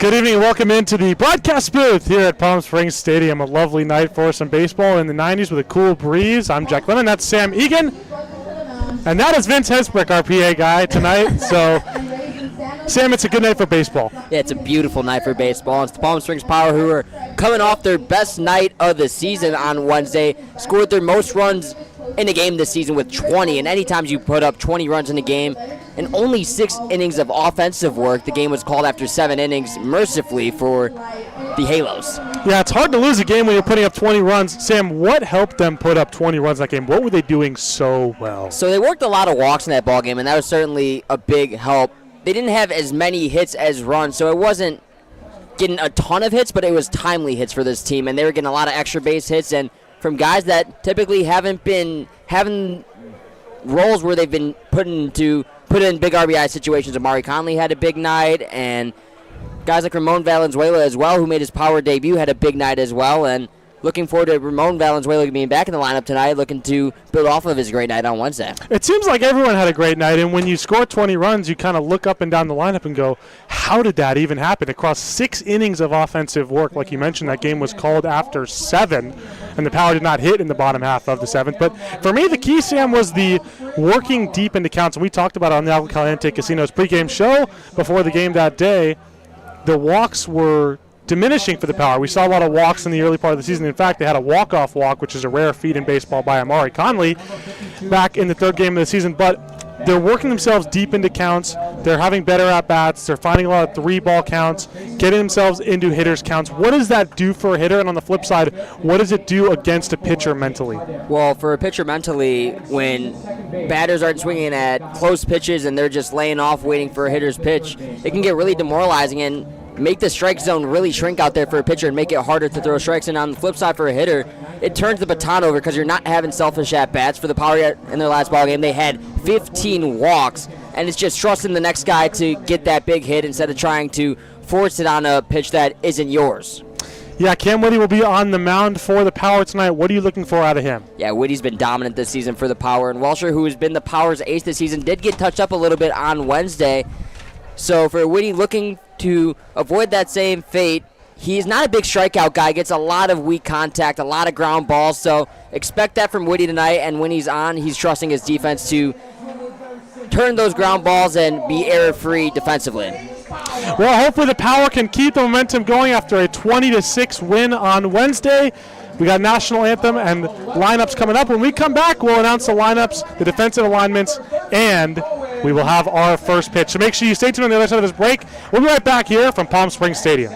Good evening and welcome into the broadcast booth here at Palm Springs Stadium. A lovely night for some baseball in the 90s with a cool breeze. I'm Jack Lemon. That's Sam Egan. And that is Vince Hesbrick, our PA guy tonight. So, Sam, it's a good night for baseball. Yeah, it's a beautiful night for baseball. It's the Palm Springs Power who are coming off their best night of the season on Wednesday. Scored their most runs in a game this season with 20. And anytime you put up 20 runs in a game and only 6 innings of offensive work, the game was called after 7 innings, mercifully, for the Halos. Yeah, it's hard to lose a game when you're putting up 20 runs. Sam, what helped them put up 20 runs in that game? What were they doing so well? So they worked a lot of walks in that ball game, and that was certainly a big help. They didn't have as many hits as runs, so it wasn't getting a ton of hits, but it was timely hits for this team, and they were getting a lot of extra base hits, and from guys that typically haven't been having roles where they've been put in big RBI situations. Amari Conley had a big night, and guys like Ramon Valenzuela as well, who made his power debut, had a big night as well, and looking forward to Ramon Valenzuela being back in the lineup tonight, looking to build off of his great night on Wednesday. It seems like everyone had a great night, and when you score 20 runs, you kind of look up and down the lineup and go, how did that even happen? Across 6 innings of offensive work, like you mentioned, that game was called after 7, and the Power did not hit in the bottom half of the 7th. But for me, the key, Sam, was the working deep into counts, and we talked about it on the Al Caliente Casino's pregame show before the game that day. The walks were diminishing for the Power. We saw a lot of walks in the early part of the season. In fact, they had a walk-off walk, which is a rare feat in baseball, by Amari Conley back in the 3rd game of the season. But they're working themselves deep into counts. They're having better at-bats. They're finding a lot of 3-ball counts, getting themselves into hitters' counts. What does that do for a hitter? And on the flip side, what does it do against a pitcher mentally? Well, for a pitcher mentally, when batters aren't swinging at close pitches and they're just laying off waiting for a hitter's pitch, it can get really demoralizing and make the strike zone really shrink out there for a pitcher and make it harder to throw strikes. And on the flip side for a hitter, it turns the baton over because you're not having selfish at-bats. For the Power in their last ball game, they had 15 walks, and it's just trusting the next guy to get that big hit instead of trying to force it on a pitch that isn't yours. Yeah, Cam Whitty will be on the mound for the Power tonight. What are you looking for out of him? Yeah, Whitty's been dominant this season for the Power, and Walsher, who has been the Power's ace this season, did get touched up a little bit on Wednesday. So for Whitty, looking to avoid that same fate, he's not a big strikeout guy, gets a lot of weak contact, a lot of ground balls, so expect that from Whitty tonight, and when he's on, he's trusting his defense to turn those ground balls and be error-free defensively. Well, hopefully the Power can keep the momentum going after a 20-6 win on Wednesday. We got national anthem and lineups coming up. When we come back, we'll announce the lineups, the defensive alignments, and we will have our first pitch. So make sure you stay tuned on the other side of this break. We'll be right back here from Palm Springs Stadium.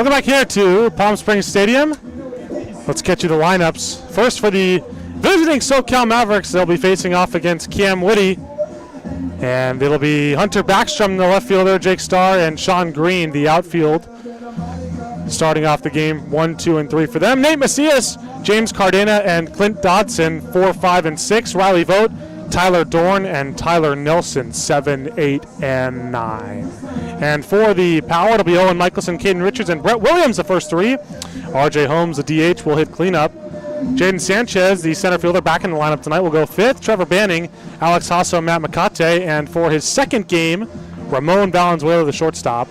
Welcome back here to Palm Springs Stadium. Let's get you the lineups. First for the visiting So Cal Mavericks, they'll be facing off against Cam Whitty. And it'll be Hunter Backstrom, the left fielder, Jake Starr, and Sean Green, the outfield. Starting off the game 1, 2, and 3 for them. Nate Macias, James Cardena, and Clint Dodson, 4, 5, and 6. Riley Vogt, Tyler Dorn, and Tyler Nelson, 7, 8, and 9. And for the power, it'll be Owen Michelson, Caden Richards, and Brett Williams, the first 3. RJ Holmes, the DH, will hit cleanup. Jaden Sanchez, the center fielder, back in the lineup tonight, will go 5th. Trevor Banning, Alex Hasso, Matt McCate, and for his second game, Ramon Valenzuela, the shortstop,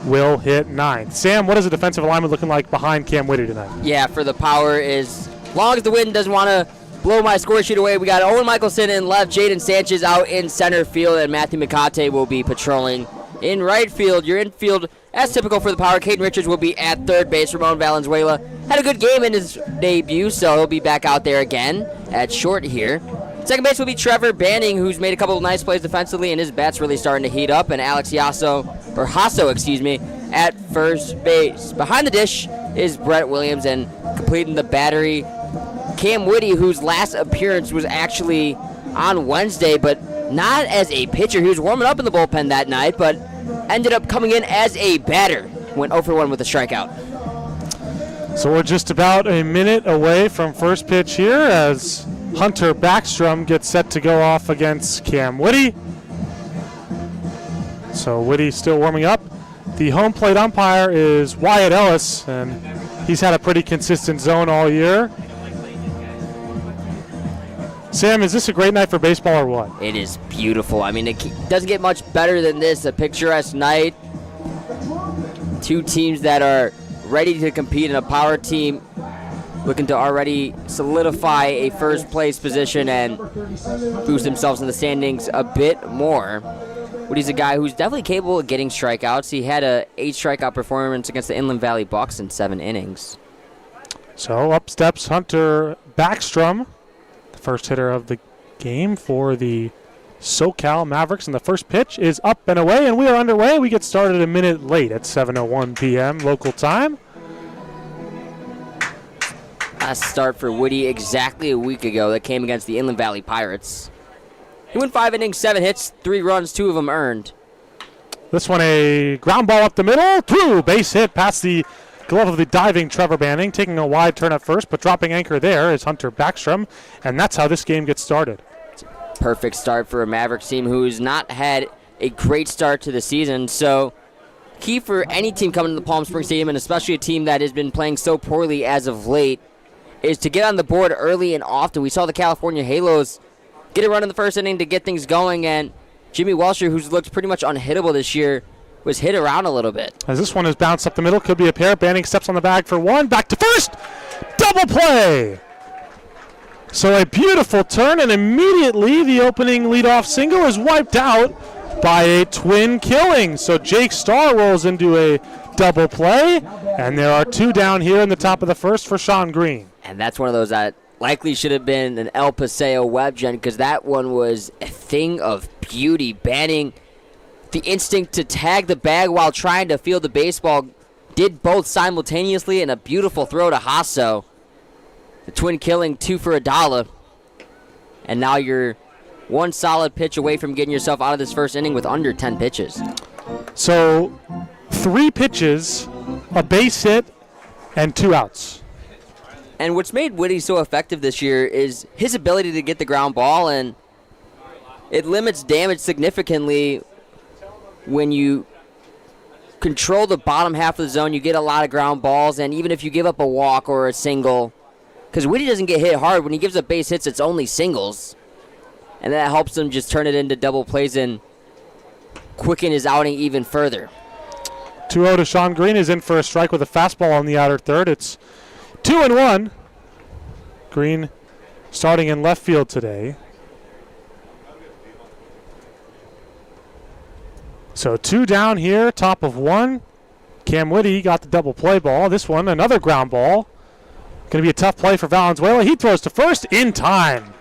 will hit 9th. Sam, what is the defensive alignment looking like behind Cam Whitty tonight? Yeah, for the power is, as long as the wind doesn't want to blow my score sheet away, we got Owen Michelson in left, Jaden Sanchez out in center field, and Matthew McCate will be patrolling in right field. Your infield, as typical for the power, Caden Richards will be at third base. Ramon Valenzuela had a good game in his debut, so he'll be back out there again at short here. Second base will be Trevor Banning, who's made a couple of nice plays defensively, and his bat's really starting to heat up. And Alex Hasso, at first base. Behind the dish is Brett Williams, and completing the battery, Cam Whitty, whose last appearance was actually on Wednesday, but not as a pitcher. He was warming up in the bullpen that night, but ended up coming in as a batter. Went 0 for 1 with a strikeout. So we're just about a minute away from first pitch here as Hunter Backstrom gets set to go off against Cam Whitty. So Whitty still warming up. The home plate umpire is Wyatt Ellis, and he's had a pretty consistent zone all year. Sam, is this a great night for baseball or what? It is beautiful. I mean, it doesn't get much better than this. A picturesque night. Two teams that are ready to compete in a power team, looking to already solidify a first place position and boost themselves in the standings a bit more. Woody's a guy who's definitely capable of getting strikeouts. He had a 8 strikeout performance against the Inland Valley Bucks in 7 innings. So up steps Hunter Backstrom, the first hitter of the game for the So Cal Mavericks, and the first pitch is up and away, and we are underway. We get started a minute late at 7:01 p.m. local time. Last start for Woody exactly a week ago. That came against the Inland Valley Pirates. He went 5 innings, 7 hits, 3 runs, 2 of them earned. This one a ground ball up the middle, through, base hit past the glove of the diving Trevor Banning, taking a wide turn at first, but dropping anchor there is Hunter Backstrom, and that's how this game gets started. Perfect start for a Mavericks team who's not had a great start to the season. So key for any team coming to the Palm Springs Stadium, and especially a team that has been playing so poorly as of late, is to get on the board early and often. We saw the California Halos get a run in the first inning to get things going, and Jimmy Welsher, who's looked pretty much unhittable this year, was hit around a little bit. As this one is bounced up the middle, could be a pair. Banning steps on the bag for one, back to first, double play! So a beautiful turn, and immediately the opening leadoff single is wiped out by a twin killing. So Jake Starr rolls into a double play, and there are 2 down here in the top of the first for Sean Green. And that's one of those that likely should have been an El Paseo web gen, because that one was a thing of beauty. Banning the instinct to tag the bag while trying to field the baseball, did both simultaneously, and a beautiful throw to Hasso. The twin killing, 2 for $1. And now you're 1 solid pitch away from getting yourself out of this first inning with under 10 pitches. So 3 pitches, a base hit, and 2 outs. And what's made Whitty so effective this year is his ability to get the ground ball, and it limits damage significantly when you control the bottom half of the zone. You get a lot of ground balls, and even if you give up a walk or a single, because Whitty doesn't get hit hard. When he gives up base hits, it's only singles. And that helps him just turn it into double plays and quicken his outing even further. 2-0 to Sean Green is in for a strike with a fastball on the outer third. It's 2-1. Green starting in left field today. So 2 down here, top of 1. Cam Whitty got the double play ball. This one, another ground ball. Going to be a tough play for Valenzuela. He throws to first in time.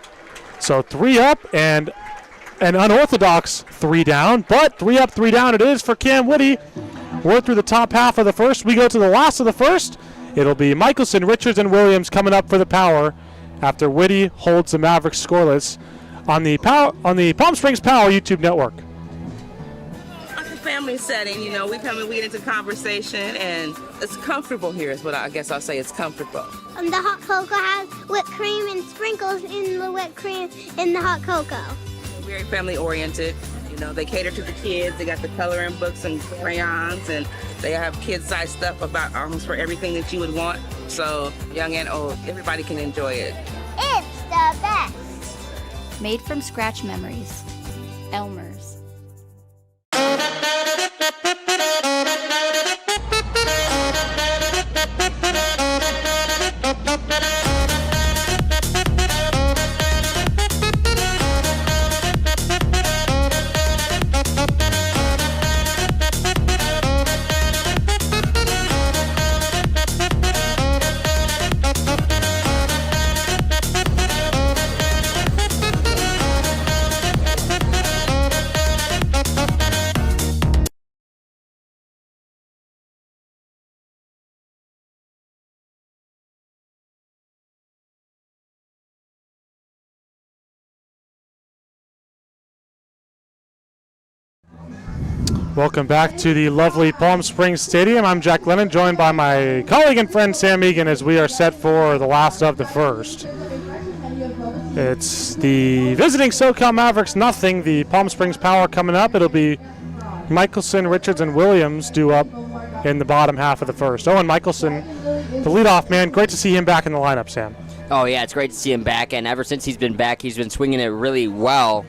So 3 up and an unorthodox 3 down, but 3 up, 3 down it is for Cam Whitty. We're through the top half of the first. We go to the last of the first. It'll be Michelson, Richards, and Williams coming up for the power after Whitty holds the Mavericks scoreless on the Palm Springs Power YouTube network. It's a family setting, you know. We come and we get into conversation, and it's comfortable here is what I guess I'll say. It's comfortable. The hot cocoa has whipped cream and sprinkles in the whipped cream in the hot cocoa. Very family oriented. You know, they cater to the kids. They got the coloring books and crayons, and they have kid-sized stuff about almost for everything that you would want. So young and old, everybody can enjoy it. It's the best. Made from scratch memories. Elmer's. Welcome back to the lovely Palm Springs Stadium. I'm Jack Lennon, joined by my colleague and friend Sam Egan as we are set for the last of the first. It's the visiting So Cal Mavericks nothing. The Palm Springs Power coming up. It'll be Michelson, Richards, and Williams due up in the bottom half of the first. Owen Michelson, the leadoff man. Great to see him back in the lineup, Sam. Oh, yeah, it's great to see him back, and ever since he's been back, he's been swinging it really well.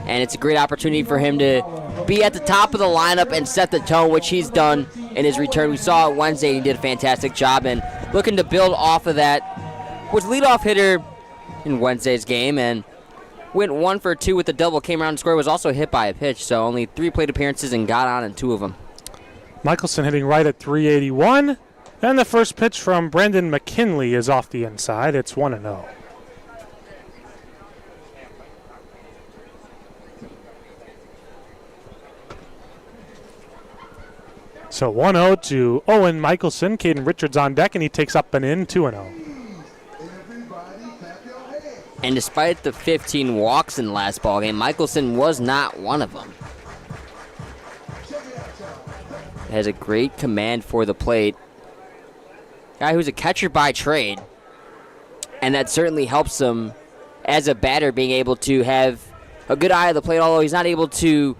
And it's a great opportunity for him to be at the top of the lineup and set the tone, which he's done in his return. We saw it Wednesday, and he did a fantastic job, and looking to build off of that. Was leadoff hitter in Wednesday's game, and went 1 for 2 with the double, came around and scored, was also hit by a pitch, so only 3 plate appearances and got on in 2 of them. Michelson hitting right at 381. And the first pitch from Brandon McKinley is off the inside. It's 1-0. So 1-0 to Owen Michelson. Caden Richards on deck, and he takes up and in 2-0. And despite the 15 walks in the last ballgame, Michelson was not one of them. Has a great command for the plate. Guy who's a catcher by trade, and that certainly helps him as a batter, being able to have a good eye of the plate, although he's not able to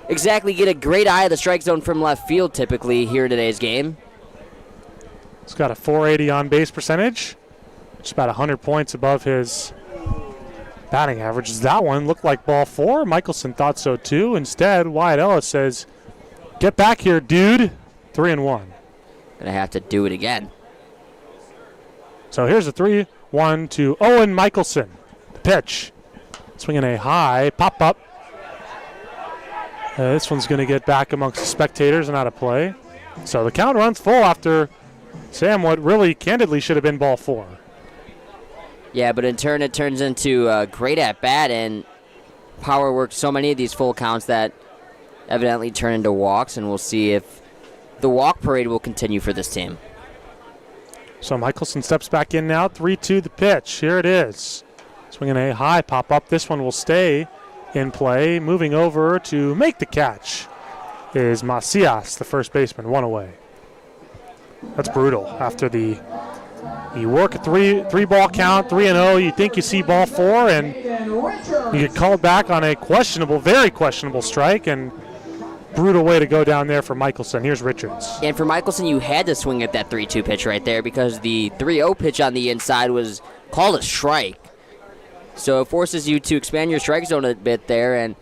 exactly get a great eye of the strike zone from left field typically here in today's game. He's got a 480 on base percentage, just about 100 points above his batting average. Does that one look like ball 4? Michelson thought so too. Instead, Wyatt Ellis says, "Get back here, dude." 3-1. Gonna have to do it again. So here's a 3-1 to Owen Michelson. The pitch. Swinging a high pop-up. This one's going to get back amongst the spectators and out of play. So the count runs full after Sam, what really candidly should have been ball 4. Yeah, but in turn it turns into a great at-bat, and Power worked so many of these full counts that evidently turn into walks, and we'll see if the walk parade will continue for this team. So Michelson steps back in now. 3-2 the pitch. Here it is. Swinging a high pop-up. This one will stay in play. Moving over to make the catch is Macias, the first baseman, 1 away. That's brutal. After you work a three ball count, 3-0, you think you see ball 4, and you get called back on a questionable, very questionable strike, and brutal way to go down there for Michelson. Here's Richards. And for Michelson, you had to swing at that 3-2 pitch right there because the 3-0 pitch on the inside was called a strike. So it forces you to expand your strike zone a bit there, and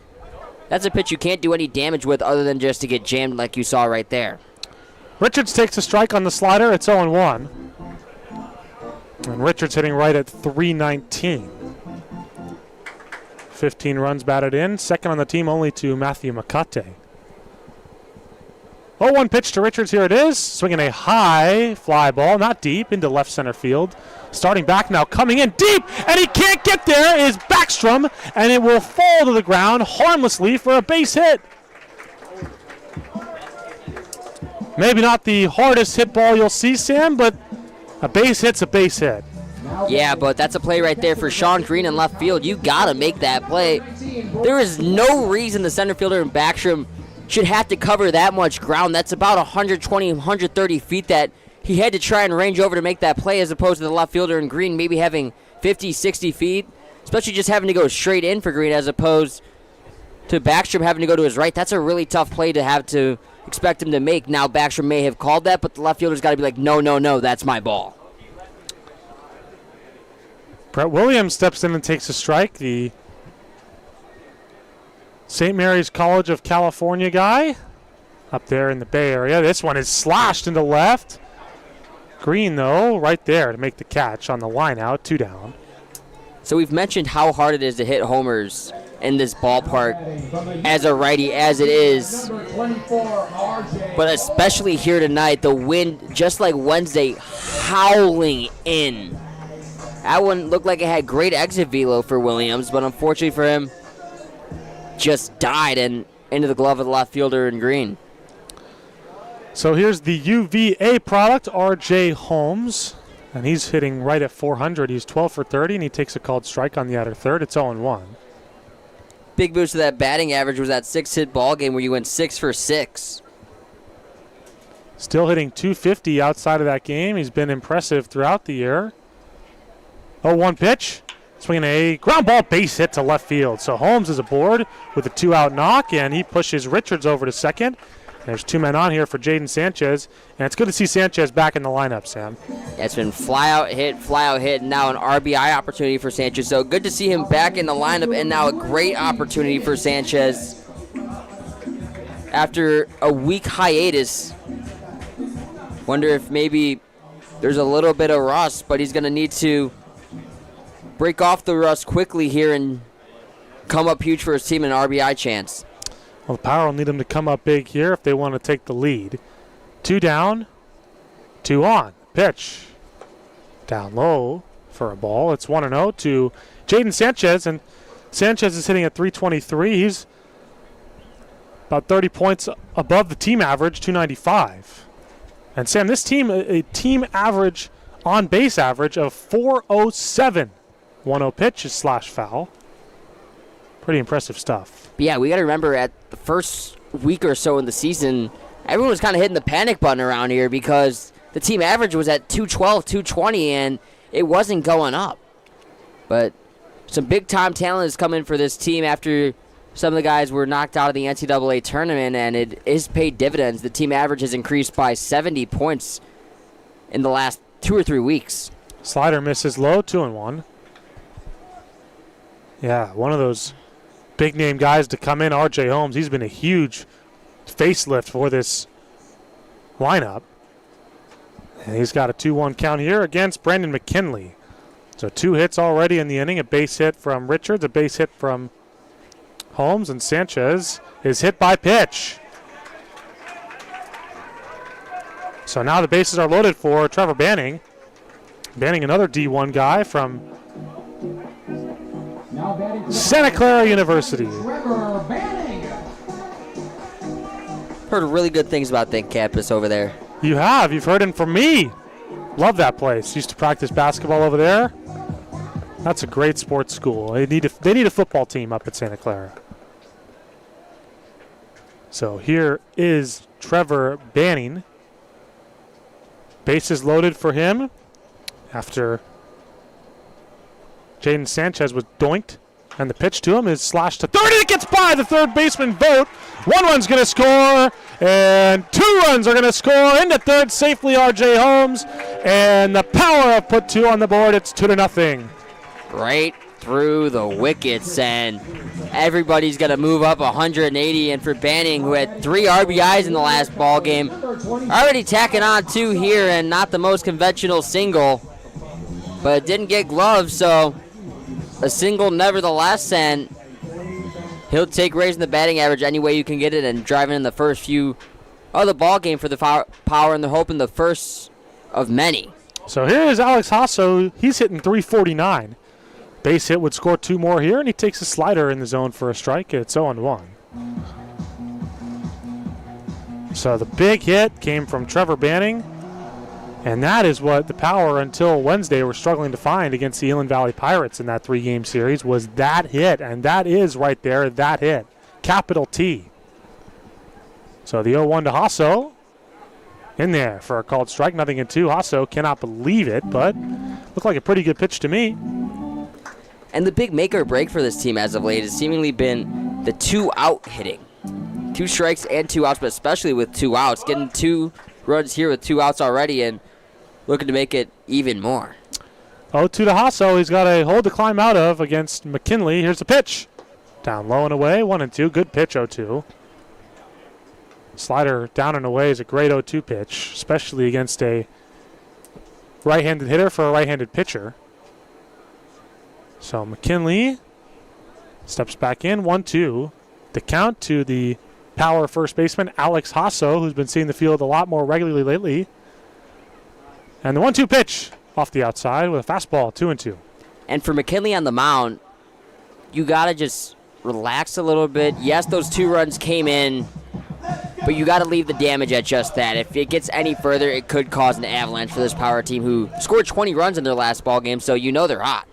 that's a pitch you can't do any damage with other than just to get jammed like you saw right there. Richards takes a strike on the slider. It's 0-1. And Richards hitting right at 319. 15 runs batted in. Second on the team only to Matthew McCate. 0-1 pitch to Richards. Here it is. Swinging a high fly ball, not deep, into left center field. Starting back now, coming in deep, and he can't get there, is Backstrom, and it will fall to the ground harmlessly for a base hit. Maybe not the hardest hit ball you'll see, Sam, but a base hit's a base hit. Yeah, but that's a play right there for Sean Green in left field. You got to make that play. There is no reason the center fielder in Backstrom should have to cover that much ground. That's about 120, 130 feet that he had to try and range over to make that play, as opposed to the left fielder in Green maybe having 50, 60 feet, especially just having to go straight in for Green as opposed to Backstrom having to go to his right. That's a really tough play to have to expect him to make. Now Backstrom may have called that, but the left fielder's got to be like, no, no, no, that's my ball. Brett Williams steps in and takes a strike. The St. Mary's College of California guy up there in the Bay Area. This one is slashed into left. Green, though, right there to make the catch on the line out, 2 down. So we've mentioned how hard it is to hit homers in this ballpark as a righty as it is. But especially here tonight, the wind, just like Wednesday, howling in. That one looked like it had great exit velo for Williams, but unfortunately for him, just died and into the glove of the left fielder in Green. So here's the UVA product, R.J. Holmes, and he's hitting right at 400. He's 12 for 30, and he takes a called strike on the outer third. It's 0-1. Big boost to that batting average was that 6-hit ball game where you went 6 for 6. Still hitting 250 outside of that game. He's been impressive throughout the year. 0-1 pitch. Swinging a ground ball base hit to left field. So Holmes is aboard with a 2-out knock, and he pushes Richards over to second. There's 2 men on here for Jaden Sanchez, and it's good to see Sanchez back in the lineup, Sam. Yeah, it's been fly-out hit, and now an RBI opportunity for Sanchez. So good to see him back in the lineup, and now a great opportunity for Sanchez. After a week hiatus, wonder if maybe there's a little bit of rust, but he's going to need to break off the rust quickly here and come up huge for his team in an RBI chance. Well, the Power will need them to come up big here if they want to take the lead. 2 down, 2 on. Pitch. Down low for a ball. It's 1-0 to Jaden Sanchez, and Sanchez is hitting at 323. He's about 30 points above the team average, 295. And Sam, this team, a team average, on base average of 407. 1-0 pitch is slash foul. Pretty impressive stuff. But yeah, we got to remember at the first week or so in the season, everyone was kind of hitting the panic button around here because the team average was at 212, 220, and it wasn't going up. But some big-time talent has come in for this team after some of the guys were knocked out of the NCAA tournament, and it is paid dividends. The team average has increased by 70 points in the last 2 or 3 weeks. Slider misses low, 2-1. Yeah, one of those big-name guys to come in, R.J. Holmes. He's been a huge facelift for this lineup. And he's got a 2-1 count here against Brandon McKinley. So 2 hits already in the inning, a base hit from Richards, a base hit from Holmes, and Sanchez is hit by pitch. So now the bases are loaded for Trevor Banning. Banning, another D1 guy from Santa Clara University. Heard really good things about that campus over there. You have. You've heard him from me. Love that place. Used to practice basketball over there. That's a great sports school. They need a football team up at Santa Clara. So here is Trevor Banning. Bases loaded for him after Jaden Sanchez was doinked. And the pitch to him is slashed to third, and it gets by the third baseman Vogt. 1 run's going to score, and 2 runs are going to score. Into third safely, R.J. Holmes. And the Power have put 2 on the board. It's 2-0. Right through the wickets, and everybody's going to move up 180. And for Banning, who had 3 RBIs in the last ball game, already tacking on 2 here, and not the most conventional single, but didn't get gloves, so a single nevertheless, and he'll take raising the batting average any way you can get it and driving in the first few of the ball game for the Power, and they're hoping the first of many. So here is Alex Hasso. He's hitting 349. Base hit would score 2 more here, and he takes a slider in the zone for a strike. It's 0-1. So the big hit came from Trevor Banning, and that is what the Power until Wednesday were struggling to find against the Inland Valley Pirates in that 3-game series, was that hit, and that is right there, that hit. Capital T. So the 0-1 to Hasso in there for a called strike, 0-2. Hasso cannot believe it, but looked like a pretty good pitch to me. And the big make or break for this team as of late has seemingly been the 2-out hitting. 2 strikes and 2 outs, but especially with 2 outs. Getting 2 runs here with 2 outs already and looking to make it even more. 0-2 to Hasso. He's got a hole to climb out of against McKinley. Here's the pitch. Down low and away, 1-2. Good pitch, 0-2. Slider down and away is a great 0-2 pitch, especially against a right-handed hitter for a right-handed pitcher. So McKinley steps back in, 1-2. The count to the Power first baseman, Alex Hasso, who's been seeing the field a lot more regularly lately. And the 1-2 pitch off the outside with a fastball, 2-2. And for McKinley on the mound, you got to just relax a little bit. Yes, those 2 runs came in, but you got to leave the damage at just that. If it gets any further, it could cause an avalanche for this Power team who scored 20 runs in their last ball game, so you know they're hot.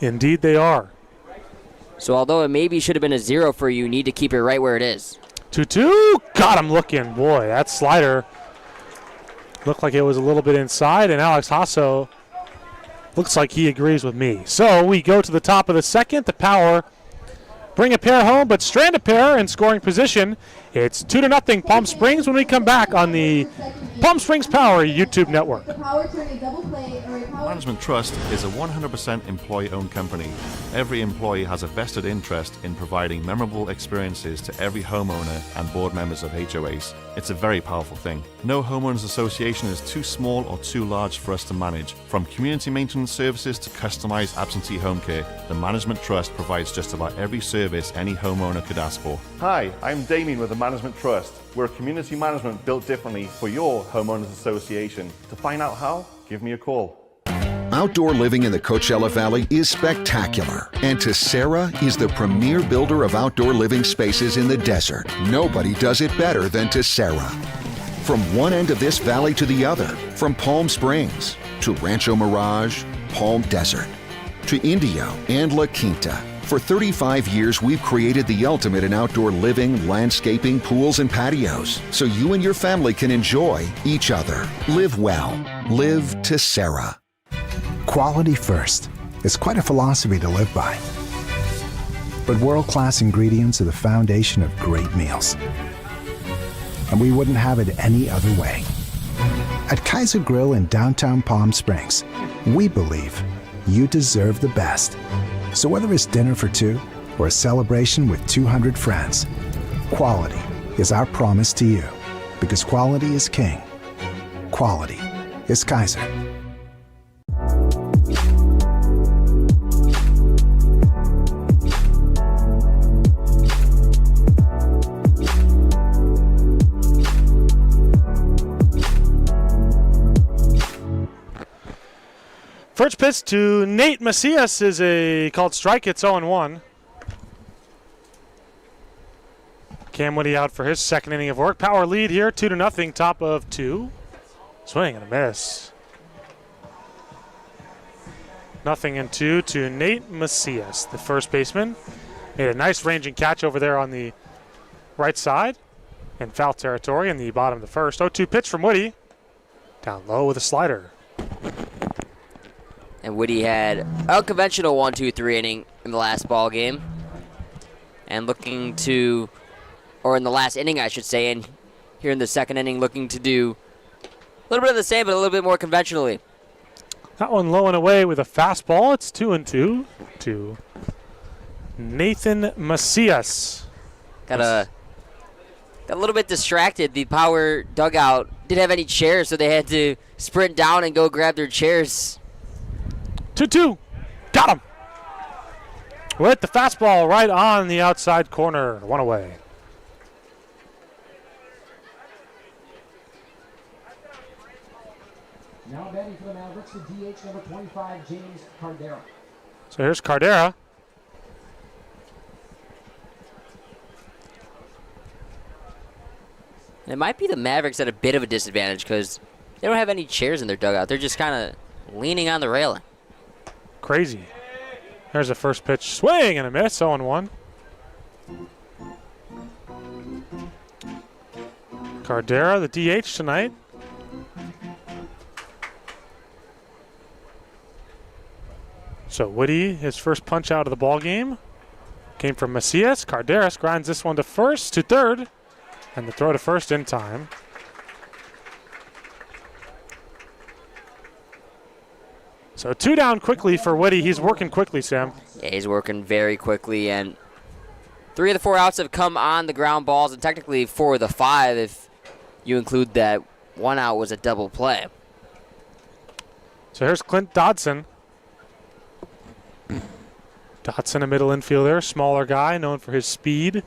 Indeed they are. So although it maybe should have been a 0 for you, you need to keep it right where it is. 2-2. Got him looking. Boy, that slider looked like it was a little bit inside, and Alex Hasso looks like he agrees with me. So we go to the top of the second. The Power bring a pair home, but strand a pair in scoring position. It's 2-0 Palm Springs when we come back on the Palm Springs Power YouTube network. Management Trust is a 100% employee-owned company. Every employee has a vested interest in providing memorable experiences to every homeowner and board members of HOAs. It's a very powerful thing. No homeowners association is too small or too large for us to manage. From community maintenance services to customized absentee home care, the Management Trust provides just about every service any homeowner could ask for. Hi, I'm Damien with the Management Trust. We're a community management built differently for your homeowners association. To find out how, give me a call. Outdoor living in the Coachella Valley is spectacular, and Tessera is the premier builder of outdoor living spaces in the desert. Nobody does it better than Tessera. From one end of this valley to the other, from Palm Springs to Rancho Mirage, Palm Desert, to Indio and La Quinta. For 35 years, we've created the ultimate in outdoor living, landscaping, pools, and patios, so you and your family can enjoy each other. Live well. Live Tessera. Quality first is quite a philosophy to live by. But world-class ingredients are the foundation of great meals. And we wouldn't have it any other way. At Kaiser Grill in downtown Palm Springs, we believe you deserve the best. So whether it's dinner for 2 or a celebration with 200 friends, quality is our promise to you. Because quality is king. Quality is Kaiser. First pitch to Nate Macias is a called strike. It's 0-1. Cam Woody out for his second inning of work. Power lead here, 2-0, top of 2. Swing and a miss. 0-2 to Nate Macias, the first baseman. Made a nice ranging catch over there on the right side in foul territory in the bottom of the first. 0-2 pitch from Woody. Down low with a slider. And Woody had a conventional 1-2-3 inning in the last ball game. And looking to, or in the last inning, I should say, and here in the second inning, looking to do a little bit of the same, but a little bit more conventionally. That one low and away with a fastball. It's 2-2 to Nathan Macias. Got a little bit distracted. The Power dugout didn't have any chairs, so they had to sprint down and go grab their chairs. 2-2. Got him. With the fastball right on the outside corner. One away. Now batting for the Mavericks, the DH number 25, James Cardera. So here's Cardera. And it might be the Mavericks at a bit of a disadvantage because they don't have any chairs in their dugout. They're just kind of leaning on the railing. Crazy. There's a first pitch swing and a miss, 0-1. Cardera, the DH tonight. So Woody, his first punch out of the ball game, came from Macias. Carderas grinds this one to third, and the throw to first in time. So 2 down quickly for Woody. He's working quickly, Sam. Yeah, he's working very quickly, and 3 of the 4 outs have come on the ground balls, and technically 4 of the 5 if you include that 1 out was a double play. So here's Clint Dodson. Dodson, a middle infielder, smaller guy, known for his speed.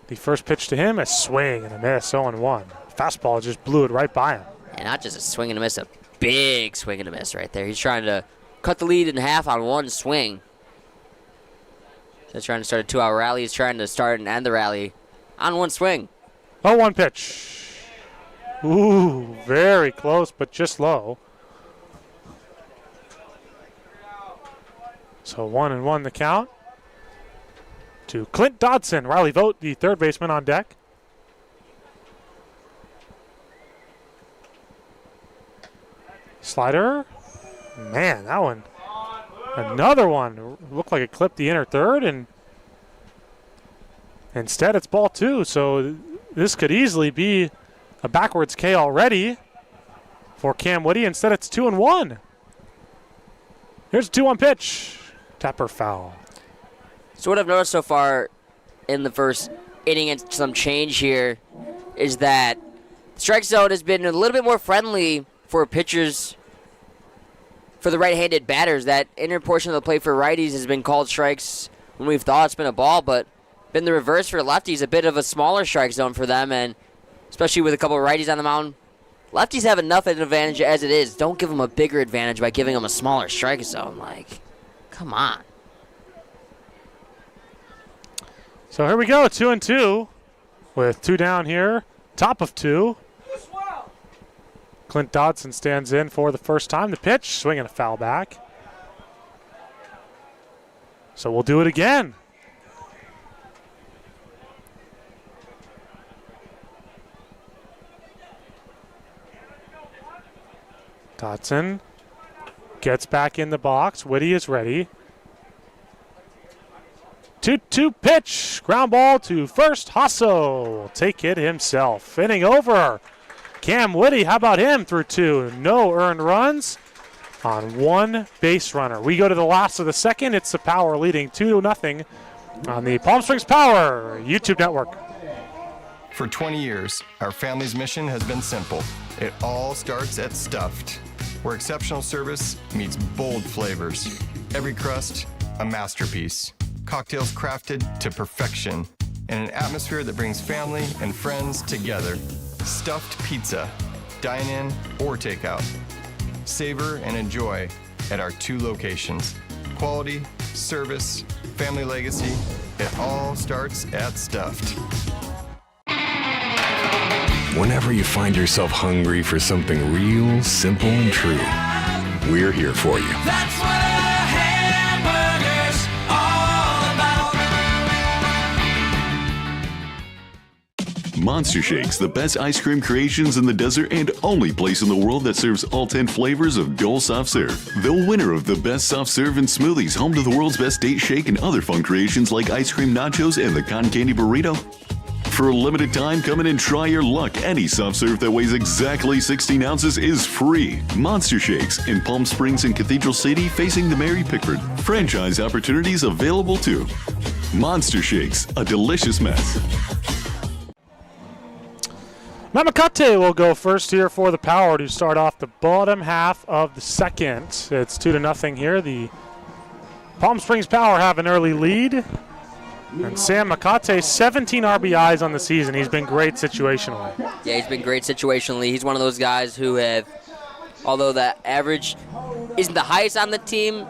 The first pitch to him, a swing and a miss, 0-1. Fastball just blew it right by him. And not just a swing and a miss, a big swing and a miss right there. He's trying to cut the lead in half on 1 swing. He's trying to start a 2-out rally. He's trying to start and end the rally on 1 swing. 0-1 pitch. Ooh, very close, but just low. So 1-1 the count to Clint Dodson. Riley Vogt, the third baseman, on deck. Slider. Man, that one. Another one. Looked like it clipped the inner third, and instead it's ball 2. So this could easily be a backwards K already for Cam Woody. Instead it's 2-1. Here's a 2-1 pitch. Tapper foul. So what I've noticed so far in the first inning and some change here is that the strike zone has been a little bit more friendly for pitchers, for the right-handed batters. That inner portion of the plate for righties has been called strikes when we've thought it's been a ball, but been the reverse for lefties, a bit of a smaller strike zone for them, and especially with a couple of righties on the mound. Lefties have enough of an advantage as it is. Don't give them a bigger advantage by giving them a smaller strike zone. Like, come on. So here we go, 2-2 with 2 down here, top of 2. Clint Dodson stands in for the first time. The pitch, swinging a foul back. So we'll do it again. Dodson gets back in the box. Whitty is ready. 2-2 pitch. Ground ball to first. Hasso will take it himself. Inning over. Cam Whitty, how about him through 2? No earned runs on 1 base runner. We go to the last of the second. It's the Power leading 2-0 on the Palm Springs Power YouTube network. For 20 years, our family's mission has been simple. It all starts at Stuffed, where exceptional service meets bold flavors. Every crust, a masterpiece. Cocktails crafted to perfection in an atmosphere that brings family and friends together. Stuffed pizza, dine-in or takeout. Savor and enjoy at our 2 locations. Quality, service, family legacy, it all starts at Stuffed. Whenever you find yourself hungry for something real, simple, and true, we're here for you. That's what a hamburger's all about. Monster Shakes, the best ice cream creations in the desert and only place in the world that serves all 10 flavors of Dole Soft Serve. The winner of the best soft serve and smoothies, home to the world's best date shake and other fun creations like ice cream nachos and the cotton candy burrito. For a limited time, come in and try your luck. Any soft serve that weighs exactly 16 ounces is free. Monster Shakes in Palm Springs and Cathedral City facing the Mary Pickford. Franchise opportunities available too. Monster Shakes, a delicious mess. Namakate will go first here for the Power to start off the bottom half of the second. It's 2-0 here. The Palm Springs Power have an early lead. And Sam Makate, 17 RBIs on the season. He's been great situationally. Yeah, he's been great situationally. He's one of those guys who have, although the average isn't the highest on the team,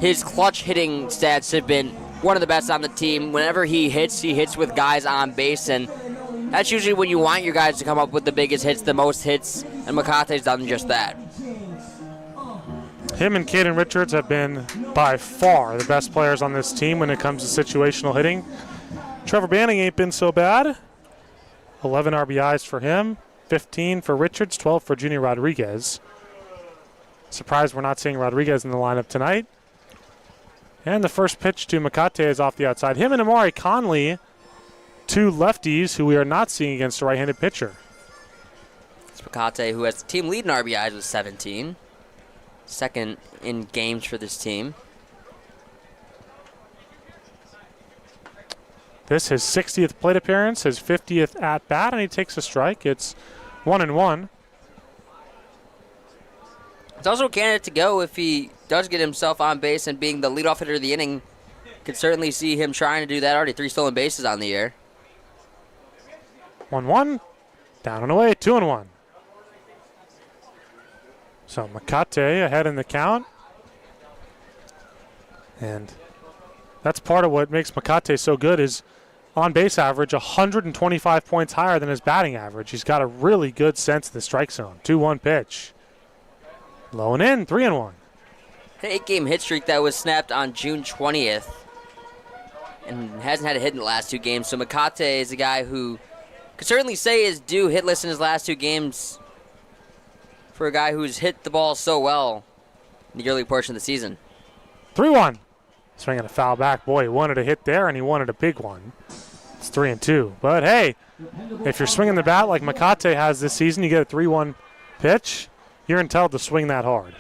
his clutch hitting stats have been one of the best on the team. Whenever he hits with guys on base, and that's usually when you want your guys to come up with the biggest hits, the most hits, and Makate's done just that. Him and Caden Richards have been by far the best players on this team when it comes to situational hitting. Trevor Banning ain't been so bad. 11 RBIs for him, 15 for Richards, 12 for Junior Rodriguez. Surprised we're not seeing Rodriguez in the lineup tonight. And the first pitch to Makate is off the outside. Him and Amari Conley, two lefties who we are not seeing against a right-handed pitcher. It's Makate, who has the team lead in RBIs with 17. Second in games for this team. This his 60th plate appearance, his 50th at bat, and he takes a strike. It's 1-1. It's also a candidate to go if he does get himself on base, and being the leadoff hitter of the inning, could certainly see him trying to do that. Already 3 stolen bases on the year. 1-1, down and away, 2-1. So Makate ahead in the count. And that's part of what makes Makate so good is on-base average 125 points higher than his batting average. He's got a really good sense of the strike zone. 2-1 pitch. Low and in, 3-1. An 8-game hit streak that was snapped on June 20th. And hasn't had a hit in the last 2 games. So Makate is a guy who could certainly say is due hitless in his last 2 games for a guy who's hit the ball so well in the early portion of the season. 3-1. Swinging a foul back. Boy, he wanted a hit there, and he wanted a big one. It's 3-2. But, hey, if you're swinging the bat like Makate has this season, you get a 3-1 pitch, you're entitled to swing that hard.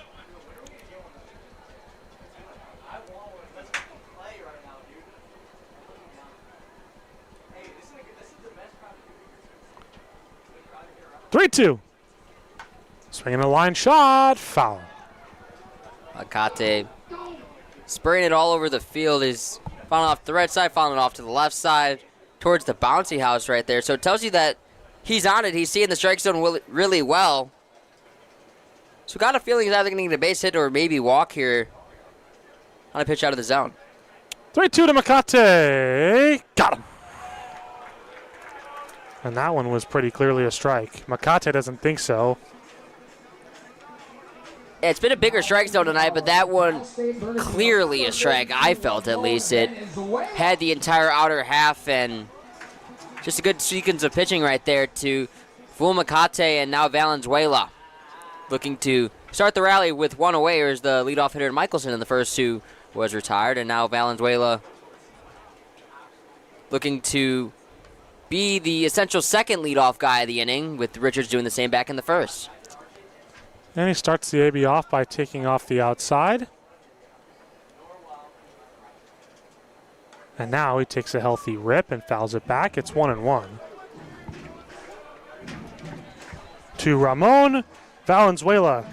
Three-two. Swinging a line shot, foul. Makate spraying it all over the field. He's fouling off the right side, fouling it off to the left side towards the bouncy house right there. So it tells you that he's on it. He's seeing the strike zone really well. So got a feeling he's either going to get a base hit or maybe walk here on a pitch out of the zone. 3-2 to Makate. Got him. And that one was pretty clearly a strike. Makate doesn't think so. It's been a bigger strike zone tonight, but that one clearly a strike, I felt at least. It had the entire outer half, and just a good sequence of pitching right there to fool Makate and now Valenzuela. Looking to start the rally with one away. Here's the leadoff hitter Michelson in the first, who was retired, and now Valenzuela looking to be the essential second leadoff guy of the inning, with Richards doing the same back in the first. And he starts the AB off by taking off the outside. And now he takes a healthy rip and fouls it back. It's 1-1. To Ramon Valenzuela.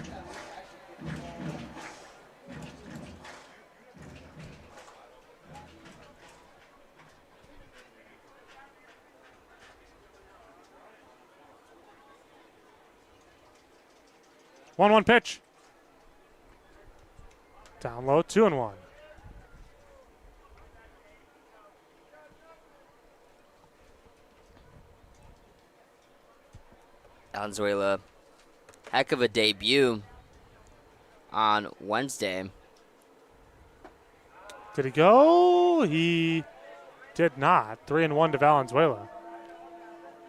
1-1 pitch. Down low, 2-1. Valenzuela, heck of a debut on Wednesday. Did he go? He did not. 3-1 to Valenzuela.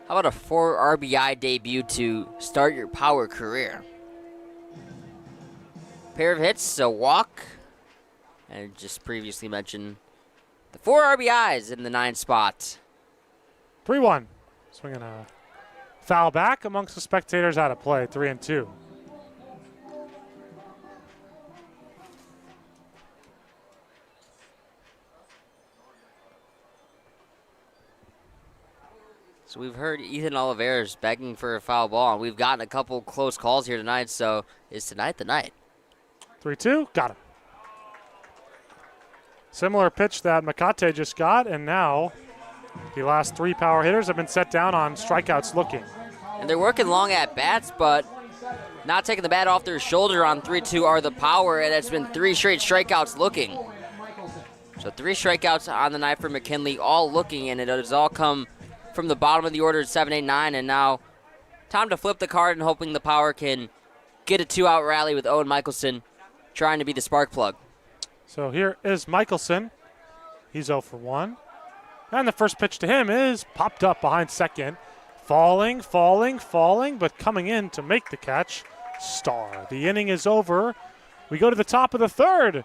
How about a 4 RBI debut to start your power career? Pair of hits, a walk, and just previously mentioned the 4 RBIs in the 9 spot. 3-1. Swinging a foul back amongst the spectators out of play. 3-2. So we've heard Ethan Olivares begging for a foul ball, and we've gotten a couple close calls here tonight, so is tonight the night? 3-2, got him. Similar pitch that Makate just got, and now the last 3 power hitters have been set down on strikeouts looking. And they're working long at bats, but not taking the bat off their shoulder on 3-2 are the power, and it's been 3 straight strikeouts looking. So 3 strikeouts on the night for McKinley, all looking, and it has all come from the bottom of the order at 7, 8, 9, and now time to flip the card and hoping the Power can get a 2-out rally with Owen Michelson trying to be the spark plug. So here is Michelson. He's 0 for 1. And the first pitch to him is popped up behind second. Falling, but coming in to make the catch, Starr. The inning is over. We go to the top of the third.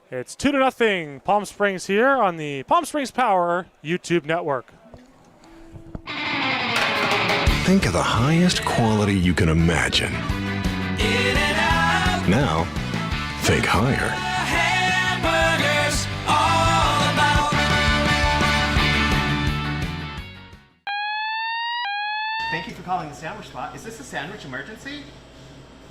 It's 2-0 Palm Springs here on the Palm Springs Power YouTube network. Think of the highest quality you can imagine. Now, think higher. Hamburgers, all about. Thank you for calling the Sandwich Spot. Is this a sandwich emergency?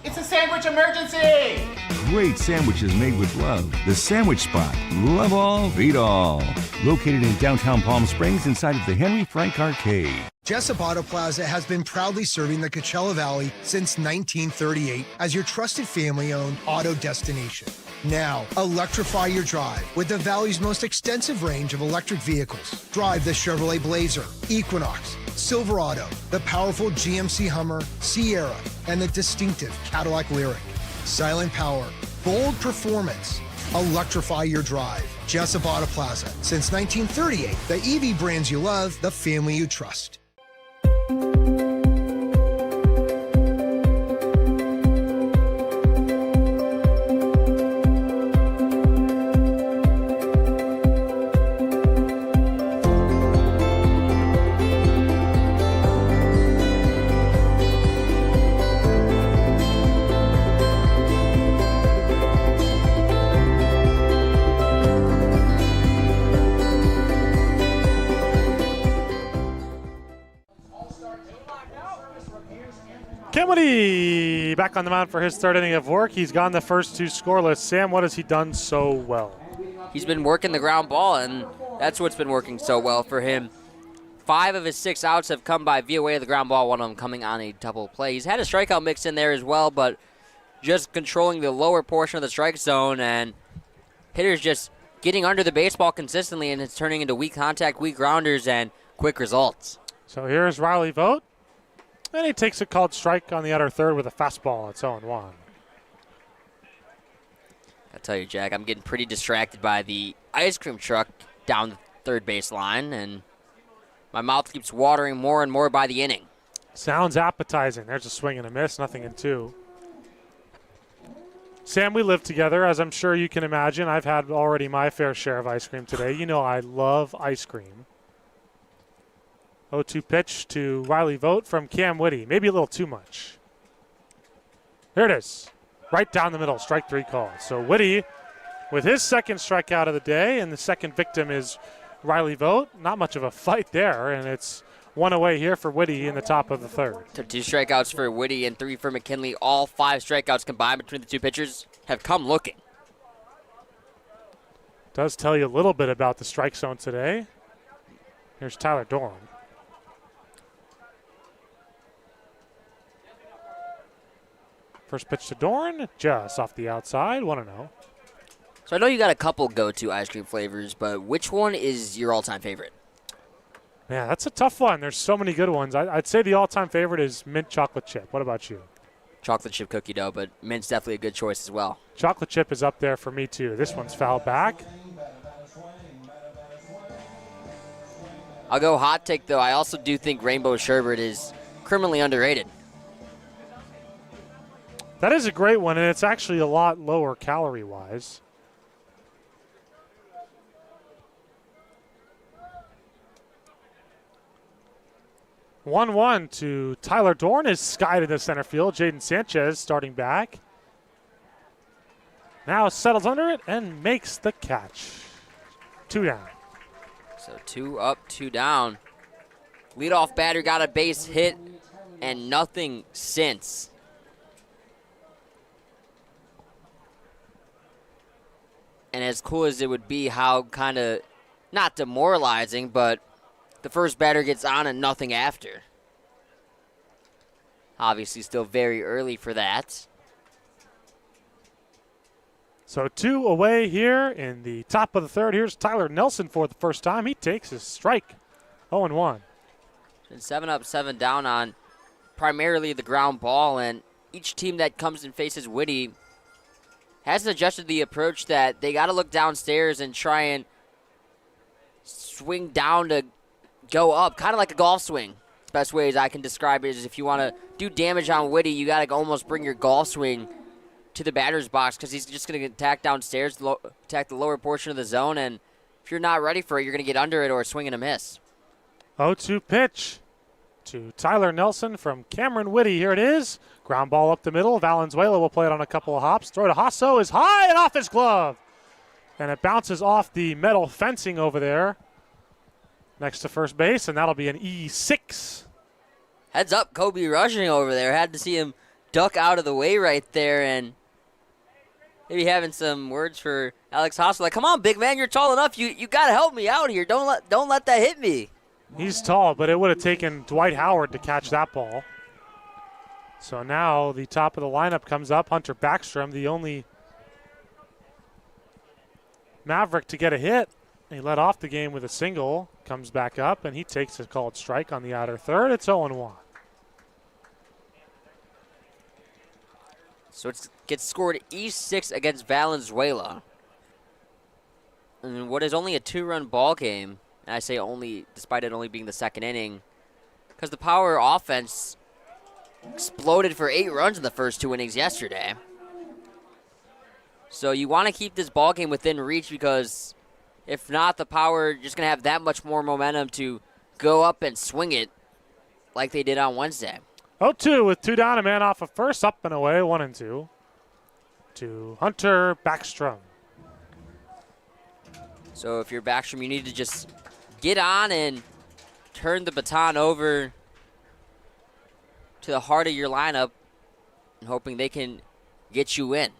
It's a sandwich emergency! Great sandwiches made with love. The Sandwich Spot. Love all, feed all. Located in downtown Palm Springs inside of the Henry Frank Arcade. Jessup Auto Plaza has been proudly serving the Coachella Valley since 1938 as your trusted family-owned auto destination. Now, electrify your drive with the Valley's most extensive range of electric vehicles. Drive the Chevrolet Blazer, Equinox, Silverado, the powerful GMC Hummer, Sierra, and the distinctive Cadillac Lyriq. Silent power, bold performance. Electrify your drive. Jessup Auto Plaza. Since 1938, the EV brands you love, the family you trust. Kenwoody back on the mound for his third inning of work. He's gone the first two scoreless. Sam, what has he done so well? He's been working the ground ball, and that's what's been working so well for him. 5 of his 6 outs have come by via way of the ground ball, one of them coming on a double play. He's had a strikeout mix in there as well, but just controlling the lower portion of the strike zone, and hitters just getting under the baseball consistently, and it's turning into weak contact, weak grounders, and quick results. So here's Riley Vogt. And he takes a called strike on the outer third with a fastball. It's 0-1. I tell you, Jack, I'm getting pretty distracted by the ice cream truck down the third base line, and my mouth keeps watering more and more by the inning. Sounds appetizing. There's a swing and a miss, nothing in 2. Sam, we live together, as I'm sure you can imagine. I've had already my fair share of ice cream today. You know I love ice cream. 0-2 pitch to Riley Vogt from Cam Whitty. Maybe a little too much. There it is. Right down the middle, strike 3 called. So Whitty with his second strikeout of the day, and the second victim is Riley Vogt. Not much of a fight there, and it's 1 away here for Whitty in the top of the third. So 2 strikeouts for Whitty and 3 for McKinley. All 5 strikeouts combined between the 2 pitchers have come looking. Does tell you a little bit about the strike zone today. Here's Tyler Dorn. First pitch to Dorn, just off the outside, 1-0. So I know you got a couple go-to ice cream flavors, but which one is your all-time favorite? Man, that's a tough one. There's so many good ones. I'd say the all-time favorite is mint chocolate chip. What about you? Chocolate chip cookie dough, but mint's definitely a good choice as well. Chocolate chip is up there for me, too. This one's fouled back. I'll go hot take, though. I also do think rainbow sherbet is criminally underrated. That is a great one, and it's actually a lot lower calorie-wise. One to Tyler Dorn is skied into center field. Jaden Sanchez starting back. Now settles under it and makes the catch. 2 down. So 2 up, 2 down. Leadoff batter got a base hit and nothing since. And as cool as it would be, how kind of not demoralizing, but the first batter gets on and nothing after. Obviously still very early for that. So 2 away here in the top of the third. Here's Tyler Nelson for the first time. He takes his strike. 0-1. And 7 up, 7 down on primarily the ground ball, and each team that comes and faces Whitty has adjusted the approach that they got to look downstairs and try and swing down to go up, kind of like a golf swing. The best ways I can describe it is if you want to do damage on Whitty, you got to almost bring your golf swing to the batter's box because he's just going to attack downstairs, attack the lower portion of the zone, and if you're not ready for it, you're going to get under it or swing and a miss. 0-2 pitch to Tyler Nelson from Cameron Whitty. Here it is. Ground ball up the middle. Valenzuela will play it on a couple of hops. Throw to Hasso is high and off his glove. And it bounces off the metal fencing over there next to first base, and that'll be an E6. Heads up, Kobe rushing over there. Had to see him duck out of the way right there, and maybe having some words for Alex Hasso. Like, come on, big man, you're tall enough. You got to help me out here. Don't let that hit me. He's tall, but it would have taken Dwight Howard to catch that ball. So now the top of the lineup comes up. Hunter Backstrom, the only Maverick to get a hit. He led off the game with a single, comes back up, and he takes a called strike on the outer third. It's 0-1. So it gets scored E6 against Valenzuela. And what is only a 2-run ball game, and I say only despite it only being the second inning, because the Power offense exploded for 8 runs in the first 2 innings yesterday. So you want to keep this ball game within reach because if not, the Power just going to have that much more momentum to go up and swing it like they did on Wednesday. 0-2 with 2 down, a man off of first, up and away, 1-2 to Hunter Backstrom. So if you're Backstrom, you need to just get on and turn the baton over to the heart of your lineup and hoping they can get you in.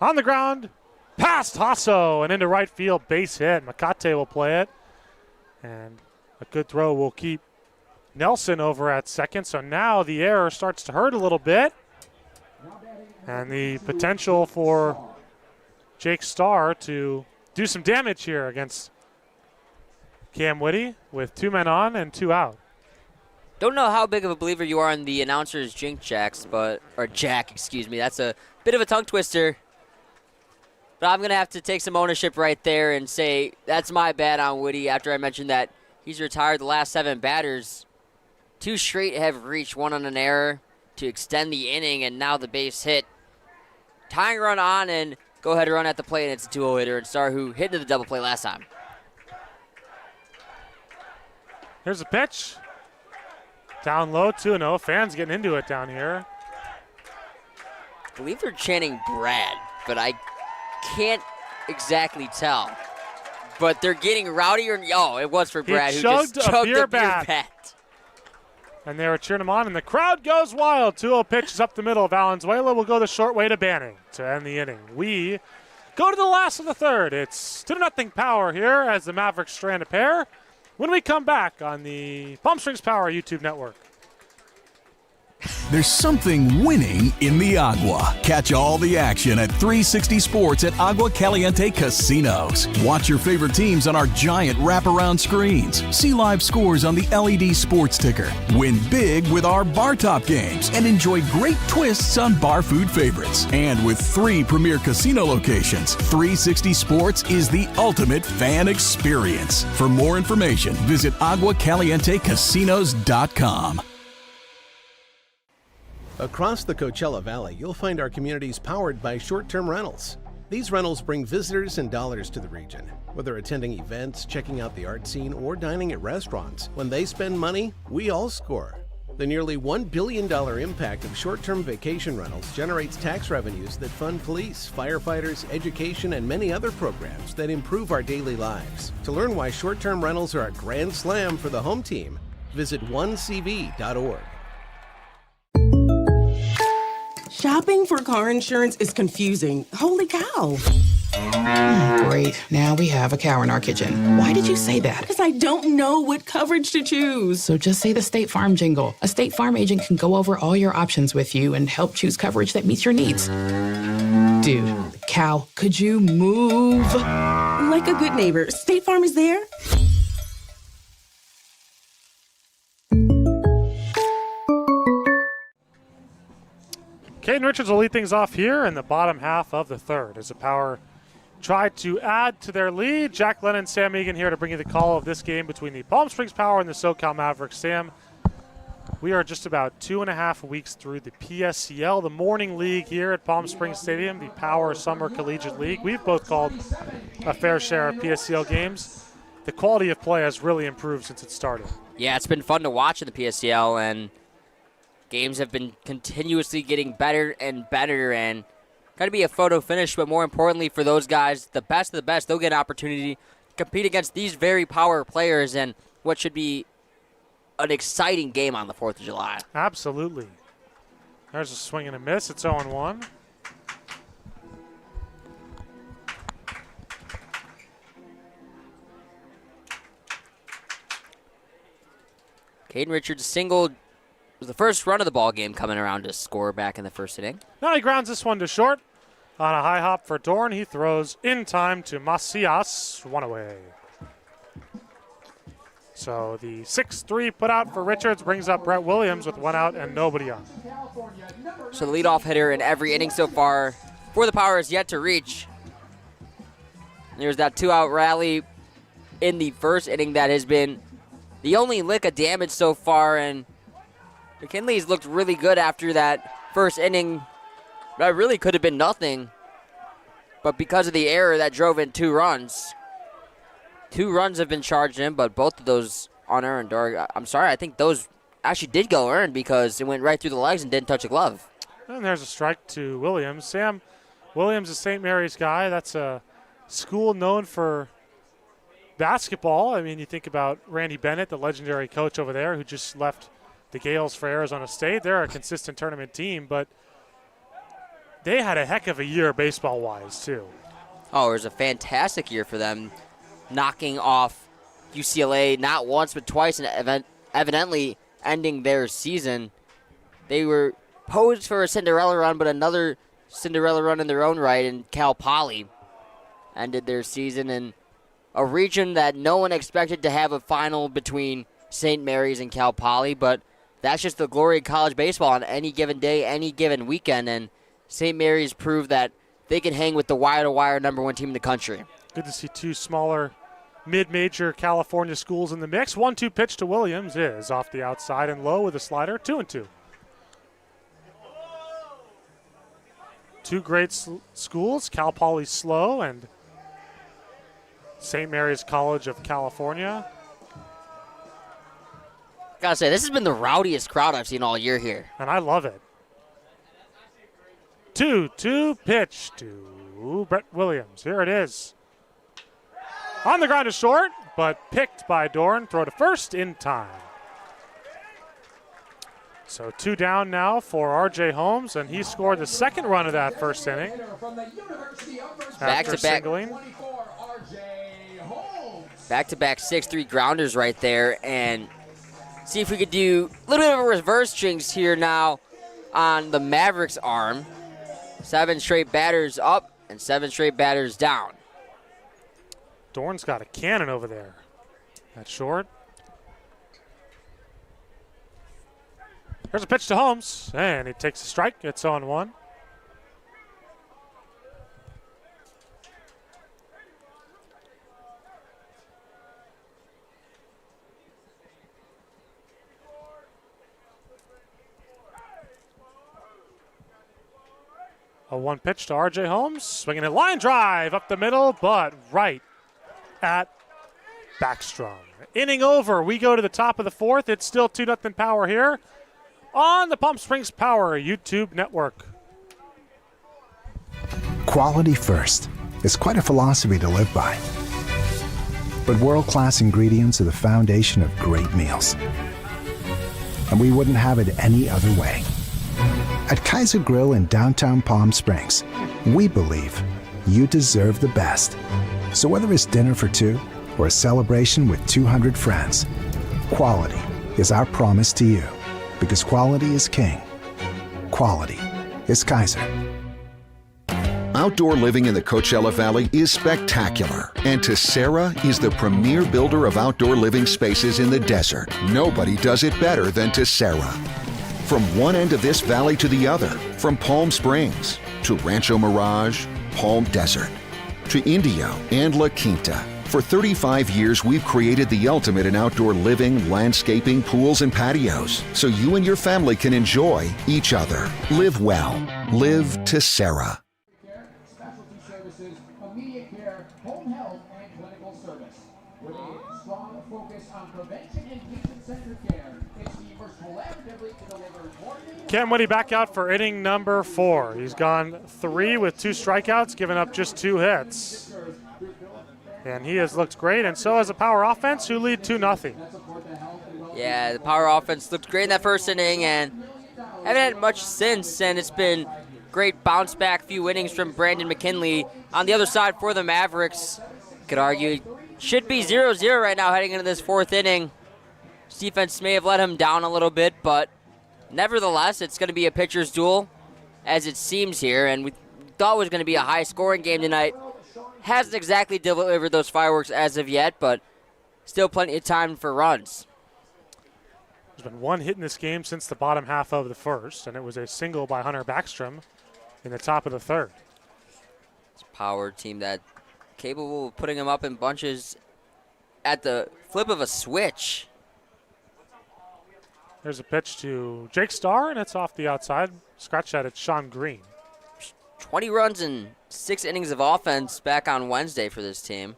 On the ground, past Hasso and into right field, base hit. Makate will play it. And a good throw will keep Nelson over at second. So now the error starts to hurt a little bit. And the potential for Jake Starr to do some damage here against Cam Whitty with 2 men on and 2 out. Don't know how big of a believer you are in the announcer's Jack, excuse me. That's a bit of a tongue twister. But I'm going to have to take some ownership right there and say that's my bad on Whitty after I mentioned that he's retired the last 7 batters. 2 straight have reached, 1 on an error to extend the inning, and now the base hit. Tying run on and go ahead and run at the plate, and it's a 2-0 hitter, and Starr who hit into the double play last time. Here's a pitch. Down low, 2-0. Fans getting into it down here. I believe they're chanting Brad, but I can't exactly tell. But they're getting rowdier. Oh, it was for Brad, who just chugged a beer bat. And they were cheering him on, and the crowd goes wild. 2-0 pitch is up the middle. Valenzuela will go the short way to Banning to end the inning. We go to the last of the third. It's 2-0 Power here as the Mavericks strand a pair when we come back on the Palm Springs Power YouTube network. There's something winning in the Agua. Catch all the action at 360 Sports at Agua Caliente Casinos. Watch your favorite teams on our giant wraparound screens. See live scores on the LED sports ticker. Win big with our bar top games and enjoy great twists on bar food favorites. And with 3 premier casino locations, 360 Sports is the ultimate fan experience. For more information, visit aguacalientecasinos.com. Across the Coachella Valley, you'll find our communities powered by short-term rentals. These rentals bring visitors and dollars to the region. Whether attending events, checking out the art scene, or dining at restaurants, when they spend money, we all score. The nearly $1 billion impact of short-term vacation rentals generates tax revenues that fund police, firefighters, education, and many other programs that improve our daily lives. To learn why short-term rentals are a grand slam for the home team, visit onecv.org. Shopping for car insurance is confusing. Holy cow. Great. Now we have a cow in our kitchen. Why did you say that? Because I don't know what coverage to choose. So just say the State Farm jingle. A State Farm agent can go over all your options with you and help choose coverage that meets your needs. Dude, cow, could you move? Like a good neighbor, State Farm is there. Caden Richards will lead things off here in the bottom half of the third as the Power tried to add to their lead. Jack Lennon, Sam Egan here to bring you the call of this game between the Palm Springs Power and the So Cal Mavericks. Sam, we are just about 2.5 weeks through the PSCL, the morning league here at Palm Springs Stadium, the Power Summer Collegiate League. We've both called a fair share of PSCL games. The quality of play has really improved since it started. Yeah, it's been fun to watch in the PSCL, and games have been continuously getting better and better, and got to be a photo finish, but more importantly for those guys, the best of the best, they'll get an opportunity to compete against these very power players and what should be an exciting game on the 4th of July. Absolutely. There's a swing and a miss. It's 0-1. Caden Richards singled. Was the first run of the ball game coming around to score back in the first inning. Now he grounds this one to short. On a high hop for Dorn, he throws in time to Macias, one away. So the 6-3 put out for Richards brings up Brett Williams with one out and nobody on. So the leadoff hitter in every inning so far for the Power is yet to reach. There's that 2-out rally in the first inning that has been the only lick of damage so far, and McKinley's looked really good after that first inning. That really could have been nothing, but because of the error that drove in 2 runs. 2 runs have been charged in, but both of those unearned. Or I'm sorry, I think those actually did go earned because it went right through the legs and didn't touch a glove. And there's a strike to Williams. Sam Williams is St. Mary's guy. That's a school known for basketball. I mean, you think about Randy Bennett, the legendary coach over there who just left the Gales for Arizona State. They're a consistent tournament team, but they had a heck of a year baseball-wise, too. Oh, it was a fantastic year for them, knocking off UCLA not once but twice and evidently ending their season. They were posed for a Cinderella run, but another Cinderella run in their own right, and Cal Poly ended their season in a region that no one expected to have a final between St. Mary's and Cal Poly, but that's just the glory of college baseball on any given day, any given weekend, and St. Mary's proved that they can hang with the wire-to-wire #1 team in the country. Good to see 2 smaller mid-major California schools in the mix. 1-2 pitch to Williams is off the outside and low with a slider. 2-2. 2 great schools, Cal Poly slow and St. Mary's College of California. Gotta say, this has been the rowdiest crowd I've seen all year here. And I love it. 2-2 pitch to Brett Williams. Here it is. On the ground to short, but picked by Dorn. Throw to first in time. So 2 down now for R.J. Holmes, and he scored the second run of that first inning. Back-to-back. Back-to-back 6-3 grounders right there, and see if we could do a little bit of a reverse jinx here now on the Mavericks arm. 7 straight batters up and 7 straight batters down. Dorn's got a cannon over there. That's short. There's a pitch to Holmes, and he takes a strike. It's 0-1. A 1 pitch to R.J. Holmes, swinging a line drive up the middle, but right at Backstrom. Inning over. We go to the top of the 4th. It's still 2-0 Power here on the Palm Springs Power YouTube network. Quality first is quite a philosophy to live by. But world-class ingredients are the foundation of great meals. And we wouldn't have it any other way. At Kaiser Grill in downtown Palm Springs, we believe you deserve the best. So whether it's dinner for 2 or a celebration with 200 friends, quality is our promise to you. Because quality is king. Quality is Kaiser. Outdoor living in the Coachella Valley is spectacular, and Tessera is the premier builder of outdoor living spaces in the desert. Nobody does it better than Tessera. From one end of this valley to the other, from Palm Springs to Rancho Mirage, Palm Desert, to Indio and La Quinta. For 35 years, we've created the ultimate in outdoor living, landscaping, pools, and patios, so you and your family can enjoy each other. Live well. Live Tessera. Specialty services, immediate care, home health, and clinical service. With a strong focus on prevention and patient-centered care, its team works collaboratively to deliver coordinated. Cam Woody back out for inning number 4. He's gone 3 with 2 strikeouts, giving up just 2 hits. And he has looked great, and so has the Power offense, who lead 2-0. Yeah, the Power offense looked great in that first inning and haven't had much since, and it's been great bounce back few innings from Brandon McKinley. On the other side for the Mavericks, could argue should be 0-0 right now heading into this 4th inning. His defense may have let him down a little bit, but nevertheless, it's going to be a pitcher's duel as it seems here, and we thought it was going to be a high-scoring game tonight. Hasn't exactly delivered those fireworks as of yet, but still plenty of time for runs. There's been 1 hit in this game since the bottom half of the first, and it was a single by Hunter Backstrom in the top of the 3rd. It's a Power team that capable of putting them up in bunches at the flip of a switch. There's a pitch to Jake Starr, and it's off the outside. Scratch that at Sean Green. 20 runs and 6 innings of offense back on Wednesday for this team.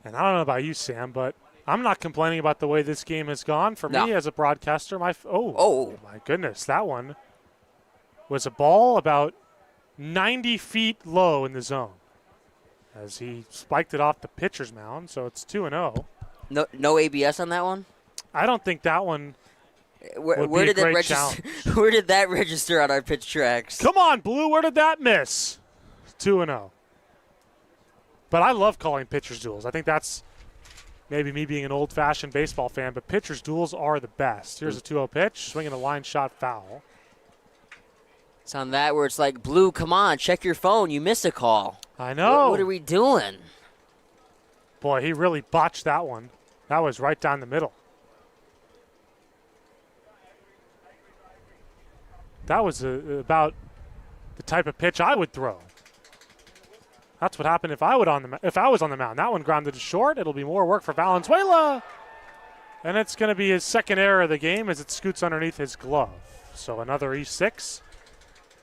And I don't know about you, Sam, but I'm not complaining about the way this game has gone. For me as a broadcaster, my goodness, that one was a ball about 90 feet low in the zone as he spiked it off the pitcher's mound, so it's 2-0. No ABS on that one? I don't think that one Where did that register? Where did that register on our pitch tracks? Come on, Blue. Where did that miss? 2-0. But I love calling pitchers duels. I think that's maybe me being an old-fashioned baseball fan, but pitchers duels are the best. Here's a 2-0 pitch, swinging a line shot foul. It's on that where it's like, Blue, come on, check your phone. You missed a call. I know. What are we doing? Boy, he really botched that one. That was right down the middle. That was about the type of pitch I would throw. That's what happened if I was on the mound. That one grounded to short. It'll be more work for Valenzuela. And it's going to be his 2nd error of the game as it scoots underneath his glove. So another E6.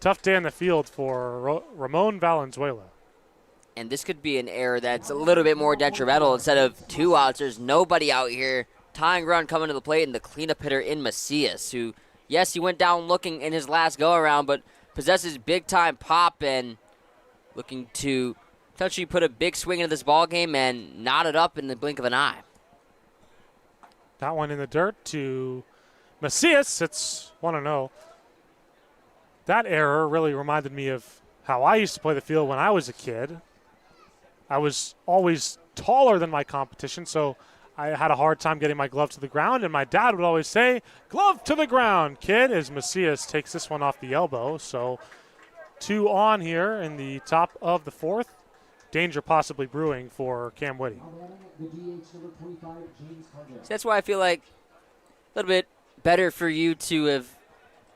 Tough day in the field for Ramon Valenzuela. And this could be an error that's a little bit more detrimental. Instead of 2 outs, there's nobody out here. Tying run coming to the plate, and the cleanup hitter in Macias, who, yes, he went down looking in his last go-around, but possesses big-time pop and looking to potentially put a big swing into this ball game and knot it up in the blink of an eye. That one in the dirt to Macias. It's 1-0. That error really reminded me of how I used to play the field when I was a kid. I was always taller than my competition, so I had a hard time getting my glove to the ground, and my dad would always say, glove to the ground, kid, as Macias takes this one off the elbow. So 2 on here in the top of the 4th. Danger possibly brewing for Cam Woody. So that's why I feel like a little bit better for you to have,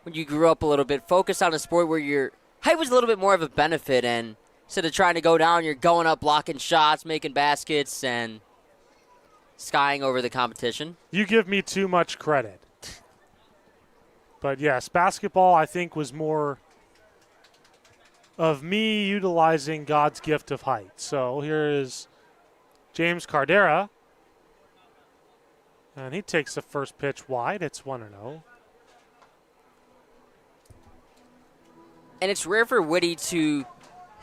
when you grew up a little bit, focus on a sport where your height was a little bit more of a benefit, and instead of trying to go down, you're going up, blocking shots, making baskets, and skying over the competition. You give me too much credit. But yes, basketball I think was more of me utilizing God's gift of height. So here is James Cardera. And he takes the first pitch wide. It's 1-0. And it's rare for Woody to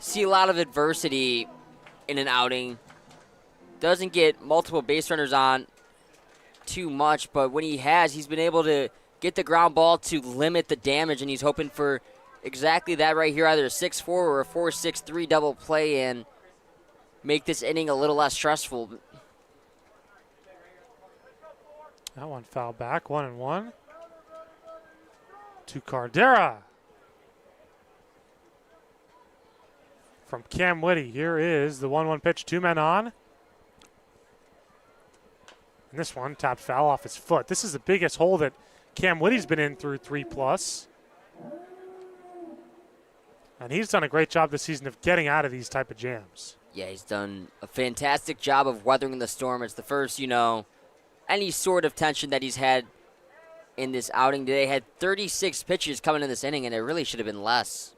see a lot of adversity in an outing. Doesn't get multiple base runners on too much, but when he has, he's been able to get the ground ball to limit the damage, and he's hoping for exactly that right here, either a 6-4 or a 4-6-3 double play, and make this inning a little less stressful. That one fouled back, 1-1. To Cardera. From Cam Woody, here is the 1-1 pitch, 2 men on. And this one, tapped foul off his foot. This is the biggest hole that Cam Whitty's been in through 3+. And he's done a great job this season of getting out of these type of jams. Yeah, he's done a fantastic job of weathering the storm. It's the first, any sort of tension that he's had in this outing today. Had 36 pitches coming in this inning, and it really should have been less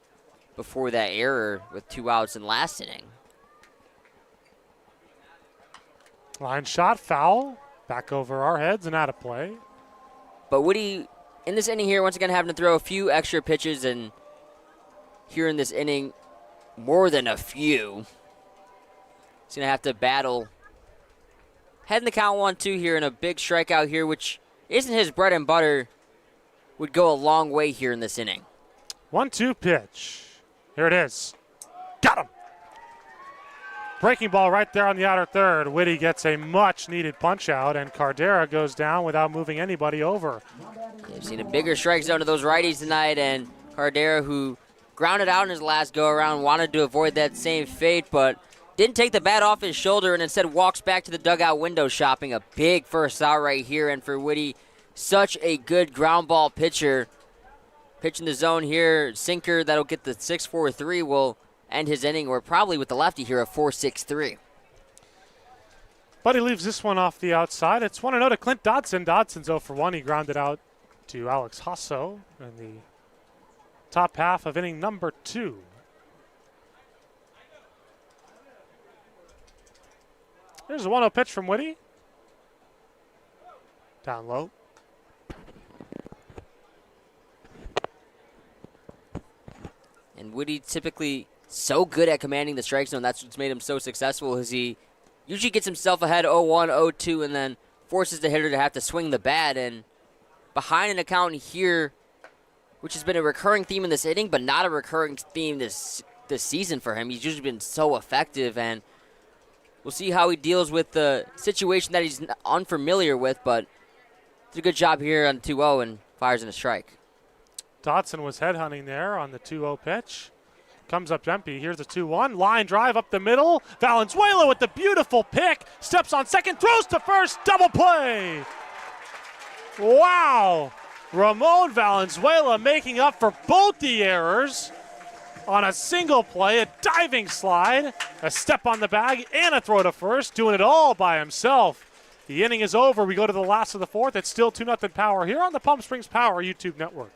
before that error with 2 outs in last inning. Line shot, foul, back over our heads and out of play. But Woody, in this inning here, once again having to throw a few extra pitches, and here in this inning, more than a few. He's going to have to battle. Heading the count 1-2 here, and a big strikeout here, which isn't his bread and butter, would go a long way here in this inning. 1-2 pitch. Here it is. Got him. Breaking ball right there on the outer third. Whitty gets a much-needed punch-out, and Cardera goes down without moving anybody over. We've seen a bigger strike zone to those righties tonight, and Cardera, who grounded out in his last go-around, wanted to avoid that same fate, but didn't take the bat off his shoulder and instead walks back to the dugout window shopping. A big first out right here, and for Whitty, such a good ground ball pitcher. Pitching the zone here, sinker that'll get the 6-4-3 will end his inning, or probably with the lefty here, a 4-6-3. But he leaves this one off the outside. It's 1-0 to Clint Dodson. Dodson's 0 for 1. He grounded out to Alex Hasso in the top half of inning number 2. Here's a 1-0 pitch from Whitty. Down low. And Whitty typically so good at commanding the strike zone. That's what's made him so successful, is he usually gets himself ahead 0-1, 0-2, and then forces the hitter to have to swing the bat. And behind an account here, which has been a recurring theme in this inning, but not a recurring theme this season for him. He's usually been so effective, and we'll see how he deals with the situation that he's unfamiliar with, but did a good job here on 2-0 and fires in a strike. Dodson was headhunting there on the 2-0 pitch. Comes up empty. Here's the 2-1. Line drive up the middle. Valenzuela with the beautiful pick. Steps on second, throws to first. Double play. Wow. Ramon Valenzuela making up for both the errors on a single play, a diving slide, a step on the bag, and a throw to first, doing it all by himself. The inning is over. We go to the last of the fourth. It's still 2-0 Power here on the Palm Springs Power YouTube network.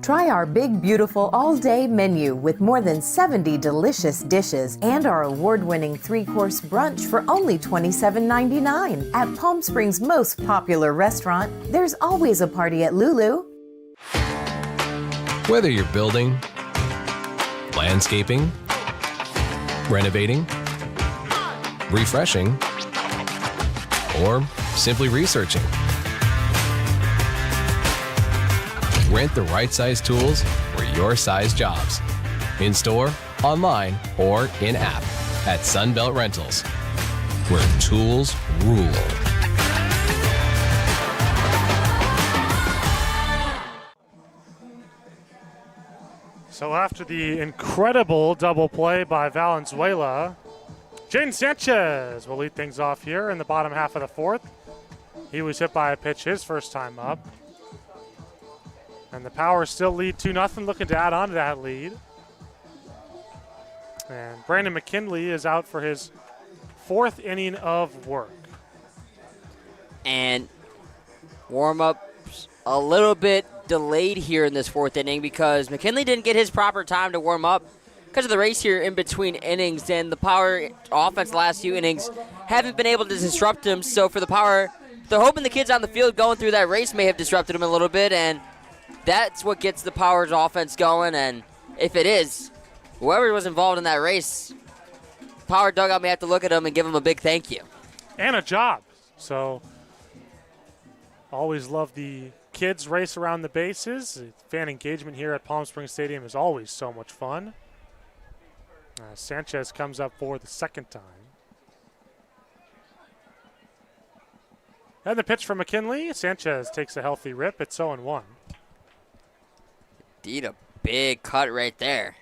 Try our big, beautiful all-day menu with more than 70 delicious dishes and our award-winning 3-course brunch for only $27.99. At Palm Springs' most popular restaurant, there's always a party at Lulu. Whether you're building, landscaping, renovating, refreshing, or simply researching, rent the right size tools for your size jobs. In store, online, or in app at Sunbelt Rentals, where tools rule. So after the incredible double play by Valenzuela, Jaden Sanchez will lead things off here in the bottom half of the fourth. He was hit by a pitch his first time up. And the Power still lead 2-0, looking to add on to that lead. And Brandon McKinley is out for his 4th inning of work. And warm-ups a little bit delayed here in this 4th inning because McKinley didn't get his proper time to warm up because of the race here in between innings. And the Power offense the last few innings haven't been able to disrupt him. So for the Power, they're hoping the kids on the field going through that race may have disrupted him a little bit. And that's what gets the Power's offense going. And if it is, whoever was involved in that race, Power dugout may have to look at him and give him a big thank you. And a job. So always love the kids race around the bases. Fan engagement here at Palm Springs Stadium is always so much fun. Sanchez comes up for the 2nd time. And the pitch from McKinley. Sanchez takes a healthy rip. It's 0-1. Indeed, a big cut right there.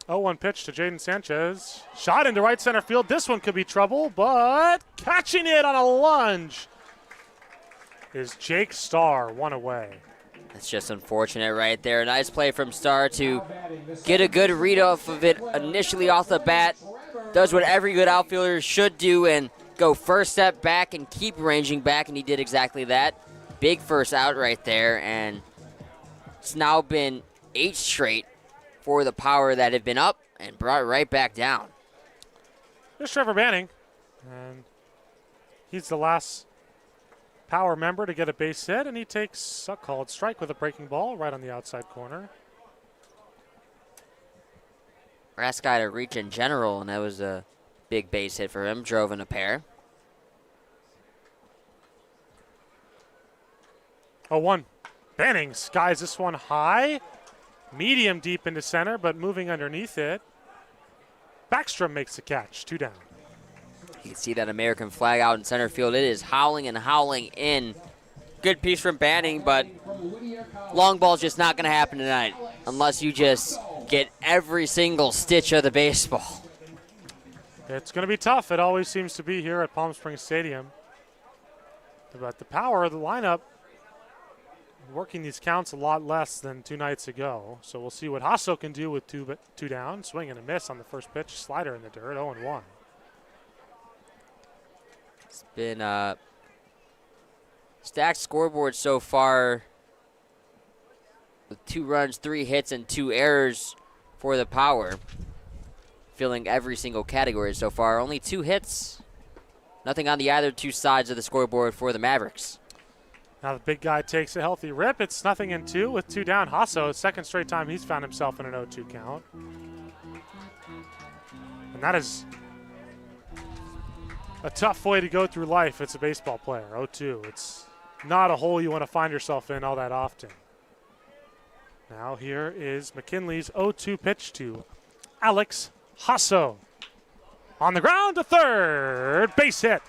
Oh, 1 pitch to Jaden Sanchez. Shot into right center field. This one could be trouble, but catching it on a lunge is Jake Starr, 1 away. That's just unfortunate right there. Nice play from Starr to get a good read off of it initially off the bat. Does what every good outfielder should do and go first step back and keep ranging back, and he did exactly that. Big first out right there, and it's now been 8 straight for the Power that have been up and brought right back down. There's Trevor Banning, and he's the last Power member to get a base hit, and he takes a called strike with a breaking ball right on the outside corner. Last guy to reach in general, and that was a big base hit for him. Drove in a pair. 0-1. Banning skies this one high. Medium deep into center, but moving underneath it. Backstrom makes the catch. 2 down. You can see that American flag out in center field. It is howling and howling in. Good piece from Banning, but long ball's just not going to happen tonight unless you just get every single stitch of the baseball. It's going to be tough. It always seems to be here at Palm Springs Stadium. But the Power of the lineup working these counts a lot less than 2 nights ago. So we'll see what Hasso can do with two down. Swing and a miss on the first pitch. Slider in the dirt. 0-1. It's been a stacked scoreboard so far with 2 runs, 3 hits, and 2 errors for the Power. Filling every single category so far. Only 2 hits. Nothing on the either 2 sides of the scoreboard for the Mavericks. Now the big guy takes a healthy rip. It's 0-2 with 2 down. Hasso, 2nd straight time he's found himself in an 0-2 count. And that is a tough way to go through life. It's a baseball player. 0-2. It's not a hole you want to find yourself in all that often. Now here is McKinley's 0-2 pitch to Alex Hasso. On the ground to third. Base hit.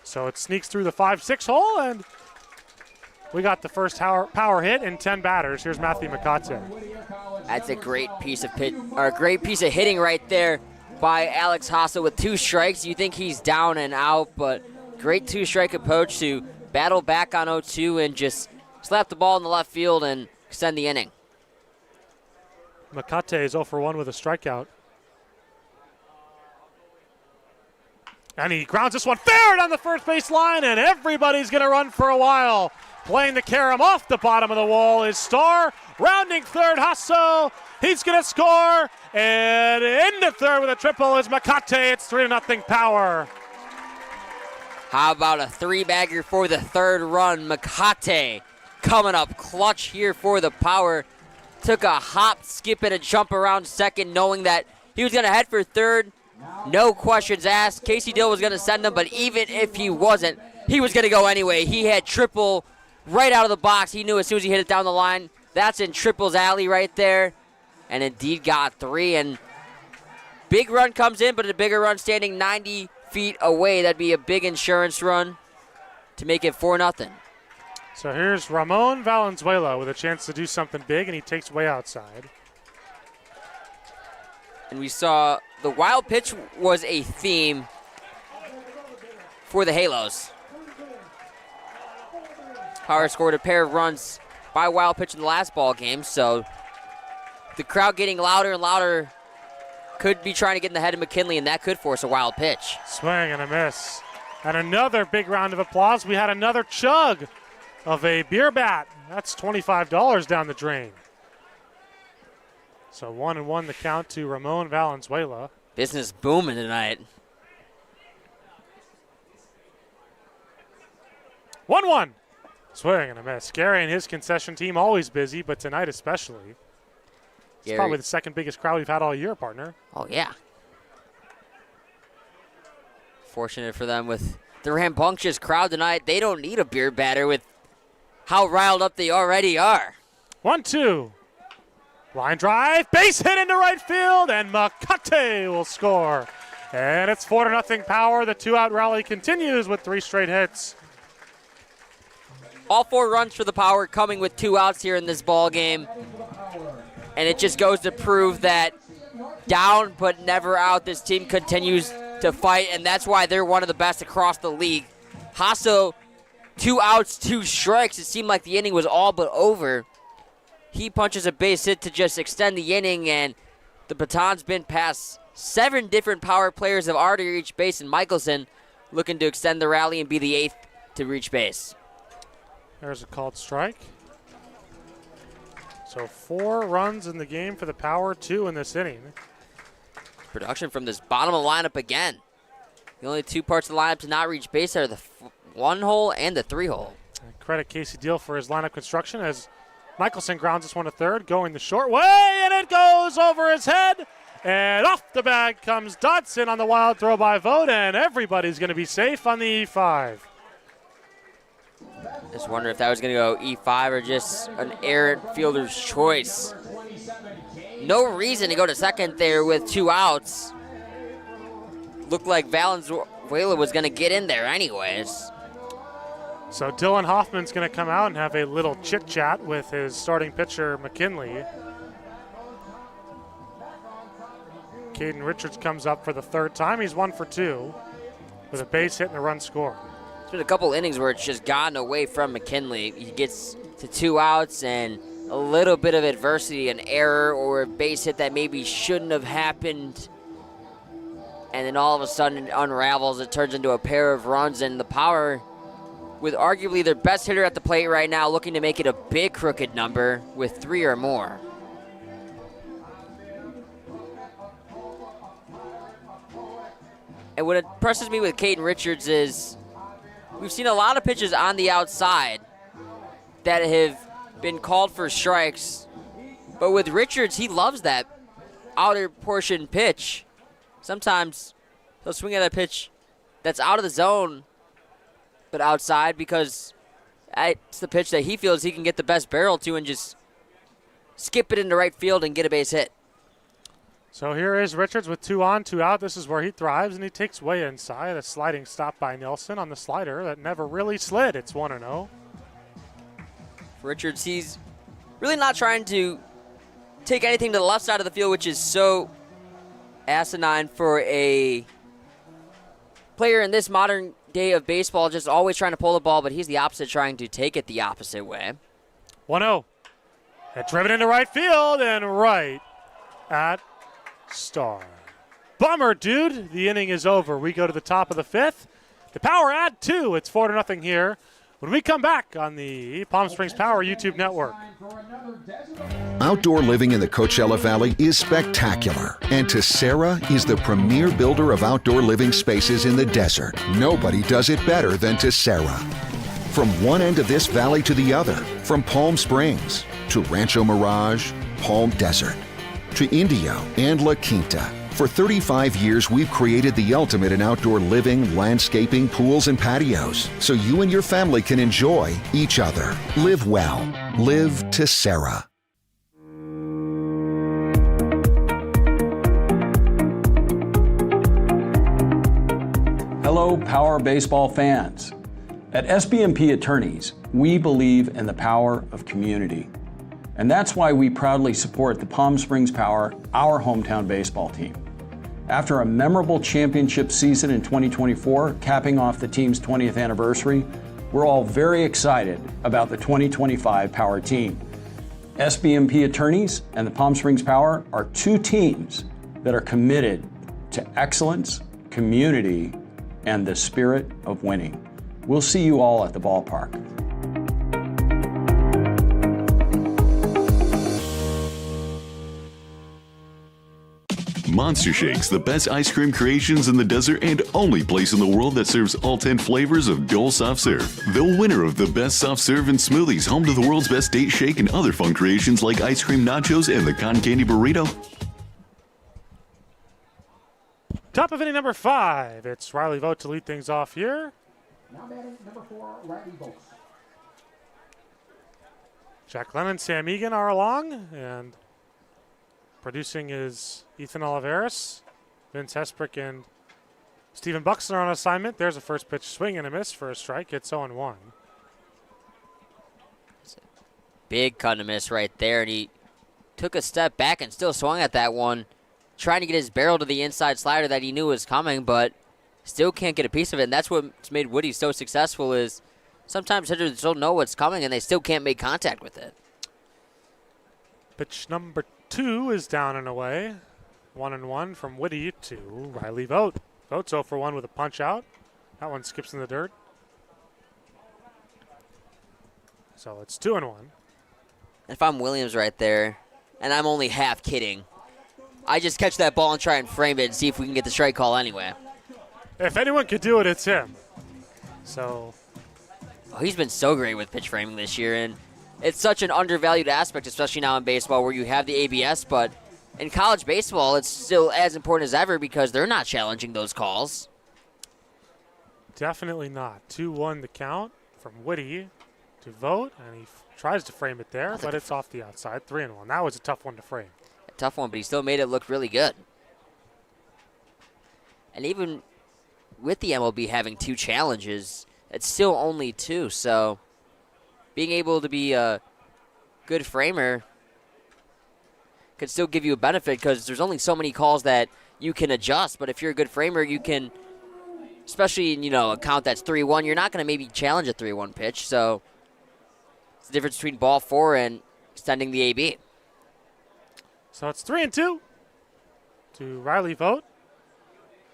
So it sneaks through the 5-6 hole, and we got the first power hit in 10 batters. Here's Matthew McCate. That's a great piece of hitting right there by Alex Hasso with 2 strikes. You think he's down and out, but great 2-strike approach to battle back on 0-2 and just slap the ball in the left field and extend the inning. McCate is 0-1 with a strikeout. And he grounds this one fair down the first base line, and everybody's going to run for a while. Playing the carom off the bottom of the wall is Starr. Rounding third, Hasso. He's going to score. And into third with a triple is McCate. It's 3-0 Power. How about a 3-bagger for the 3rd run? McCate coming up clutch here for the Power. Took a hop, skip, and a jump around second, knowing that he was going to head for third. No questions asked. Casey Dill was going to send him, but even if he wasn't, he was going to go anyway. He had triple right out of the box. He knew as soon as he hit it down the line, that's in triple's alley right there. And indeed got 3. And big run comes in, but a bigger run standing 90 feet away. That'd be a big insurance run to make it 4-0. So here's Ramon Valenzuela with a chance to do something big, and he takes way outside. And we saw the wild pitch was a theme for the Halos. Power scored a pair of runs by wild pitch in the last ball game, so the crowd getting louder and louder could be trying to get in the head of McKinley, and that could force a wild pitch. Swing and a miss. And another big round of applause. We had another chug of a beer bat. That's $25 down the drain. So 1-1 the count to Ramon Valenzuela. Business booming tonight. 1-1. Swing and a miss. Gary and his concession team always busy, but tonight especially. It's Gary. probably the second biggest crowd we've had all year, partner. Oh, yeah. Fortunate for them with the rambunctious crowd tonight. They don't need a beer batter with how riled up they already are. 1-2. Line drive, base hit into right field, and Makate will score. And it's 4-0 Power. The two-out rally continues with 3 straight hits. All 4 runs for the Power coming with 2 outs here in this ball game. And it just goes to prove that down but never out, this team continues to fight, and that's why they're one of the best across the league. Hasso, 2 outs, 2 strikes. It seemed like the inning was all but over. He punches a base hit to just extend the inning, and the baton's been passed. 7 different Power players have already reached base, and Michelson looking to extend the rally and be the 8th to reach base. There's a called strike. So 4 runs in the game for the Power, 2 in this inning. Production from this bottom of the lineup again. The only 2 parts of the lineup to not reach base are the 1-hole and the 3-hole. Credit Casey Deal for his lineup construction as Michelson grounds this one to third, going the short way, and it goes over his head. And off the bag comes Dodson on the wild throw by Vogt, and everybody's going to be safe on the E5. Just wonder if that was going to go E5 or just an errant fielder's choice. No reason to go to second there with 2 outs. Looked like Valenzuela was going to get in there anyways. So Dylan Hoffman's going to come out and have a little chit-chat with his starting pitcher, McKinley. Caden Richards comes up for the 3rd time. He's 1 for 2 with a base hit and a run scored. There's been a couple innings where it's just gotten away from McKinley. He gets to 2 outs and a little bit of adversity, an error or a base hit that maybe shouldn't have happened. And then all of a sudden it unravels. It turns into a pair of runs, and the Power, with arguably their best hitter at the plate right now, looking to make it a big crooked number with 3 or more. And what impresses me with Caden Richards is we've seen a lot of pitches on the outside that have been called for strikes. But with Richards, he loves that outer portion pitch. Sometimes he'll swing at a pitch that's out of the zone but outside because it's the pitch that he feels he can get the best barrel to and just skip it into right field and get a base hit. So here is Richards with 2 on, 2 out. This is where he thrives, and he takes way inside. A sliding stop by Nelson on the slider that never really slid. It's 1-0. Richards, he's really not trying to take anything to the left side of the field, which is so asinine for a player in this modern day of baseball, just always trying to pull the ball, but he's the opposite, trying to take it the opposite way. 1-0. And driven into right field and right at Star. Bummer, dude. The inning is over. We go to the top of the 5th. The Power add 2. It's 4-0 here. When we come back on the Palm Springs Power YouTube network. Outdoor living in the Coachella Valley is spectacular, and Tessera is the premier builder of outdoor living spaces in the desert. Nobody does it better than Tessera. From one end of this valley to the other, from Palm Springs to Rancho Mirage, Palm Desert, to Indio and La Quinta. For 35 years, we've created the ultimate in outdoor living, landscaping, pools, and patios, so you and your family can enjoy each other. Live well. Live Tessera. Hello, Power Baseball fans. At SBMP Attorneys, we believe in the power of community. And that's why we proudly support the Palm Springs Power, our hometown baseball team. After a memorable championship season in 2024, capping off the team's 20th anniversary, we're all very excited about the 2025 Power team. SBMP Attorneys and the Palm Springs Power are two teams that are committed to excellence, community, and the spirit of winning. We'll see you all at the ballpark. Monster Shakes, the best ice cream creations in the desert and only place in the world that serves all 10 flavors of Dole Soft Serve. The winner of the best soft serve and smoothies, home to the world's best date shake and other fun creations like ice cream nachos and the cotton candy burrito. Top of inning number 5. It's Riley Vogt to lead things off here. Now batting number 4, Riley Vogt. Jack Lennon, Sam Egan are along, and producing is Ethan Oliveris, Vince Hesprick, and Stephen Buxton are on assignment. There's a first pitch swing and a miss for a strike. It's 0-1. Big cut and miss right there, and he took a step back and still swung at that one, trying to get his barrel to the inside slider that he knew was coming, but still can't get a piece of it. And that's what's made Woody so successful is sometimes hitters don't know what's coming and they still can't make contact with it. Pitch number 2 is down and away. 1-1 from Woody to Riley Vogt. Vogt's 0 for 1 with a punch out. That one skips in the dirt. So it's 2-1. If I'm Williams right there, and I'm only half kidding, I just catch that ball and try and frame it and see if we can get the strike call anyway. If anyone could do it, it's him. So. Oh, he's been so great with pitch framing this year, and it's such an undervalued aspect, especially now in baseball where you have the ABS, but in college baseball, it's still as important as ever because they're not challenging those calls. Definitely not. 2-1 the count from Woody to Vogt, and he tries to frame it there, but it's off the outside. 3-1. That was a tough one to frame. A tough one, but he still made it look really good. And even with the MLB having 2 challenges, it's still only 2, so being able to be a good framer could still give you a benefit because there's only so many calls that you can adjust, but if you're a good framer, you can, especially in, a count that's 3-1, you're not going to maybe challenge a 3-1 pitch, so it's the difference between ball 4 and extending the AB. So it's 3-2 to Riley Vogt.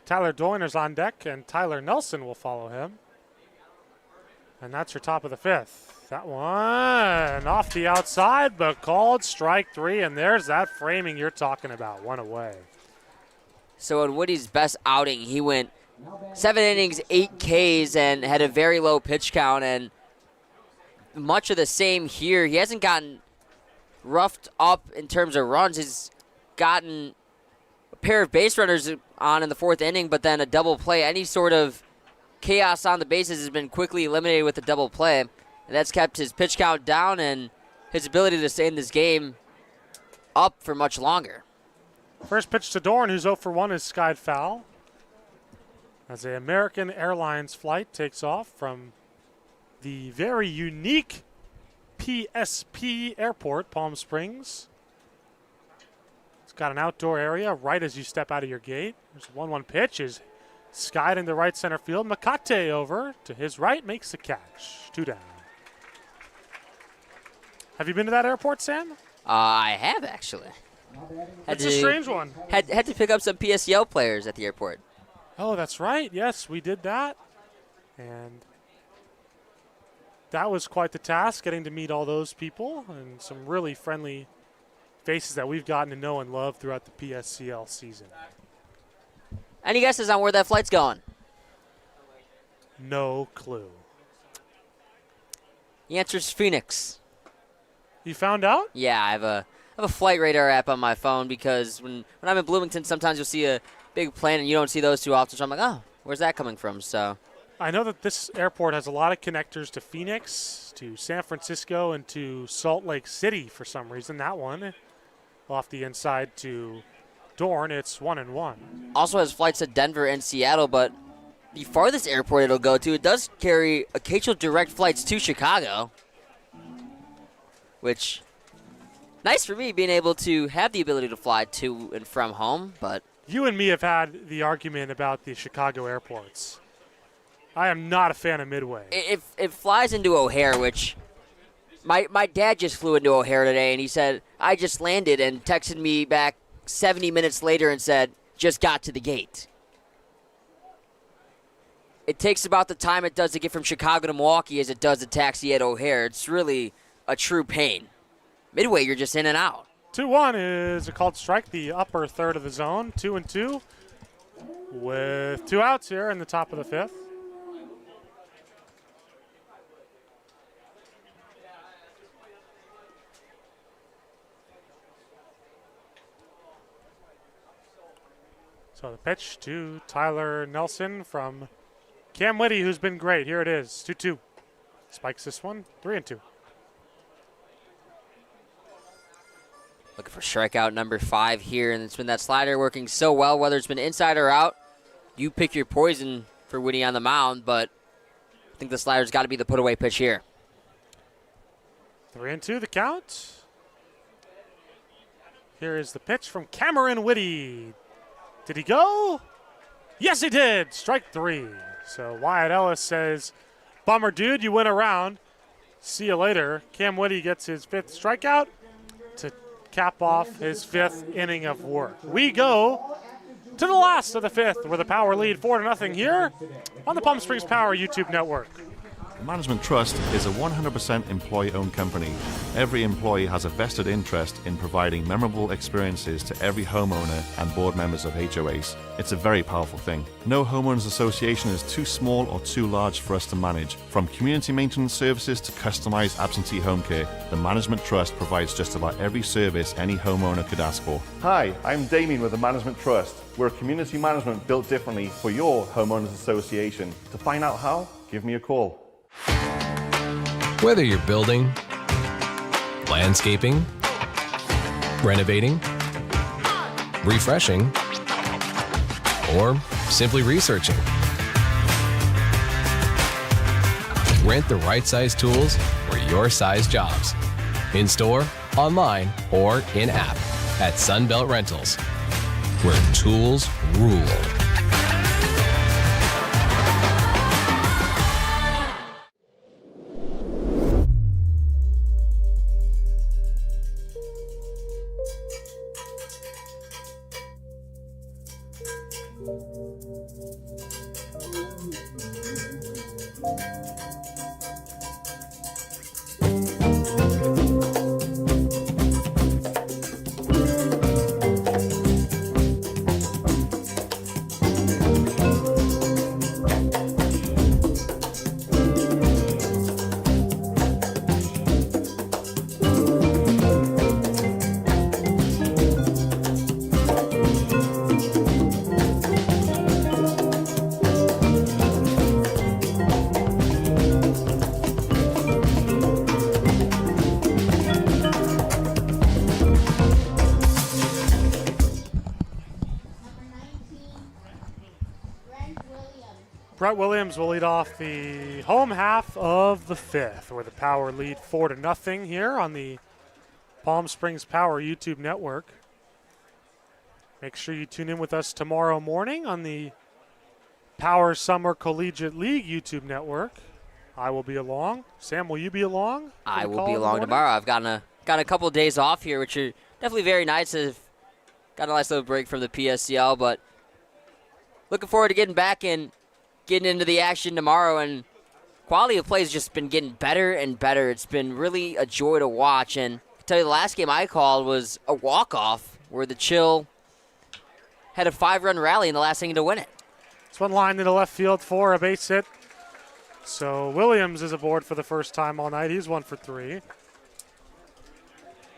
Tyler Doyner's on deck, and Tyler Nelson will follow him. And that's your top of the 5th. That one off the outside, but called strike 3, and there's that framing you're talking about. 1 away. So in Woody's best outing, he went 7 innings, 8 Ks, and had a very low pitch count, and much of the same here. He hasn't gotten roughed up in terms of runs. He's gotten a pair of base runners on in the 4th inning, but then a double play. Any sort of chaos on the bases has been quickly eliminated with the double play, and that's kept his pitch count down and his ability to stay in this game up for much longer. First pitch to Dorn, who's 0 for 1, is skied foul. As the American Airlines flight takes off from the very unique PSP Airport, Palm Springs. It's got an outdoor area right as you step out of your gate. There's a 1-1 pitch, is skied into right center field. Makate over to his right, makes the catch. 2 down. Have you been to that airport, Sam? I have, actually. It's a strange one. Had to pick up some PSEL players at the airport. Oh, that's right. Yes, we did that. And that was quite the task, getting to meet all those people and some really friendly faces that we've gotten to know and love throughout the PSCL season. Any guesses on where that flight's going? No clue. The answer is Phoenix. You found out? Yeah, I have a flight radar app on my phone because when I'm in Bloomington, sometimes you'll see a big plane and you don't see those too often. So I'm like, oh, where's that coming from? So I know that this airport has a lot of connectors to Phoenix, to San Francisco, and to Salt Lake City for some reason. That one off the inside to Dorn, it's 1-1. Also has flights to Denver and Seattle, but the farthest airport it'll go to. It does carry occasional direct flights to Chicago, which nice for me being able to have the ability to fly to and from home. But you and me have had the argument about the Chicago airports. I am not a fan of Midway. It flies into O'Hare, which my dad just flew into O'Hare today, and he said, I just landed, and texted me back 70 minutes later and said, just got to the gate. It takes about the time it does to get from Chicago to Milwaukee as it does to taxi at O'Hare. It's really a true pain. Midway, you're just in and out. 2-1 is a called strike, the upper third of the zone. 2-2 with 2 outs here in the top of the 5th. So the pitch to Tyler Nelson from Cam Whitty, who's been great. Here it is, 2-2. Spikes this one, 3-2. Looking for strikeout number 5 here, and it's been that slider working so well, whether it's been inside or out. You pick your poison for Whitty on the mound, but I think the slider's got to be the put-away pitch here. 3-2 the count. Here is the pitch from Cameron Whitty. Did he go? Yes, he did. Strike 3. So Wyatt Ellis says, bummer, dude, you went around. See you later. Cam Whitty gets his 5th strikeout to cap off his 5th inning of work. We go to the last of the 5th with a power lead 4-0 here on the Palm Springs Power YouTube network. Management Trust is a 100% employee-owned company. Every employee has a vested interest in providing memorable experiences to every homeowner and board members of HOAs. It's a very powerful thing. No homeowners association is too small or too large for us to manage. From community maintenance services to customized absentee home care, the Management Trust provides just about every service any homeowner could ask for. Hi, I'm Damien with the Management Trust. We're a community management built differently for your homeowners association. To find out how, give me a call. Whether you're building, landscaping, renovating, refreshing, or simply researching, rent the right size tools for your size jobs. In store, online, or in-app at Sunbelt Rentals, where tools rule. Brett Williams will lead off the home half of the 5th, where the Power lead 4-0 here on the Palm Springs Power YouTube network. Make sure you tune in with us tomorrow morning on the Power Summer Collegiate League YouTube network. I will be along. Sam, will you be along? I will be along tomorrow. I've gotten a couple of days off here, which are definitely very nice. I've got a nice little break from the PSCL, but looking forward to getting back and getting into the action tomorrow. And quality of play has just been getting better and better. It's been really a joy to watch. And I can tell you, the last game I called was a walk-off where the Chill had a 5-run rally in the last inning to win it. This one lined into left field for a base hit. So Williams is aboard for the first time all night. He's 1 for 3.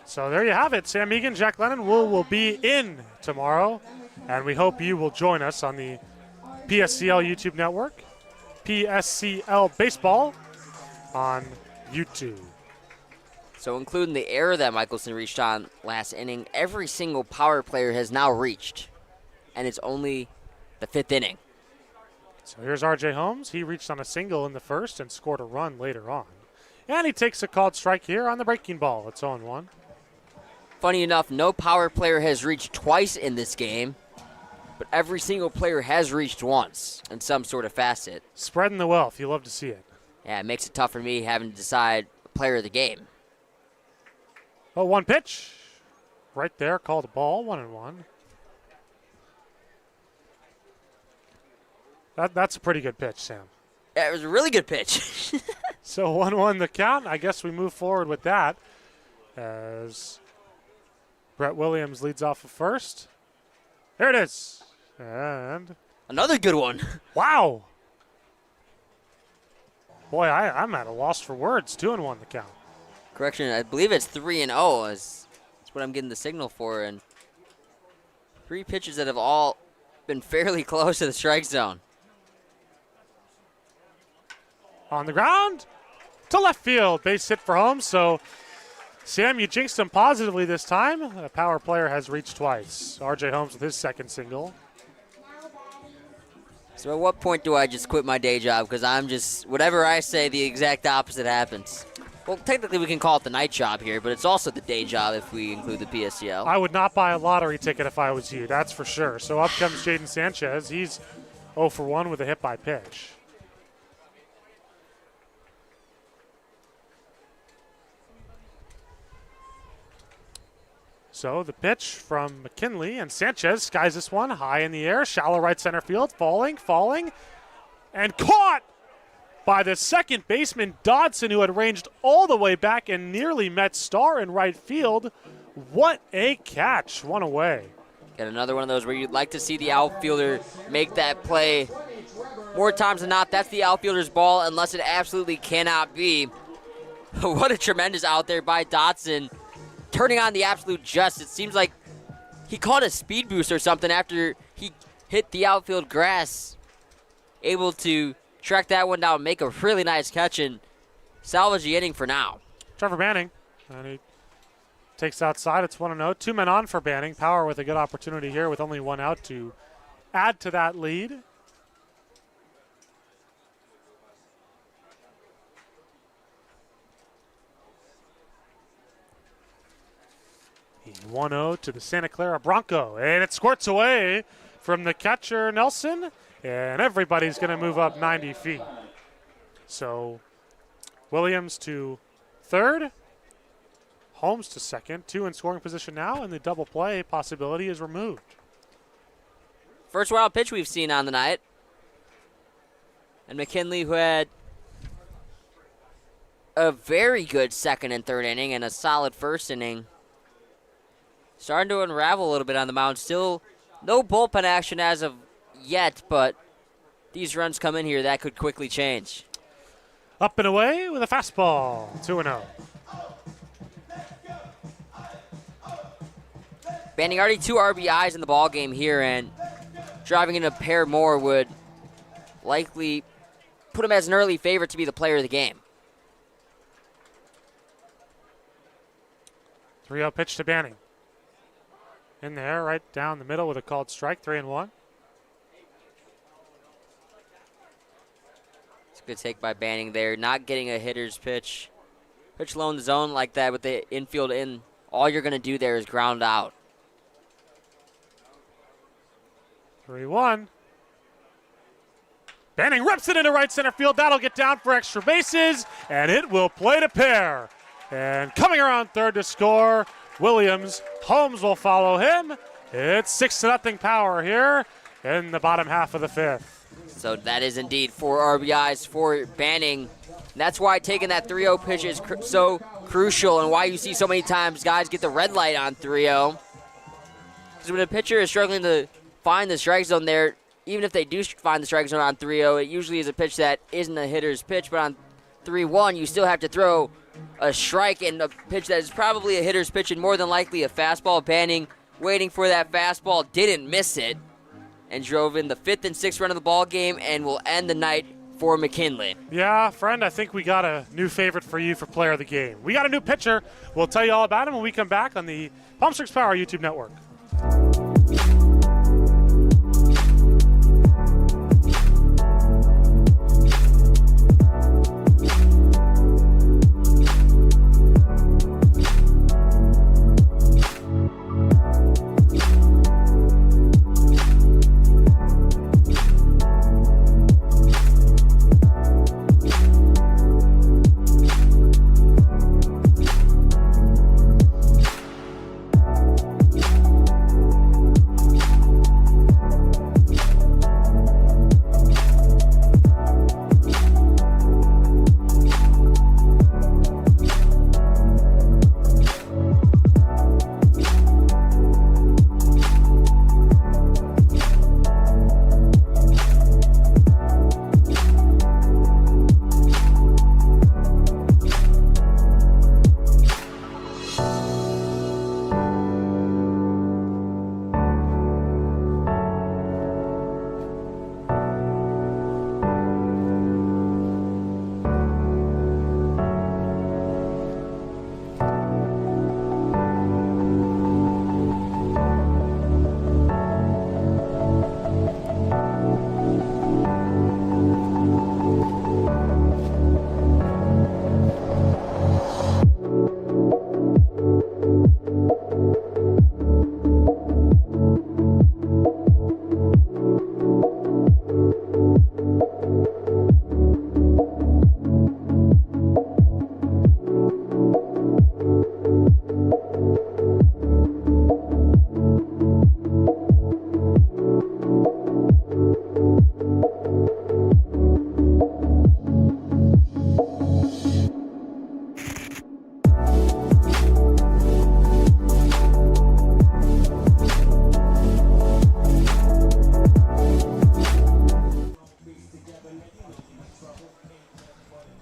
So there you have it. Sam Egan, Jack Lennon will be in tomorrow. And we hope you will join us on the PSCL YouTube network, PSCL Baseball on YouTube. So including the error that Michelson reached on last inning, every single power player has now reached. And it's only the 5th inning. So here's R.J. Holmes. He reached on a single in the first and scored a run later on. And he takes a called strike here on the breaking ball. It's 0-1. Funny enough, no power player has reached twice in this game, but every single player has reached once in some sort of facet. Spreading the wealth. You love to see it. Yeah, it makes it tough for me having to decide player of the game. Oh, one pitch. Right there, called a ball, 1-1. That's a pretty good pitch, Sam. Yeah, it was a really good pitch. So 1-1 the count. I guess we move forward with that as Brett Williams leads off of first. There it is. And another good one. Wow. Boy, I'm at a loss for words. 2-1 the count. Correction, I believe it's 3-0 is what I'm getting the signal for. And 3 pitches that have all been fairly close to the strike zone. On the ground to left field. Base hit for Holmes. So, Sam, you jinxed him positively this time. A power player has reached twice. R.J. Holmes with his second single. So at what point do I just quit my day job? Because I'm just, whatever I say, the exact opposite happens. Well, technically we can call it the night job here, but it's also the day job if we include the PSCL. I would not buy a lottery ticket if I was you, that's for sure. So up comes Jaden Sanchez. He's 0 for 1 with a hit by pitch. So the pitch from McKinley, and Sanchez skies this one high in the air, shallow right center field, falling, and caught by the second baseman Dodson, who had ranged all the way back and nearly met Starr in right field. What a catch, one away. Got another one of those where you'd like to see the outfielder make that play. More times than not, that's the outfielder's ball, unless it absolutely cannot be. What a tremendous out there by Dodson. Turning on the absolute just. It seems like he caught a speed boost or something after he hit the outfield grass. Able to track that one down, make a really nice catch, and salvage the inning for now. Trevor Banning, and he takes outside. It's 1-0. 2 men on for Banning. Power with a good opportunity here with only 1 out to add to that lead. The 1-0 to the Santa Clara Bronco, and it squirts away from the catcher Nelson, and everybody's going to move up 90 feet. So Williams to third, Holmes to second, 2 in scoring position now, and the double play possibility is removed. First wild pitch we've seen on the night. And McKinley, who had a very good second and third inning and a solid first inning, starting to unravel a little bit on the mound. Still no bullpen action as of yet, but these runs come in here, that could quickly change. Up and away with a fastball, 2-0. Banning already 2 RBIs in the ball game here, and driving in a pair more would likely put him as an early favorite to be the player of the game. 3-0 pitch to Banning. In there, right down the middle with a called strike, 3-1. It's a good take by Banning there, not getting a hitter's pitch. Pitch low in the zone like that with the infield in, all you're going to do there is ground out. 3-1. Banning rips it into right center field. That'll get down for extra bases, and it will play to pair. And coming around third to score, Williams. Holmes will follow him. It's 6-0 Power here in the bottom half of the 5th. So that is indeed 4 RBIs for Banning. That's why taking that 3-0 pitch is so crucial, and why you see so many times guys get the red light on 3-0. Because when a pitcher is struggling to find the strike zone there, even if they do find the strike zone on 3-0, it usually is a pitch that isn't a hitter's pitch, but on 3-1, you still have to throw a strike and a pitch that is probably a hitter's pitch and more than likely a fastball. Banning waiting for that fastball, didn't miss it, and drove in the 5th and 6th run of the ball game and will end the night for McKinley. Yeah, friend, I think we got a new favorite for you for player of the game. We got a new pitcher. We'll tell you all about him when we come back on the Palm Springs Power YouTube Network.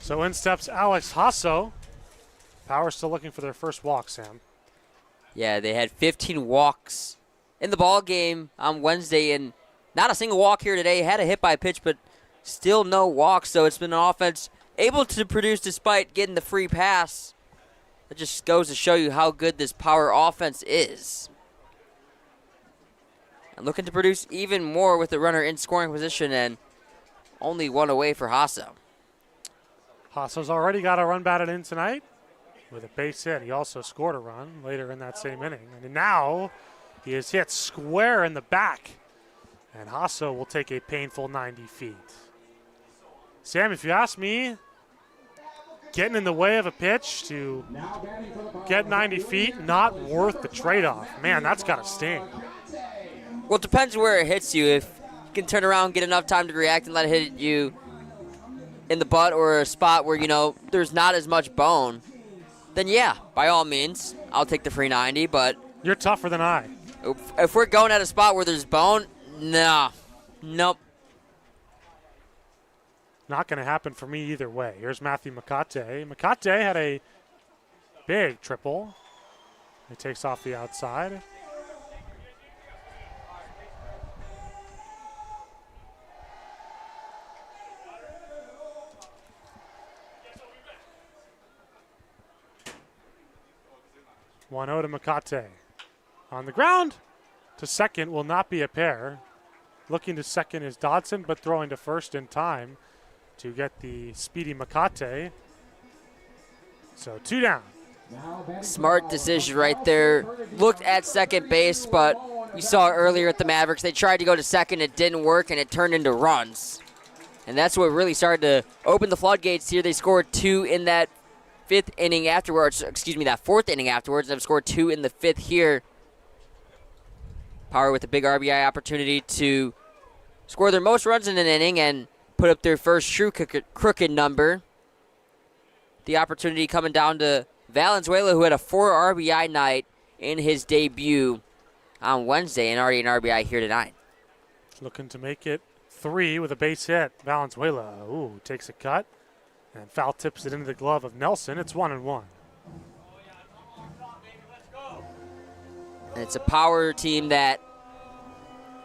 So in steps Alex Hasso. Power still looking for their first walk, Sam. Yeah, they had 15 walks in the ball game on Wednesday, and not a single walk here today. Had a hit by pitch, but still no walks. So it's been an offense able to produce despite getting the free pass. It just goes to show you how good this Power offense is. And looking to produce even more with the runner in scoring position, and only one away for Hasso. Hasso's already got a run batted in tonight with a base hit. He also scored a run later in that same inning. And now he is hit square in the back. And Hasso will take a painful 90 feet. Sam, if you ask me, getting in the way of a pitch to get 90 feet, not worth the trade-off. Man, that's got to sting. Well, it depends where it hits you. If you can turn around, get enough time to react, and let it hit you in the butt or a spot where, there's not as much bone, then yeah, by all means, I'll take the free 90, but... You're tougher than I. If we're going at a spot where there's bone, nah. Nope. Not going to happen for me either way. Here's Matthew Makate. Makate had a big triple. He takes off the outside. One 0 to Makate. On the ground to second will not be a pair. Looking to second is Dodson, but throwing to first in time to get the speedy Makate. So 2 down. Smart decision right there. Looked at second base, but you saw earlier at the Mavericks, they tried to go to second, it didn't work, and it turned into runs. And that's what really started to open the floodgates here. They scored 2 in that that fourth inning afterwards. They've scored 2 in the 5th here. Power with a big RBI opportunity to score their most runs in an inning and put up their first true crooked number. The opportunity coming down to Valenzuela, who had a 4 RBI night in his debut on Wednesday and already an RBI here tonight. Looking to make it 3 with a base hit. Valenzuela, takes a cut and foul tips it into the glove of Nelson. It's 1-1. And it's a Power team that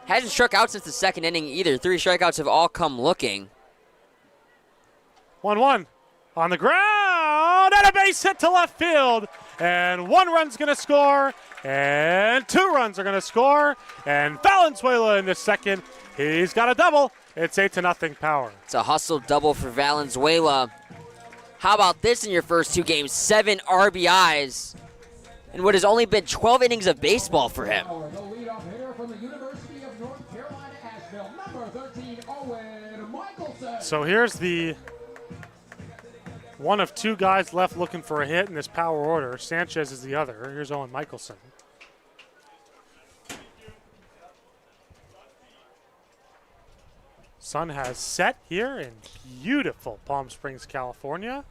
hasn't struck out since the 2nd inning either. 3 strikeouts have all come looking. 1-1 on the ground and a base hit to left field. And 1 run's going to score and 2 runs are going to score. And Valenzuela in the second. He's got a double. It's 8-0 Power. It's a hustle double for Valenzuela. How about this in your first 2 games? 7 RBIs in what has only been 12 innings of baseball for him. So here's the one of 2 guys left looking for a hit in this Power order. Sanchez is the other. Here's Owen Michelson. Sun has set here in beautiful Palm Springs, California.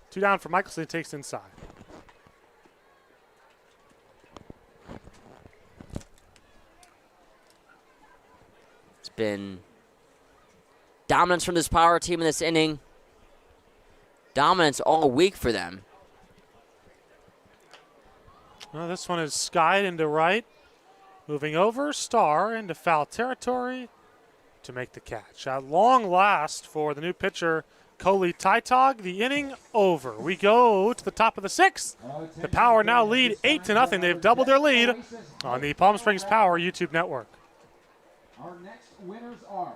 2 down for Michelson, takes inside. It's been dominance from this Power team in this inning. Dominance all week for them. Well, this one is skied into right. Moving over, Star into foul territory to make the catch. At long last for the new pitcher, Coley Taitog, the inning over. We go to the top of the 6th. The Power now lead 8-0. They've doubled their lead on the Palm Springs Power YouTube network. Our next winners are...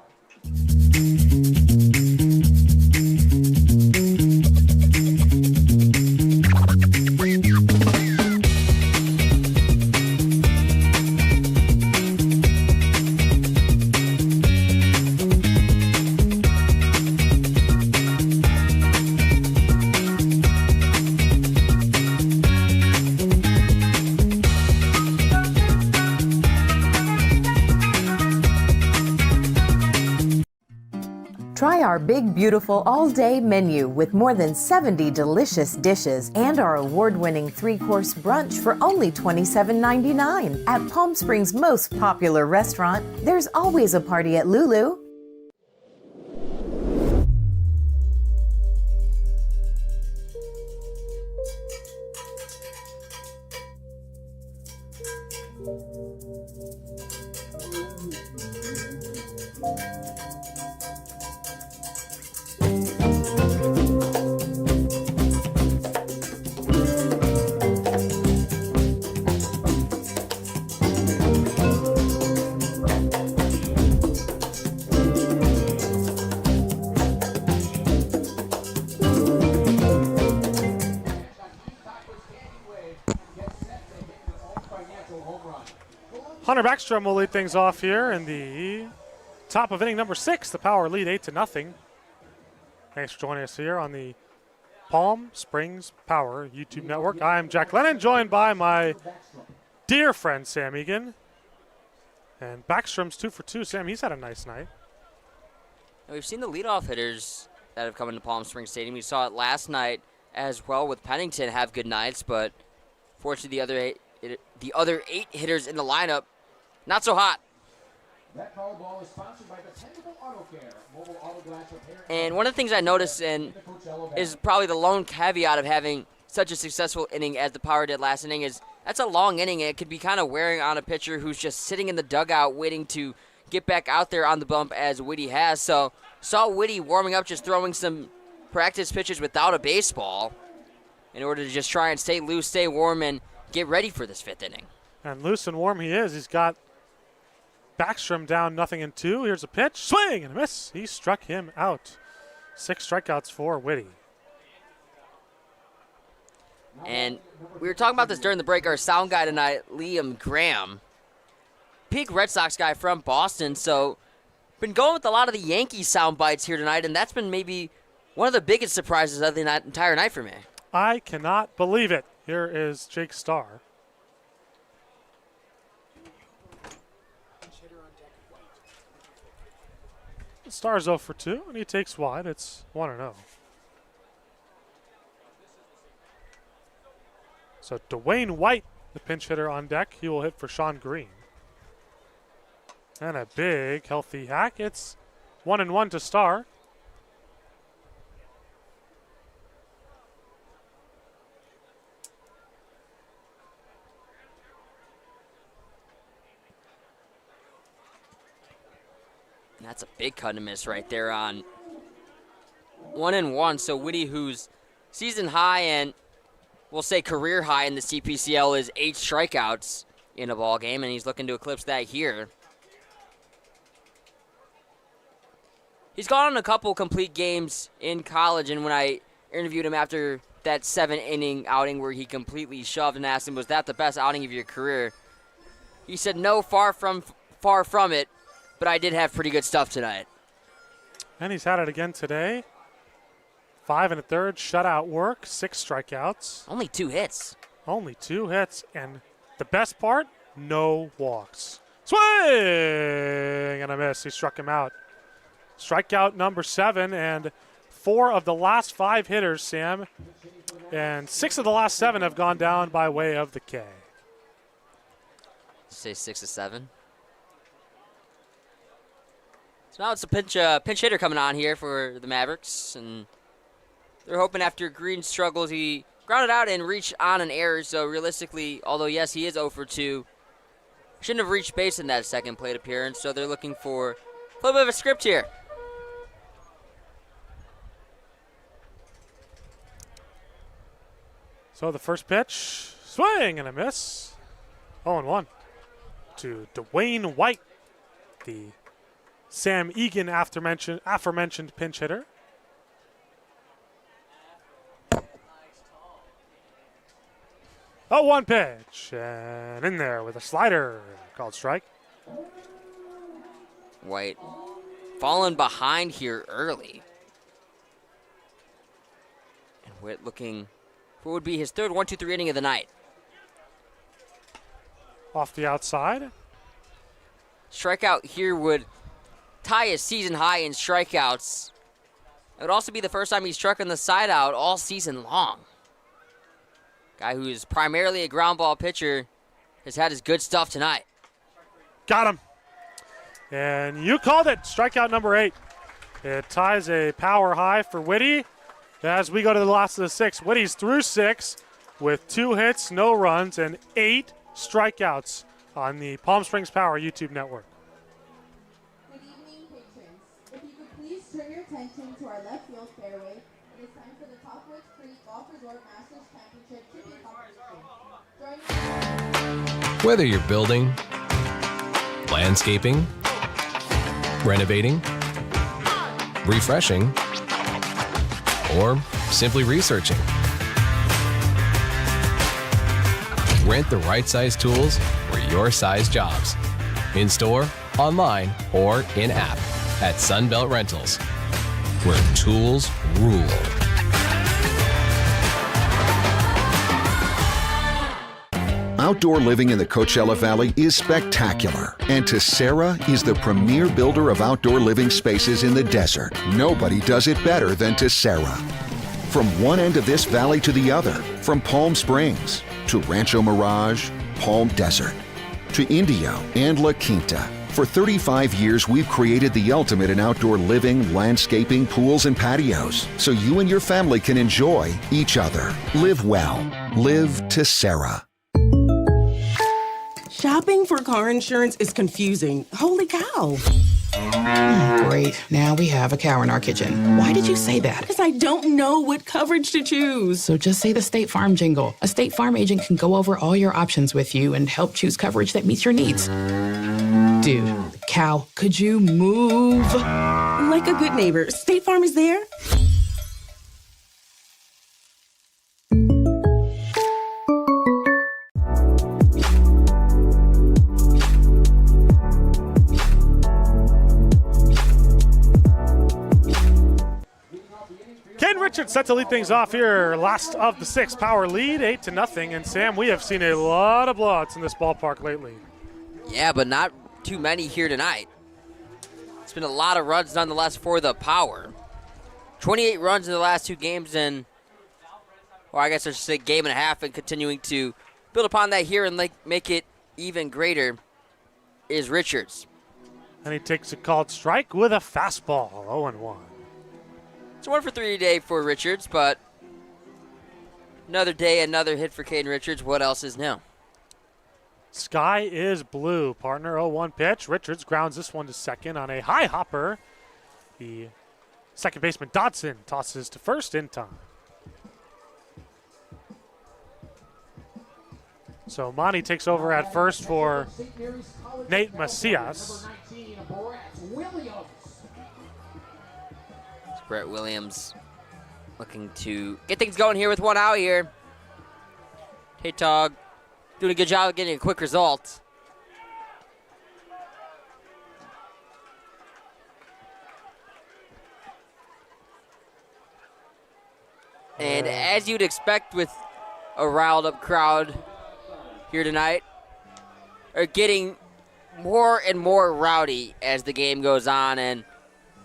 Try our big, beautiful all-day menu with more than 70 delicious dishes and our award-winning 3-course brunch for only $27.99. At Palm Springs' most popular restaurant, there's always a party at Lulu. Connor Backstrom will lead things off here in the top of inning number 6. The Power lead 8-0. Thanks for joining us here on the Palm Springs Power YouTube Network. I'm Jack Lennon, joined by my dear friend Sam Egan. And Backstrom's 2 for 2. Sam, he's had a nice night. We've seen the leadoff hitters that have come into Palm Springs Stadium. We saw it last night as well with Pennington have good nights, but fortunately the other 8 hitters in the lineup, not so hot. That Powerball is sponsored by Dependable Auto Care, mobile auto glass repair. And one of the things I noticed is probably the lone caveat of having such a successful inning as the Power did last inning is that's a long inning. It could be kind of wearing on a pitcher who's just sitting in the dugout waiting to get back out there on the bump as Whitty has. So saw Whitty warming up, just throwing some practice pitches without a baseball in order to just try and stay loose, stay warm, and get ready for this 5th inning. And loose and warm he is. He's got Backstrom down 0-2. Here's a pitch. Swing and a miss. He struck him out. 6 strikeouts for Whitty. And we were talking about this during the break. Our sound guy tonight, Liam Graham, big Red Sox guy from Boston. So been going with a lot of the Yankees sound bites here tonight, and that's been maybe one of the biggest surprises of the entire night for me. I cannot believe it. Here is Jake Starr. Starr's 0 for 2, and he takes wide. It's 1-0. So Dwayne White, the pinch hitter on deck. He will hit for Sean Green. And a big, healthy hack. It's 1-1 to Starr. That's a big cut and miss right there on 1-1. So Whitty, who's season high and we'll say career high in the CPCL, is 8 strikeouts in a ball game, and he's looking to eclipse that here. He's gone on a couple complete games in college, and when I interviewed him after that 7-inning outing where he completely shoved and asked him, was that the best outing of your career? He said, no, far from it, but I did have pretty good stuff tonight. And he's had it again today. 5 1/3 shutout work, 6 strikeouts. Only 2 hits. Only 2 hits, and the best part, no walks. Swing and a miss. He struck him out. Strikeout number 7, and 4 of the last 5 hitters, Sam, and 6 of the last 7 have gone down by way of the K. Say 6 of 7. So now it's a pinch hitter coming on here for the Mavericks, and they're hoping after Green struggles, he grounded out and reached on an error. So realistically, although yes, he is 0 for 2, shouldn't have reached base in that second plate appearance. So they're looking for a little bit of a script here. So the first pitch, swing and a miss. 0-1 to Dwayne White, the Sam Egan aforementioned pinch hitter. Oh, 1 pitch, and in there with a slider, called strike. White falling behind here early. And Whit looking for what would be his third 1-2-3 inning of the night. Off the outside. Strikeout here would tie his season high in strikeouts. It would also be the first time he struck on the side out all season long. Guy who is primarily a ground ball pitcher has had his good stuff tonight. Got him. And you called it. Strikeout number 8. It ties a power high for Whitty. As we go to the last of the 6, Whitty's through 6 with 2 hits, no runs, and 8 strikeouts on the Palm Springs Power YouTube network. Good evening, patrons. If you could please turn your attention to our left field fairway, it is time for the Top Woods Creek Golf Resort Masters Championship Chipping Competition. Whether you're building, landscaping, renovating, refreshing, or simply researching, rent the right size tools for your size jobs. In store, online, or in app at Sunbelt Rentals, where tools rule. Outdoor living in the Coachella Valley is spectacular, and Tessera is the premier builder of outdoor living spaces in the desert. Nobody does it better than Tessera. From one end of this valley to the other, from Palm Springs to Rancho Mirage, Palm Desert, to Indio and La Quinta. For 35 years, we've created the ultimate in outdoor living, landscaping, pools, and patios, so you and your family can enjoy each other. Live well. Live Tessera. Shopping for car insurance is confusing. Holy cow. Great. Now we have a cow in our kitchen. Why did you say that? Because I don't know what coverage to choose. So just say the State Farm jingle. A State Farm agent can go over all your options with you and help choose coverage that meets your needs. Dude, cow, could you move? Like a good neighbor, State Farm is there. Caden Richards set to lead things off here. Last of the sixth, Power lead 8-0. And Sam, we have seen a lot of blowouts in this ballpark lately. Yeah, but not too many here tonight. It's been a lot of runs nonetheless for the Power. 28 runs in the last two games, and, well, I guess I should say game and a half, and continuing to build upon that here and make it even greater is Richards. And he takes a called strike with a fastball, 0-1. It's 1 for 3 today for Richards, but another day, another hit for Caden Richards. What else is new? Sky is blue, partner. 0-1 pitch. Richards grounds this one to second on a high hopper. The second baseman Dodson tosses to first in time. So Monty takes over at first for Nate Macias. Brett Williams looking to get things going here with one out here. K-Tog doing a good job of getting a quick result. And as you'd expect with a riled up crowd here tonight, are getting more and more rowdy as the game goes on, and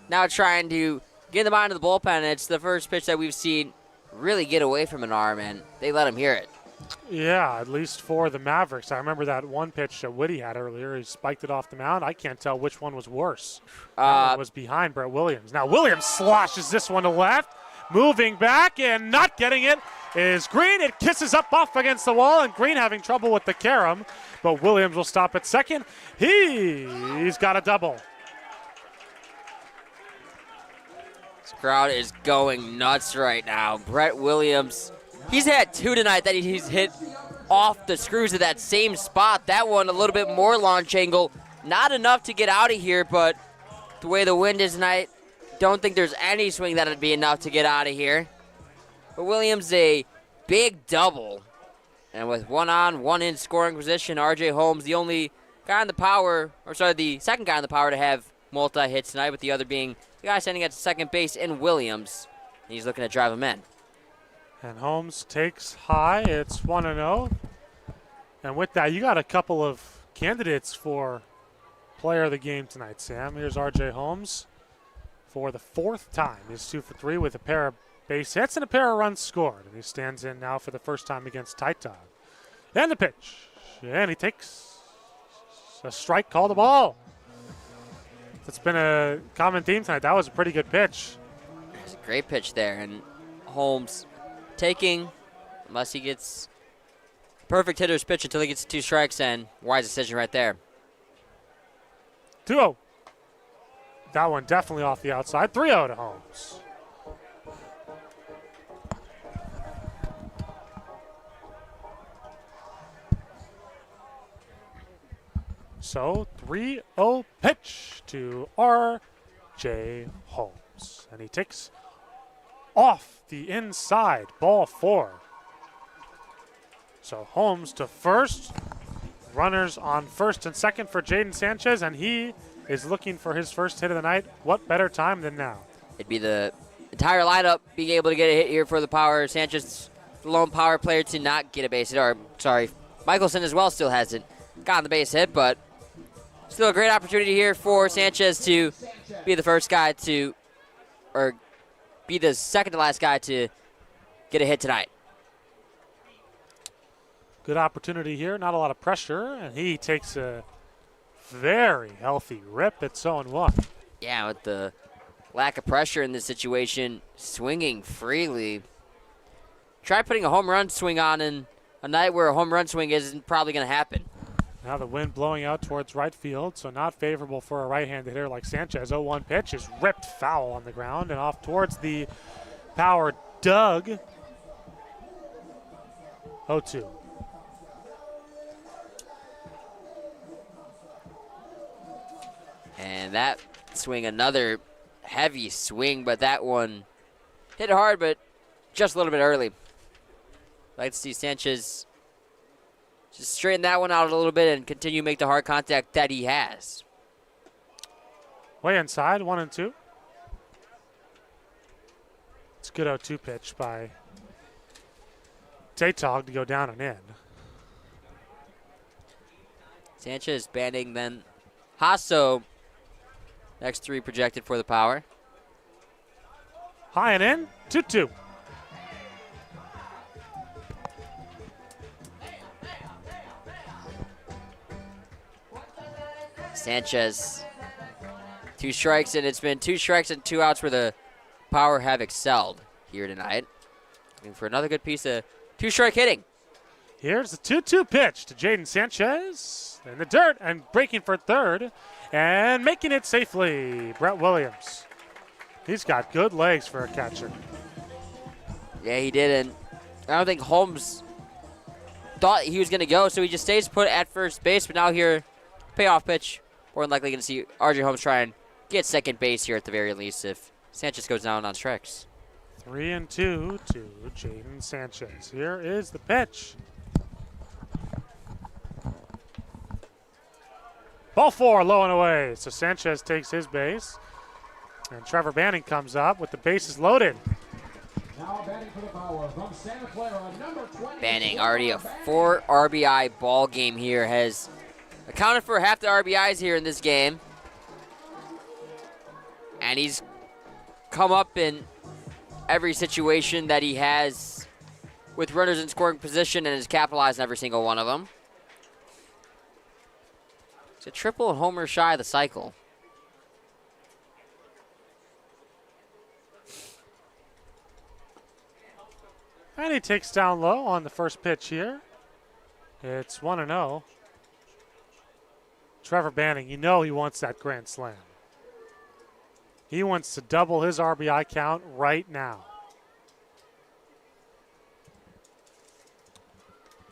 now trying to get them onto the bullpen. It's the first pitch that we've seen really get away from an arm, and they let him hear it. Yeah, at least for the Mavericks. I remember that one pitch that Whitty had earlier. He spiked it off the mound. I can't tell which one was worse. That one was behind Brett Williams. Now Williams sloshes this one to left. Moving back and not getting it is Green. It kisses up off against the wall, and Green having trouble with the carom. But Williams will stop at second. He's got a double. Crowd is going nuts right now. Brett Williams, he's had two tonight that he's hit off the screws of that same spot. That one a little bit more launch angle. Not enough to get out of here, but the way the wind is tonight, don't think there's any swing that would be enough to get out of here. But Williams, a big double. And with one on, one in scoring position, RJ Holmes, the only guy on the power, the second guy on the power to have multi-hits tonight, with the other being the guy standing at second base in Williams. He's looking to drive him in. And Holmes takes high. It's 1-0. And with that, you got a couple of candidates for player of the game tonight, Sam. Here's RJ Holmes for the fourth time. He's 2 for 3 with a pair of base hits and a pair of runs scored. And he stands in now for the first time against Titog. And the pitch. And he takes a strike, called a ball. It's been a common theme tonight. That was a pretty good pitch. It's a great pitch there. And Holmes taking, unless he gets perfect hitter's pitch until he gets 2 strikes, and wise decision right there. 2-0. That one definitely off the outside. 3-0 to Holmes. So 3-0 pitch to R.J. Holmes. And he takes off the inside, ball 4. So Holmes to first. Runners on first and second for Jaden Sanchez, and he is looking for his first hit of the night. What better time than now? It'd be the entire lineup being able to get a hit here for the Power. Sanchez, the lone Power player to not get a base hit. Or, sorry, Michelson as well still hasn't gotten the base hit, but still a great opportunity here for Sanchez to be the first guy to, or be the second to last guy to get a hit tonight. Good opportunity here, not a lot of pressure, and he takes a very healthy rip at 0-1. Yeah, with the lack of pressure in this situation, swinging freely. Try putting a home run swing on in a night where a home run swing isn't probably going to happen. Now the wind blowing out towards right field, so not favorable for a right-handed hitter like Sanchez. 0-1 pitch is ripped foul on the ground and off towards the Power Doug. 0-2. And that swing, another heavy swing, but that one hit hard, but just a little bit early. Like to see Sanchez just straighten that one out a little bit and continue to make the hard contact that he has. Way inside, 1-2. It's a good 0-2 pitch by Tatog to go down and in. Sanchez banding, then Hasso. Next three projected for the Power. High and in, 2-2. Sanchez, 2 strikes, and it's been 2 strikes and 2 outs where the Power have excelled here tonight. Looking for another good piece of 2-strike hitting. Here's the 2-2 pitch to Jaden Sanchez in the dirt and breaking for third and making it safely, Brett Williams. He's got good legs for a catcher. Yeah, he did, and I don't think Holmes thought he was going to go, so he just stays put at first base, but now here, payoff pitch. More than likely going to see RJ Holmes try and get second base here at the very least if Sanchez goes down on strikes. 3-2 to Jaden Sanchez. Here is the pitch. Ball 4, low and away. So Sanchez takes his base. And Trevor Banning comes up with the bases loaded. Now batting for the Power from Santa Clara, number 20. Banning, already a 4 RBI ball game here, has accounted for half the RBIs here in this game. And he's come up in every situation that he has with runners in scoring position and has capitalized on every single one of them. It's a triple and homer shy of the cycle. And he takes down low on the first pitch here. It's 1-0. Trevor Banning, you know he wants that grand slam. He wants to double his RBI count right now.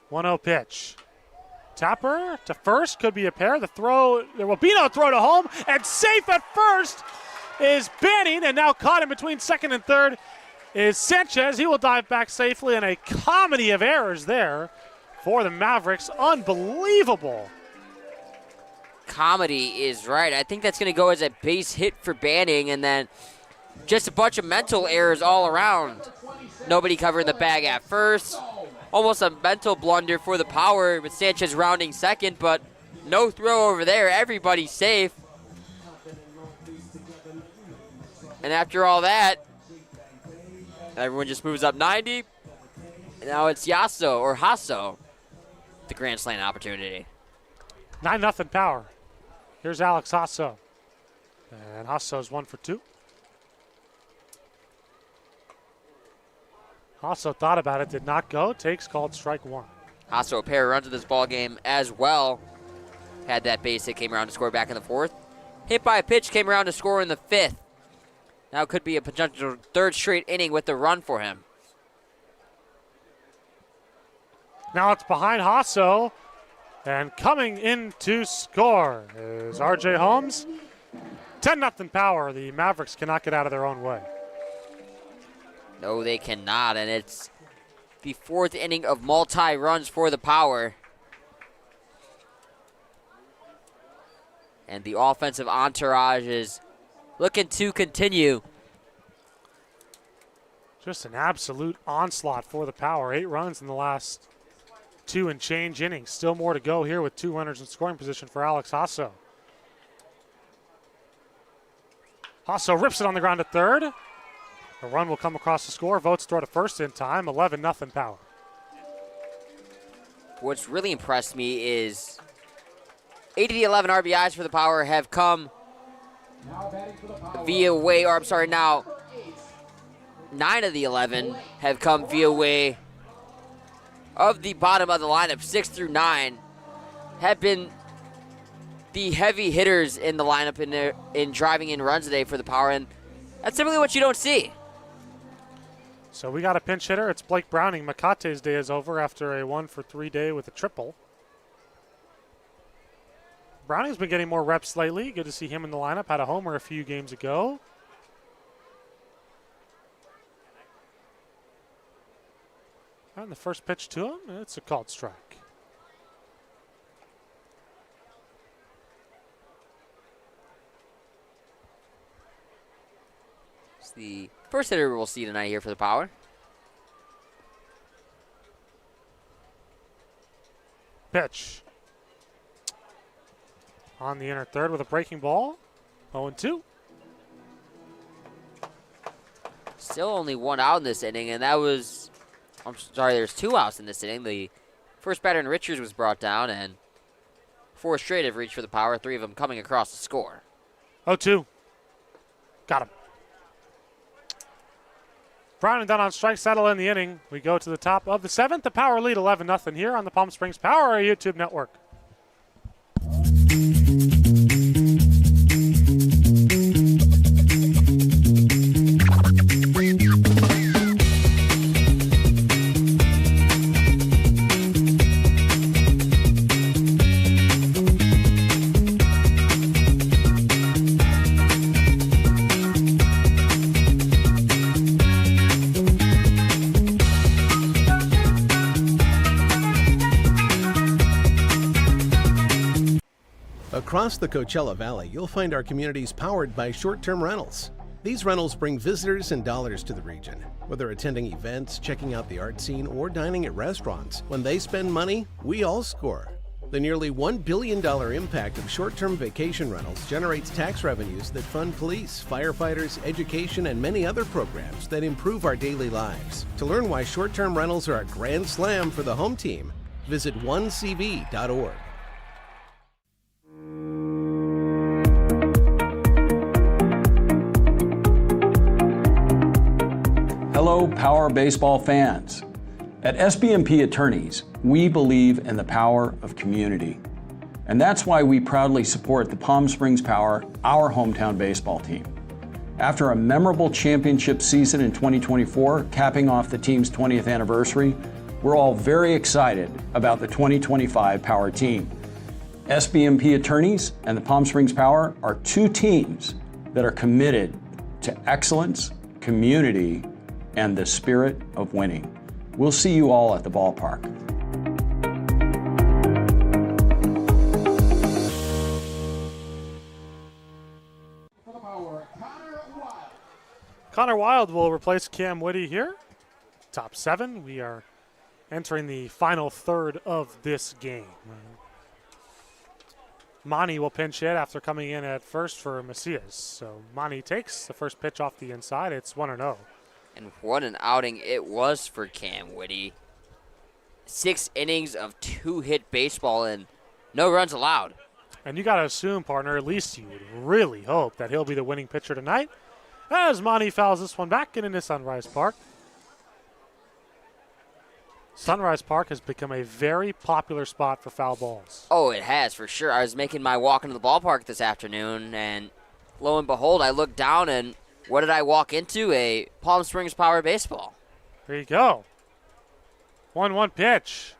1-0 pitch. Tapper to first, could be a pair. The throw, there will be no throw to home, and safe at first is Banning, and now caught in between second and third is Sanchez. He will dive back safely, and a comedy of errors there for the Mavericks. Unbelievable. Comedy is right. I think that's going to go as a base hit for Banning, and then just a bunch of mental errors all around. Nobody covering the bag at first. Almost a mental blunder for the Power with Sanchez rounding second, but no throw over there. Everybody's safe. And after all that, everyone just moves up 90. And now it's Hasso, the grand slam opportunity. 9-0 Power. Here's Alex Hasso. And Hasso's 1 for 2. Hasso thought about it, did not go. Takes called strike 1. Hasso a pair of runs in this ball game as well. Had that base hit, came around to score back in the 4th. Hit by a pitch, came around to score in the 5th. Now could be a potential 3rd straight inning with the run for him. Now it's behind Hasso. And coming in to score is RJ Holmes. 10-0 Power. The Mavericks cannot get out of their own way. No, they cannot, and it's the 4th inning of multi-runs for the Power. and the offensive entourage is looking to continue. Just an absolute onslaught for the Power. 8 runs in the last 2 and change innings. Still more to go here with 2 runners in scoring position for Alex Hasso. Hasso rips it on the ground to third. A run will come across the score. Votes throw to first in time. 11-0 Power. What's really impressed me is 8 of the 11 RBIs for the Power have come via way, or I'm sorry, now 9 of the 11 have come via way of the bottom of the lineup. 6 through 9 have been the heavy hitters in the lineup in driving in runs today for the Power, and that's typically what you don't see. So we got a pinch hitter. It's Blake Browning. Makate's day is over after a 1-for-3 day with a triple. Browning's been getting more reps lately. Good to see him in the lineup. Had a homer a few games ago. And the first pitch to him, it's a called strike. It's the first hitter we'll see tonight here for the Power. Pitch. On the inner third with a breaking ball. 0-2. Still only 1 out in this inning, and that was, I'm sorry, there's 2 outs in this inning. The first batter in Richards was brought down, and 4 straight have reached for the Power, 3 of them coming across the score. 0-2. Got him. Browning done on strike, settle in the inning. We go to the top of the 7th. The Power lead 11-0 here on the Palm Springs Power YouTube network. Across the Coachella Valley, you'll find our communities powered by short-term rentals. These rentals bring visitors and dollars to the region. Whether attending events, checking out the art scene, or dining at restaurants, when they spend money, we all score. The nearly $1 billion impact of short-term vacation rentals generates tax revenues that fund police, firefighters, education, and many other programs that improve our daily lives. To learn why short-term rentals are a grand slam for the home team, visit onecv.org. Hello, Power Baseball fans. At SBMP Attorneys, we believe in the power of community. And that's why we proudly support the Palm Springs Power, our hometown baseball team. After a memorable championship season in 2024, capping off the team's 20th anniversary, we're all very excited about the 2025 Power team. SBMP Attorneys and the Palm Springs Power are 2 teams that are committed to excellence, community, and the spirit of winning. We'll see you all at the ballpark. Connor Wild will replace Cam Whitty here. Top 7. We are entering the final third of this game. Monty will pinch hit after coming in at first for Macias. So Monty takes the first pitch off the inside. It's 1-0. And what an outing it was for Cam Whitty. 6 innings of 2-hit baseball and no runs allowed. And you got to assume, partner, at least you would really hope that he'll be the winning pitcher tonight, as Monty fouls this one back into Sunrise Park. Sunrise Park has become a very popular spot for foul balls. Oh, it has, for sure. I was making my walk into the ballpark this afternoon, and lo and behold, I looked down, and what did I walk into? A Palm Springs Power baseball. There you go. 1-1 pitch.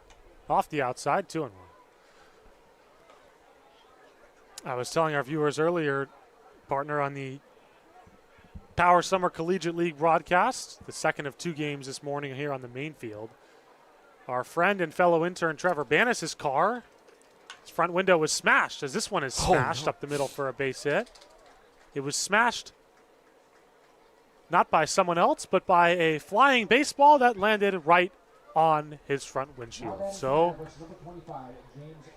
Off the outside, 2-1. I was telling our viewers earlier, partner, on the Power Summer Collegiate League broadcast, the second of 2 games this morning here on the main field. Our friend and fellow intern Trevor Bannis' car His front window was smashed as this one is smashed up the middle for a base hit. It was smashed not by someone else, but by a flying baseball that landed right on his front windshield. So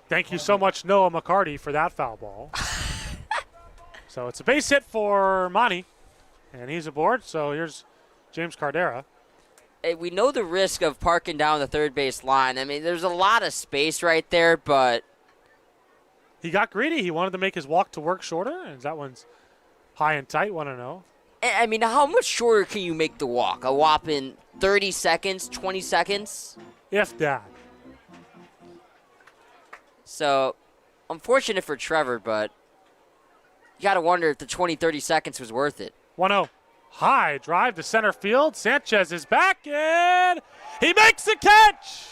thank you so much, Noah McCarty, for that foul ball. So it's a base hit for Monty, and he's aboard. So here's James Cardera. Hey, we know the risk of parking down the third base line. I mean, there's a lot of space right there, but he got greedy. He wanted to make his walk to work shorter, and that one's high and tight, 1-0. I mean, how much shorter can you make the walk? A whopping 30 seconds, 20 seconds? If that. So, unfortunate for Trevor, but you got to wonder if the 20, 30 seconds was worth it. 1-0. High drive to center field. Sanchez is back, and he makes the catch!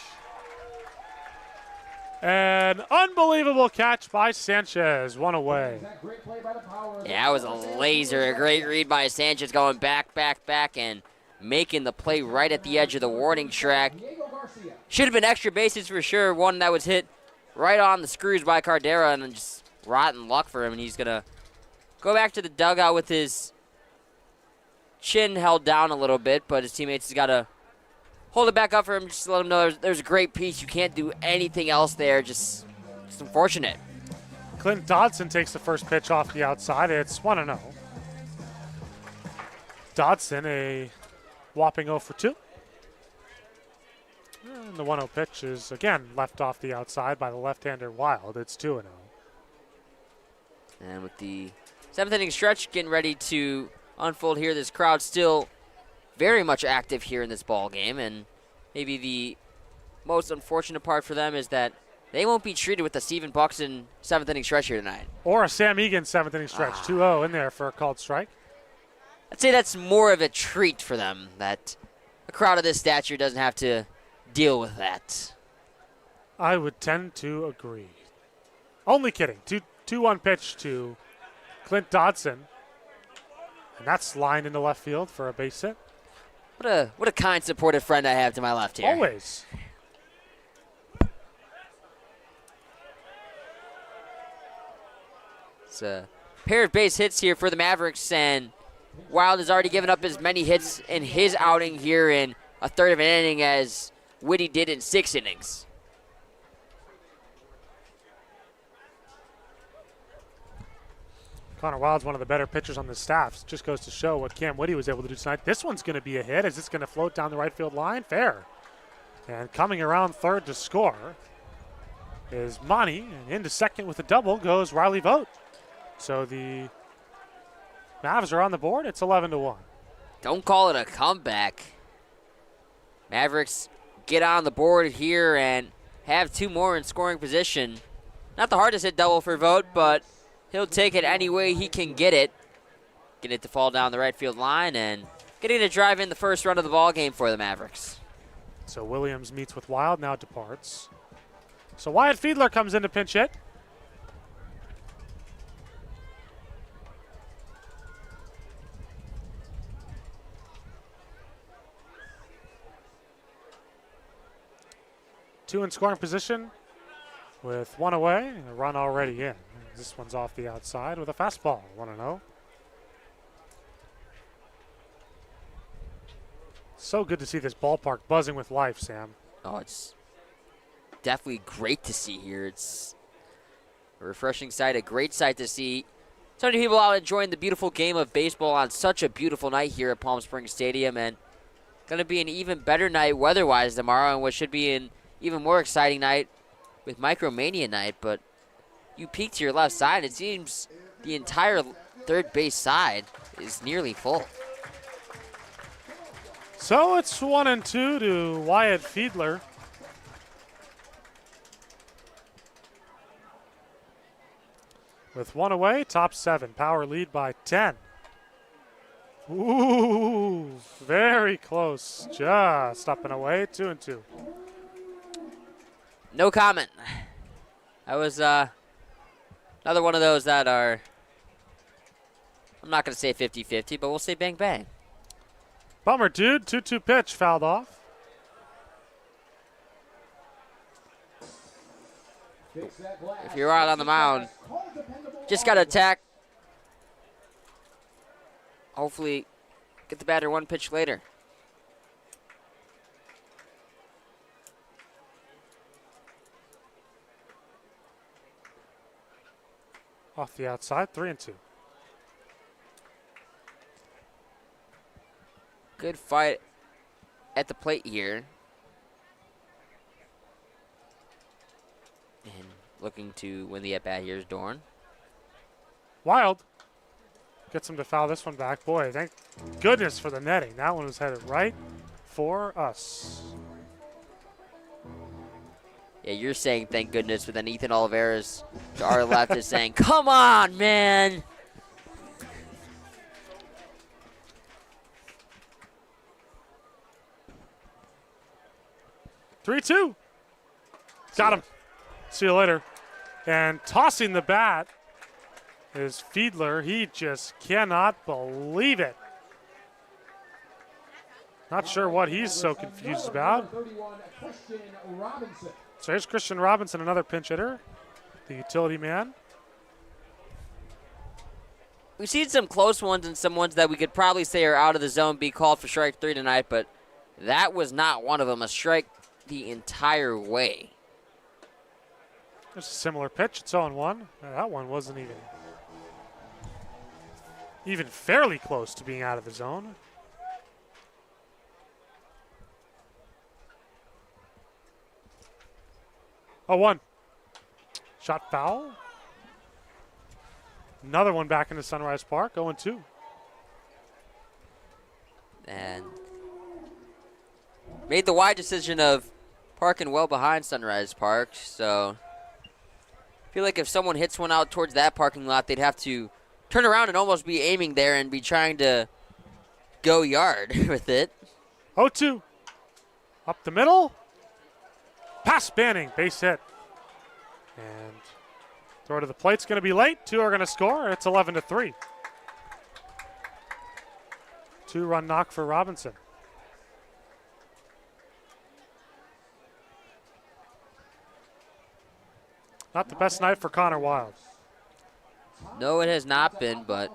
An unbelievable catch by Sanchez. One away. Yeah, it was a laser. A great read by Sanchez going back, and making the play right at the edge of the warning track. Should have been extra bases for sure. One that was hit right on the screws by Cardera, and just rotten luck for him. And he's going to go back to the dugout with his chin held down a little bit, but his teammates has got to hold it back up for him, just to let him know there's a great piece. You can't do anything else there. Just unfortunate. Clint Dodson takes the first pitch off the outside. It's 1-0. Dodson, a whopping 0 for 2. And the 1-0 pitch is, again, left off the outside by the left-hander Wild. It's 2-0. And with the 7th inning stretch getting ready to unfold here, this crowd still very much active here in this ball game, and maybe the most unfortunate part for them is that they won't be treated with the Stephen Buxton 7th inning stretch here tonight. Or a Sam Egan 7th inning stretch. 2-0 in there for a called strike. I'd say that's more of a treat for them, that a crowd of this stature doesn't have to deal with that. I would tend to agree. Only kidding. 2-1 pitch to Clint Dodson. And that's lined into left field for a base hit. What a kind, supportive friend I have to my left here. Always. It's a pair of base hits here for the Mavericks, and Wild has already given up as many hits in his outing here in a third of an inning as Whitty did in 6 innings. Connor Wild's one of the better pitchers on the staff. Just goes to show what Cam Whitty was able to do tonight. This one's going to be a hit. Is this going to float down the right field line? Fair. And coming around third to score is Monty. And into second with a double goes Riley Vogt. So the Mavs are on the board. It's 11-1. Don't call it a comeback. Mavericks get on the board here and have 2 more in scoring position. Not the hardest hit double for Vogt, but he'll take it any way he can get it. Get it to fall down the right field line and getting to drive in the first run of the ball game for the Mavericks. So Williams meets with Wild, now departs. So Wyatt Fiedler comes in to pinch hit. Two in scoring position with 1 away and a run already in. This one's off the outside with a fastball, 1-0. So good to see this ballpark buzzing with life, Sam. Oh, it's definitely great to see here. It's a refreshing sight, a great sight to see so many people out enjoying the beautiful game of baseball on such a beautiful night here at Palm Springs Stadium, and going to be an even better night weather-wise tomorrow, and what should be an even more exciting night with Micromania night. But you peek to your left side, it seems the entire third base side is nearly full. So it's 1-2 to Wyatt Fiedler. With 1 away, top 7. Power lead by 10. Ooh, very close. Just up and away, 2-2. No comment. That was another one of those that are, I'm not going to say 50-50, but we'll say bang bang. Bummer, dude. 2-2 pitch fouled off. if you're out on the mound, just got to attack. Hopefully, get the batter one pitch later. Off the outside, 3-2. Good fight at the plate here. And looking to win the at-bat here is Dorn. Wild. Gets him to foul this one back. Boy, thank goodness for the netting. That one was headed right for us. Yeah, you're saying thank goodness, but then Ethan Oliveras to our left is saying, come on, man. Three-two. Got him. See you later. And tossing the bat is Fiedler. He just cannot believe it. Not sure what he's so confused about. So here's Christian Robinson, another pinch hitter, the utility man. We've seen some close ones and some ones that we could probably say are out of the zone be called for strike 3 tonight, but that was not one of them, a strike the entire way. There's a similar pitch. It's 0-1. That one wasn't even fairly close to being out of the zone. Oh, 1. Shot foul. Another one back into Sunrise Park, 0-2. And made the wide decision of parking well behind Sunrise Park, so I feel like if someone hits one out towards that parking lot, they'd have to turn around and almost be aiming there and be trying to go yard with it. 0-2. Up the middle. Pass Banning, base hit. And throw to the plate's going to be late. 2 are going to score. It's 11-3. 2-run knock for Robinson. Not the best night for Connor Wild. No, it has not been, but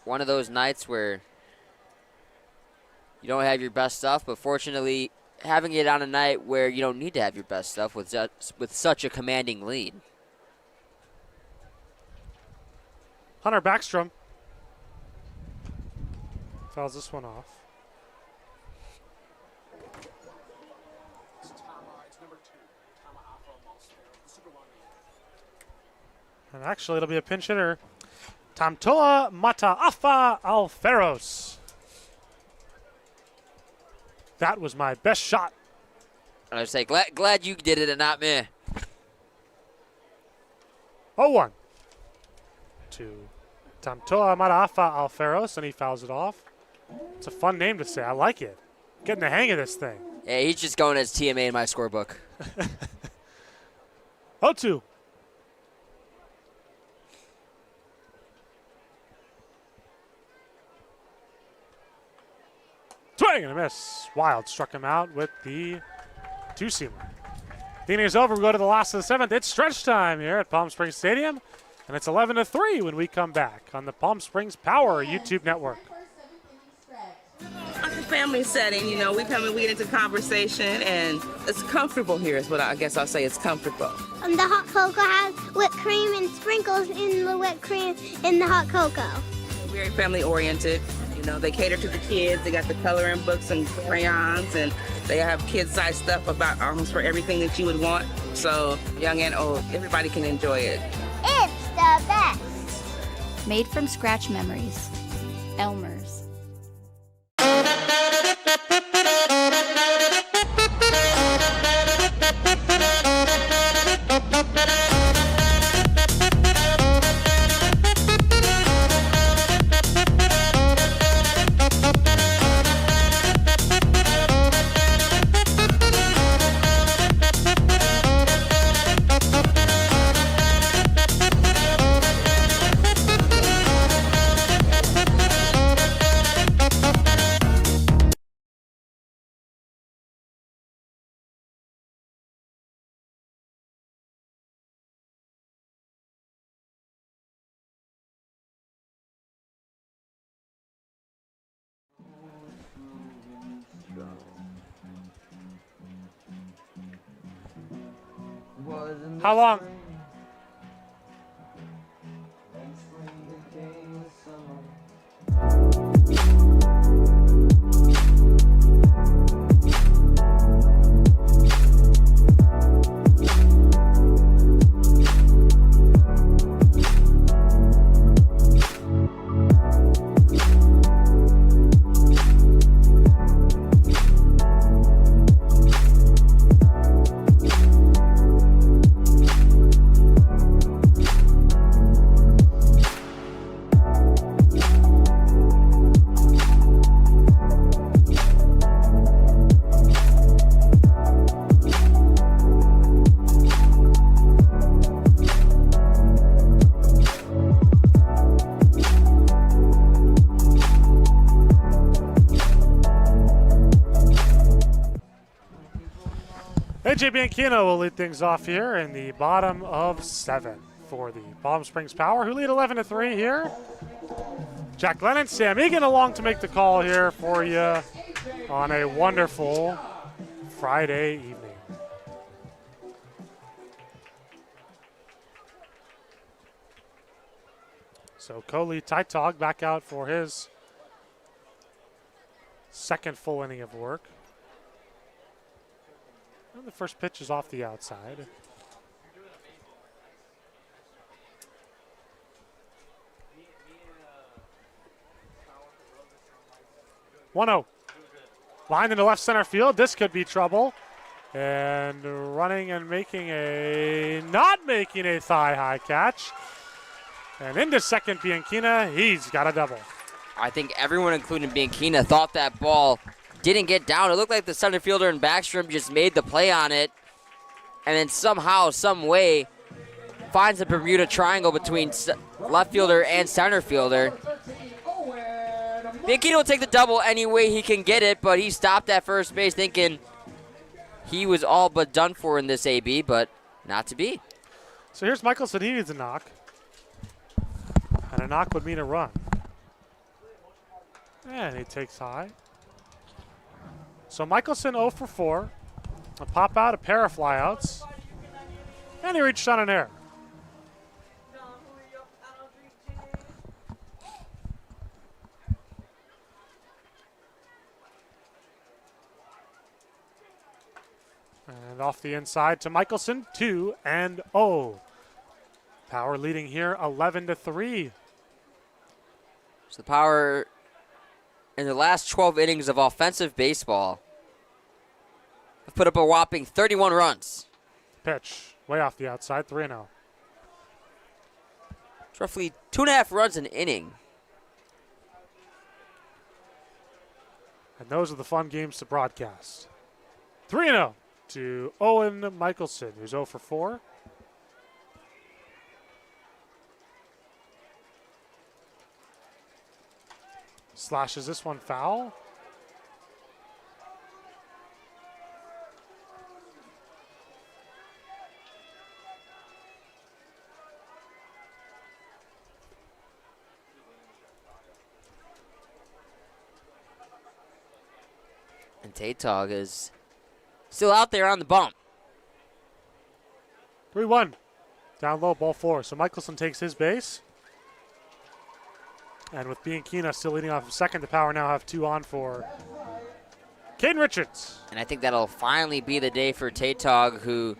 one of those nights where you don't have your best stuff, but fortunately having it on a night where you don't need to have your best stuff with such a commanding lead. Hunter Backstrom fouls this one off. And actually, it'll be a pinch hitter. Tamtoa Mataafa Alferos. That was my best shot. I was say, glad you did it and not me. 0-1 to Tamtoa Mataafa Alferos, and he fouls it off. It's a fun name to say. I like it. Getting the hang of this thing. Yeah, he's just going as TMA in my scorebook. 0-2. Swing and a miss. Wild struck him out with the two-seamer. The inning's over. We go to the last of the 7th. It's stretch time here at Palm Springs Stadium, and it's 11-3 when we come back on the Palm Springs Power YouTube network. Like a family setting, you know, we come and we get into conversation, and it's comfortable here is what I guess I'll say. It's comfortable. The hot cocoa has whipped cream and sprinkles in the whipped cream in the hot cocoa. Very family oriented. You know, they cater to the kids. They got the coloring books and crayons, and they have kid-sized stuff about almost for everything that you would want. So young and old, everybody can enjoy it. It's the best. Made from scratch memories. Elmer's. How long? AJ Bianchino will lead things off here in the bottom of 7 for the Palm Springs Power, who lead 11-3 here. Jack Lennon, Sam Egan along to make the call here for you on a wonderful Friday evening. So Coley Taitog back out for his second full inning of work. And the first pitch is off the outside. One-oh. Line into left center field. This could be trouble. And running and not making a thigh-high catch. And into second, Bianchina. He's got a double. I think everyone, including Bianchina, thought that ball didn't get down. It looked like the center fielder in Backstrom just made the play on it. And then somehow, some way, finds the Bermuda Triangle between left fielder and center fielder. Bianchina will take the double any way he can get it, but he stopped at first base thinking he was all but done for in this AB, but not to be. So here's Michelson. He needs a knock. And a knock would mean a run. And he takes high. So Michelson 0 for 4. A pop out, a pair of flyouts. And he reached on an error. And off the inside to Michelson, 2-0. Power leading here 11-3. So the Power, in the last 12 innings of offensive baseball, have put up a whopping 31 runs. Pitch, way off the outside, 3-0. It's roughly 2.5 runs an inning. And those are the fun games to broadcast. 3-0 to Owen Michelson, who's 0 for 4. Slashes this one foul. And Taitog is still out there on the bump. 3-1. Down low, ball 4. So Michelson takes his base. And with Bianchina still leading off of second, the Power now have 2 on for Caden Richards. And I think that'll finally be the day for Taitog, who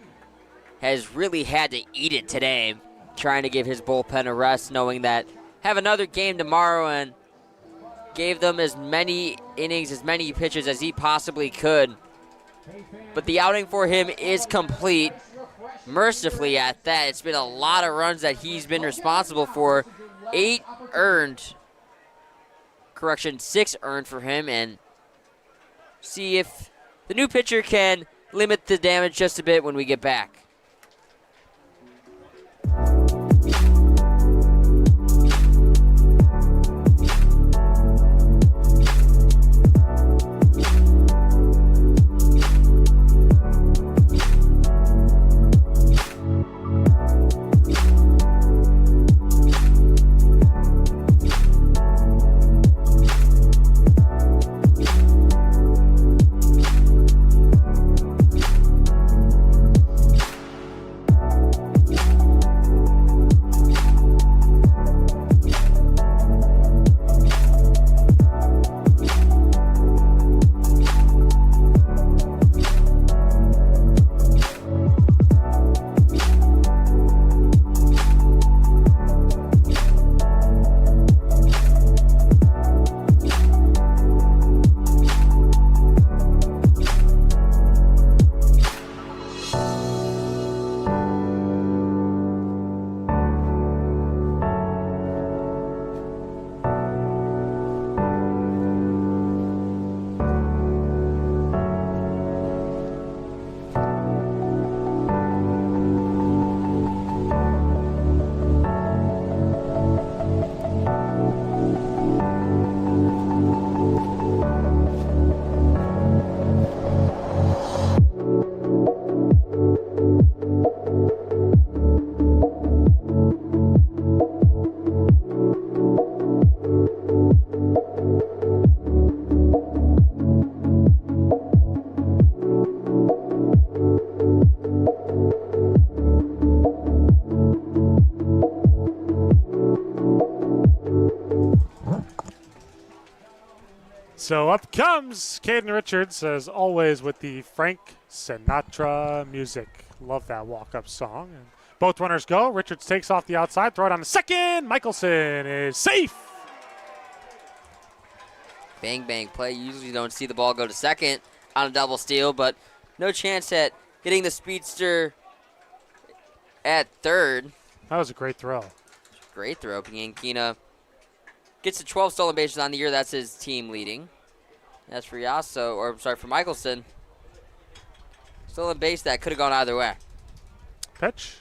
has really had to eat it today, trying to give his bullpen a rest, knowing that have another game tomorrow, and gave them as many innings, as many pitches as he possibly could. But the outing for him is complete. Mercifully at that. It's been a lot of runs that he's been responsible for. 6 earned for him, and see if the new pitcher can limit the damage just a bit when we get back. So up comes Caden Richards, as always, with the Frank Sinatra music. Love that walk-up song. And both runners go. Richards takes off the outside, throw it on the second. Michelson is safe. Bang, bang play. You usually don't see the ball go to second on a double steal, but no chance at getting the speedster at third. That was a great throw. Great throw. Piankina gets to 12 stolen bases on the year. That's his team leading. That's for for Michelson. Stolen base that could have gone either way. Pitch.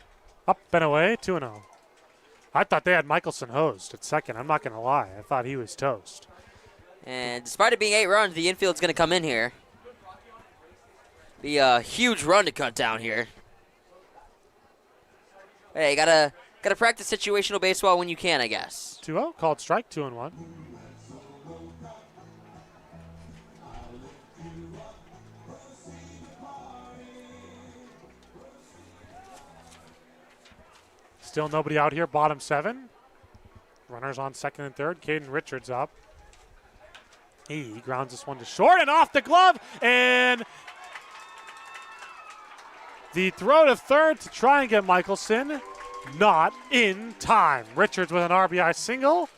Up and away, 2-0. I thought they had Michelson hosed at second. I'm not going to lie. I thought he was toast. And despite it being 8 runs, the infield's going to come in here. Be a huge run to cut down here. Hey, gotta practice situational baseball when you can, I guess. 2-0, called strike, 2-1. Still nobody out here, bottom 7. Runners on second and third. Caden Richards up. He grounds this one to short and off the glove, and the throw to third to try and get Michelson, not in time. Richards with an RBI single.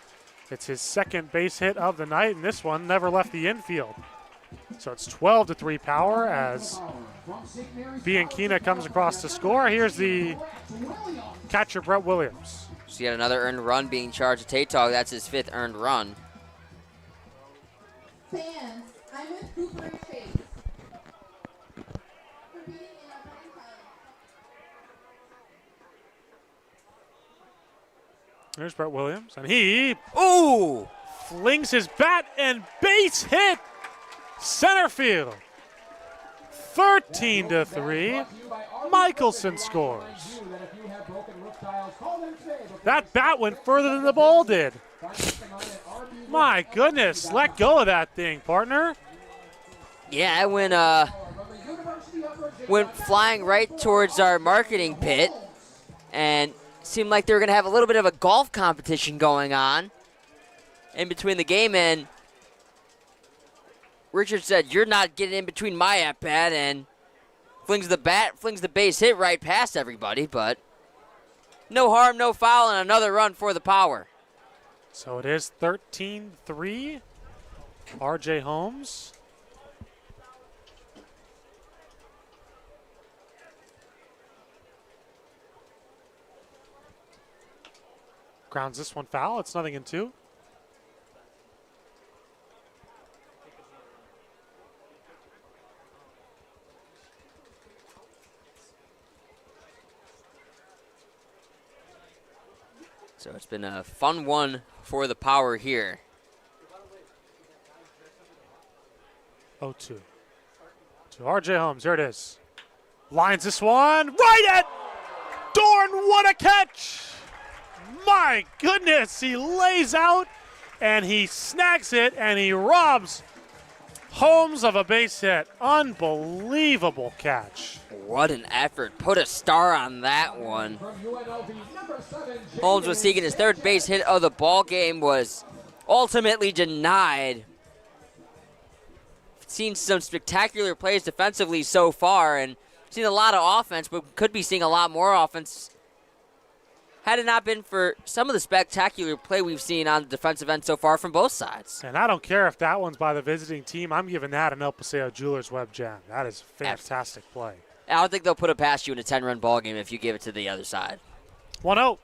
It's his second base hit of the night, and this one never left the infield. So it's 12-3 Power as Bianchina comes across to score. Here's the catcher, Brett Williams. So yet another earned run being charged to Tatog. That's his 5th earned run. Fans, I'm with Cooper and Chase. Competing in our prime time. There's Brett Williams, and he flings his bat and base hit. Center field. 13-3. Michelson scores. That bat went further than the ball did. My goodness, let go of that thing, partner. Yeah, it went flying right towards our marketing pit, and seemed like they were going to have a little bit of a golf competition going on in between the game, and Richard said, "You're not getting in between my at-bat," and flings the base hit right past everybody, but no harm, no foul, and another run for the Power. So it is 13-3. R.J. Holmes. Grounds this one foul. It's 0-2. So it's been a fun one for the Power here. 0-2. To R.J. Holmes. Here it is. Lines this one. Right at Dorn. What a catch. My goodness. He lays out and he snags it and he robs Holmes of a base hit. Unbelievable catch. What an effort. Put a star on that one. Holmes was seeking his 3rd base hit of the ball game, was ultimately denied. Seen some spectacular plays defensively so far and seen a lot of offense, but could be seeing a lot more offense had it not been for some of the spectacular play we've seen on the defensive end so far from both sides. And I don't care if that one's by the visiting team. I'm giving that an El Paseo Jewelers web jam. That is fantastic play. I don't think they'll put it past you in a 10-run ball game if you give it to the other side. 1-0.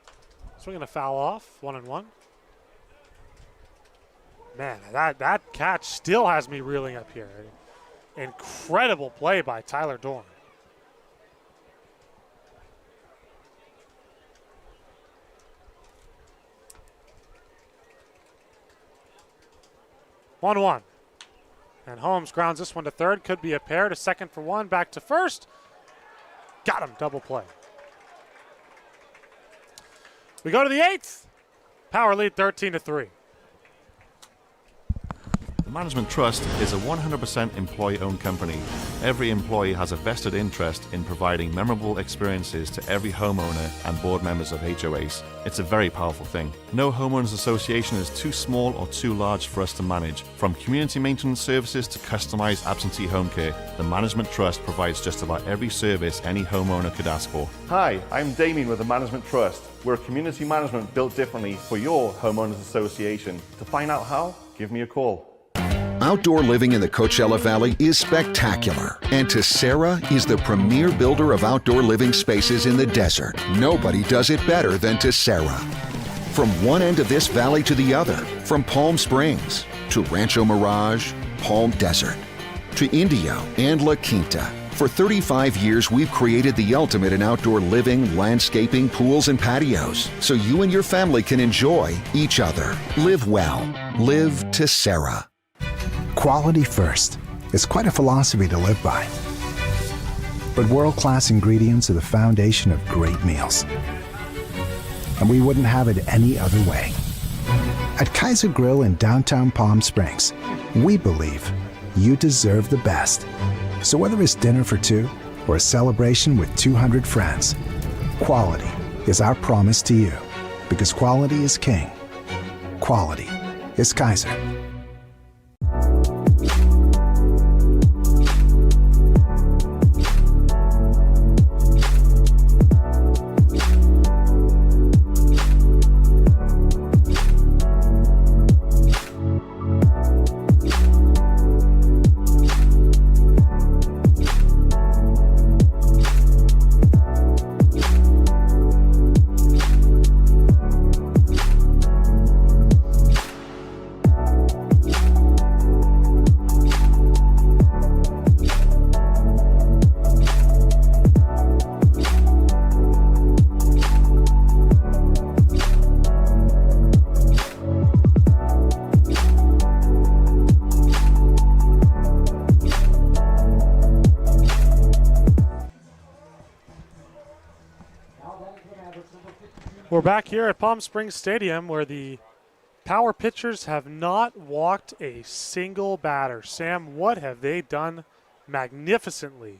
Swinging a foul off. 1-1. Man, that catch still has me reeling up here. Incredible play by Tyler Dorn. One. And Holmes grounds this one to third. Could be a pair to second for one. Back to first. Got him. Double play. We go to the 8th. Power lead 13-3. Management Trust is a 100% employee-owned company. Every employee has a vested interest in providing memorable experiences to every homeowner and board members of HOAs. It's a very powerful thing. No homeowners association is too small or too large for us to manage. From community maintenance services to customized absentee home care, the Management Trust provides just about every service any homeowner could ask for. Hi, I'm Damien with the Management Trust. We're a community management built differently for your homeowners association. To find out how, give me a call. Outdoor living in the Coachella Valley is spectacular, and Tessera is the premier builder of outdoor living spaces in the desert. Nobody does it better than Tessera. From one end of this valley to the other, from Palm Springs to Rancho Mirage, Palm Desert, to Indio and La Quinta. For 35 years, we've created the ultimate in outdoor living, landscaping, pools, and patios, so you and your family can enjoy each other. Live well. Live Tessera. Quality first is quite a philosophy to live by. But world-class ingredients are the foundation of great meals. And we wouldn't have it any other way. At Kaiser Grill in downtown Palm Springs, we believe you deserve the best. So whether it's dinner for two or a celebration with 200 friends, quality is our promise to you. Because quality is king. Quality is Kaiser. We're back here at Palm Springs Stadium where the power pitchers have not walked a single batter. Sam, what have they done magnificently?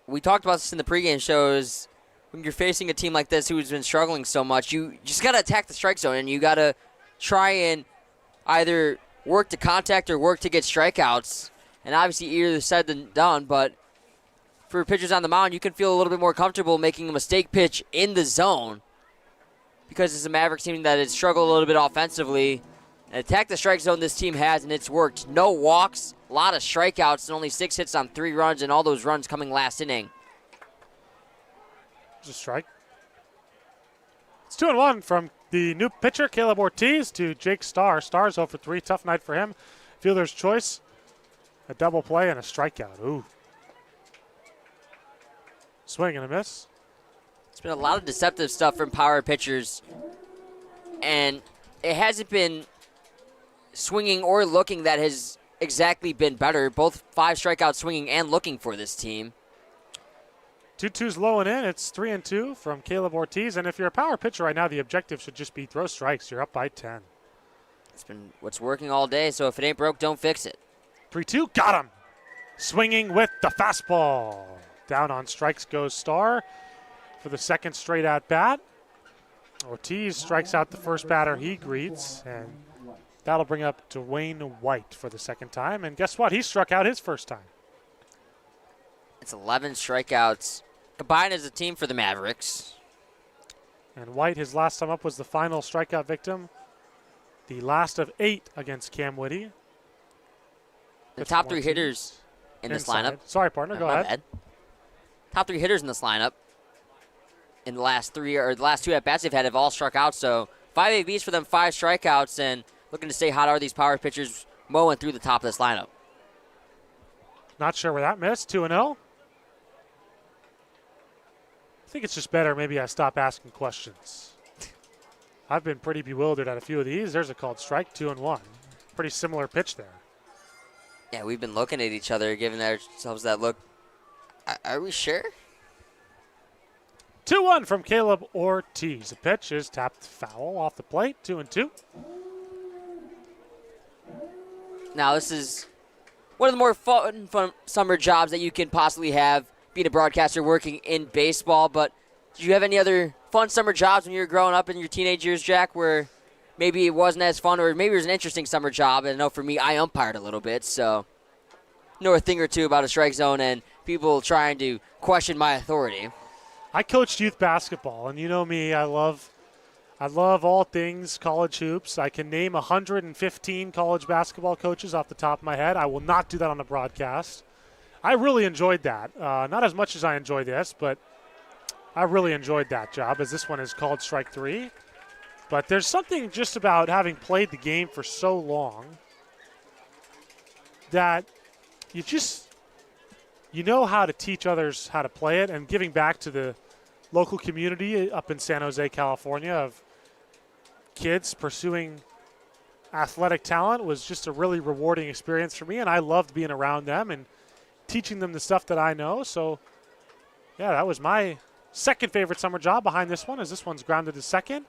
We talked about this in the pregame shows. When you're facing a team like this who's been struggling so much, you just got to attack the strike zone, and you got to try and either work to contact or work to get strikeouts. And obviously easier said than done, but for pitchers on the mound, you can feel a little bit more comfortable making a mistake pitch in the zone, because it's a Mavericks team that has struggled a little bit offensively. And attack the strike zone this team has, and it's worked. No walks, a lot of strikeouts, and only 6 hits on 3 runs, and all those runs coming last inning. It's a strike. It's 2-1 from the new pitcher, Caleb Ortiz, to Jake Starr. Starr's 0 for 3. Tough night for him. Fielder's choice, a double play, and a strikeout. Ooh. Swing and a miss. It's been a lot of deceptive stuff from power pitchers, and it hasn't been swinging or looking that has exactly been better. Both 5 strikeouts swinging and looking for this team. 2-2's low and in. It's 3-2 from Caleb Ortiz. And if you're a power pitcher right now, the objective should just be throw strikes. You're up by 10. It's been what's working all day, so if it ain't broke, don't fix it. 3-2, got him. Swinging with the fastball. Down on strikes goes Starr for the second straight at bat. Ortiz strikes out the first batter he greets, and that'll bring up Dwayne White for the second time. And guess what? He struck out his first time. It's 11 strikeouts combined as a team for the Mavericks. And White, his last time up, was the final strikeout victim. The last of 8 against Cam Whitty. The top 3 hitters in this lineup. Sorry, partner, go ahead. Top 3 hitters in this lineup in the last 3 or the last 2 at-bats they've had have all struck out. So 5 ABs for them, 5 strikeouts, and looking to stay hot are these power pitchers mowing through the top of this lineup. Not sure where that missed. 2-0. I think it's just better maybe I stop asking questions. I've been pretty bewildered at a few of these. There's a called strike, 2-1. Pretty similar pitch there. Yeah, we've been looking at each other, giving ourselves that look. Are we sure? 2-1 from Caleb Ortiz. The pitch is tapped foul off the plate, 2-2. Now, this is one of the more fun summer jobs that you can possibly have, being a broadcaster working in baseball. But did you have any other fun summer jobs when you were growing up in your teenage years, Jack, where maybe it wasn't as fun, or maybe it was an interesting summer job? And I know for me, I umpired a little bit, so know a thing or two about a strike zone and people trying to question my authority. I coached youth basketball, and you know me, I love all things college hoops. I can name 115 college basketball coaches off the top of my head. I will not do that on a broadcast. I really enjoyed that. Not as much as I enjoy this, but I really enjoyed that job, as this one is called Strike 3. But there's something just about having played the game for so long that you know how to teach others how to play it, and giving back to the local community up in San Jose, California, of kids pursuing athletic talent was just a really rewarding experience for me, and I loved being around them and teaching them the stuff that I know. So, yeah, that was my second favorite summer job behind this one, as this one's grounded to second.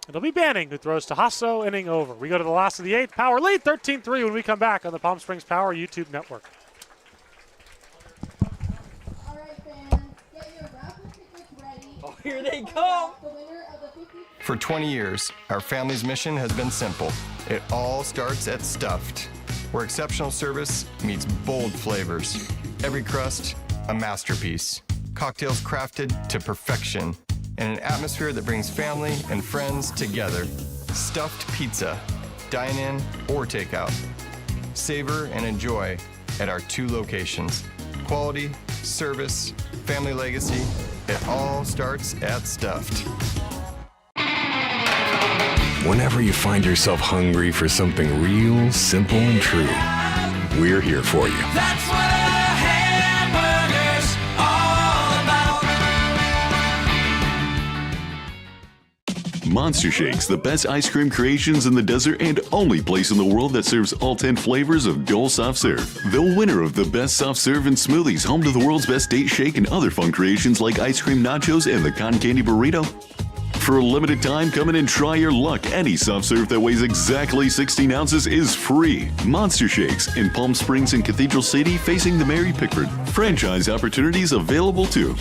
It'll be Banning who throws to Hasso, inning over. We go to the last of the eighth. Power lead 13-3 when we come back on the Palm Springs Power YouTube Network. All right, fans, get your raffle tickets ready. Oh, here they come. The winner of the 50. For 20 years, our family's mission has been simple. It all starts at Stuffed, where exceptional service meets bold flavors. Every crust, a masterpiece. Cocktails crafted to perfection. In an atmosphere that brings family and friends together. Stuffed pizza, dine-in or takeout. Savor and enjoy at our 2 locations. Quality, service, family legacy, it all starts at Stuffed. Whenever you find yourself hungry for something real, simple, and true, we're here for you. That's what a hamburger's all about. Monster Shakes, the best ice cream creations in the desert and only place in the world that serves all 10 flavors of Dole Soft Serve. The winner of the best soft serve and smoothies, home to the world's best date shake and other fun creations like ice cream nachos and the cotton candy burrito. For a limited time, come in and try your luck. Any soft serve that weighs exactly 16 ounces is free. Monster Shakes in Palm Springs and Cathedral City, facing the Mary Pickford. Franchise opportunities available too.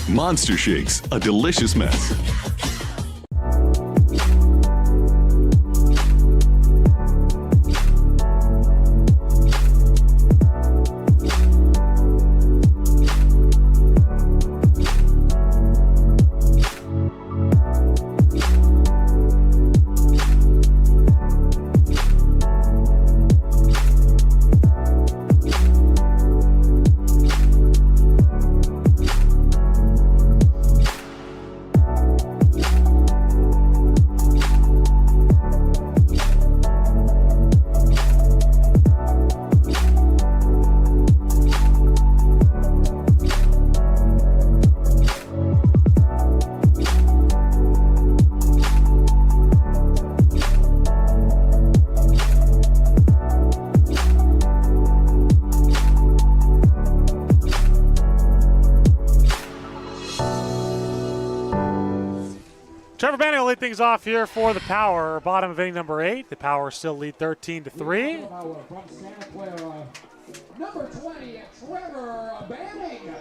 Monster Shakes, a delicious mess. Trevor Banning will lead things off here for the Power. Bottom of inning number 8. The Power still lead 13-3. From Santa Clara, number 20, Trevor Banning.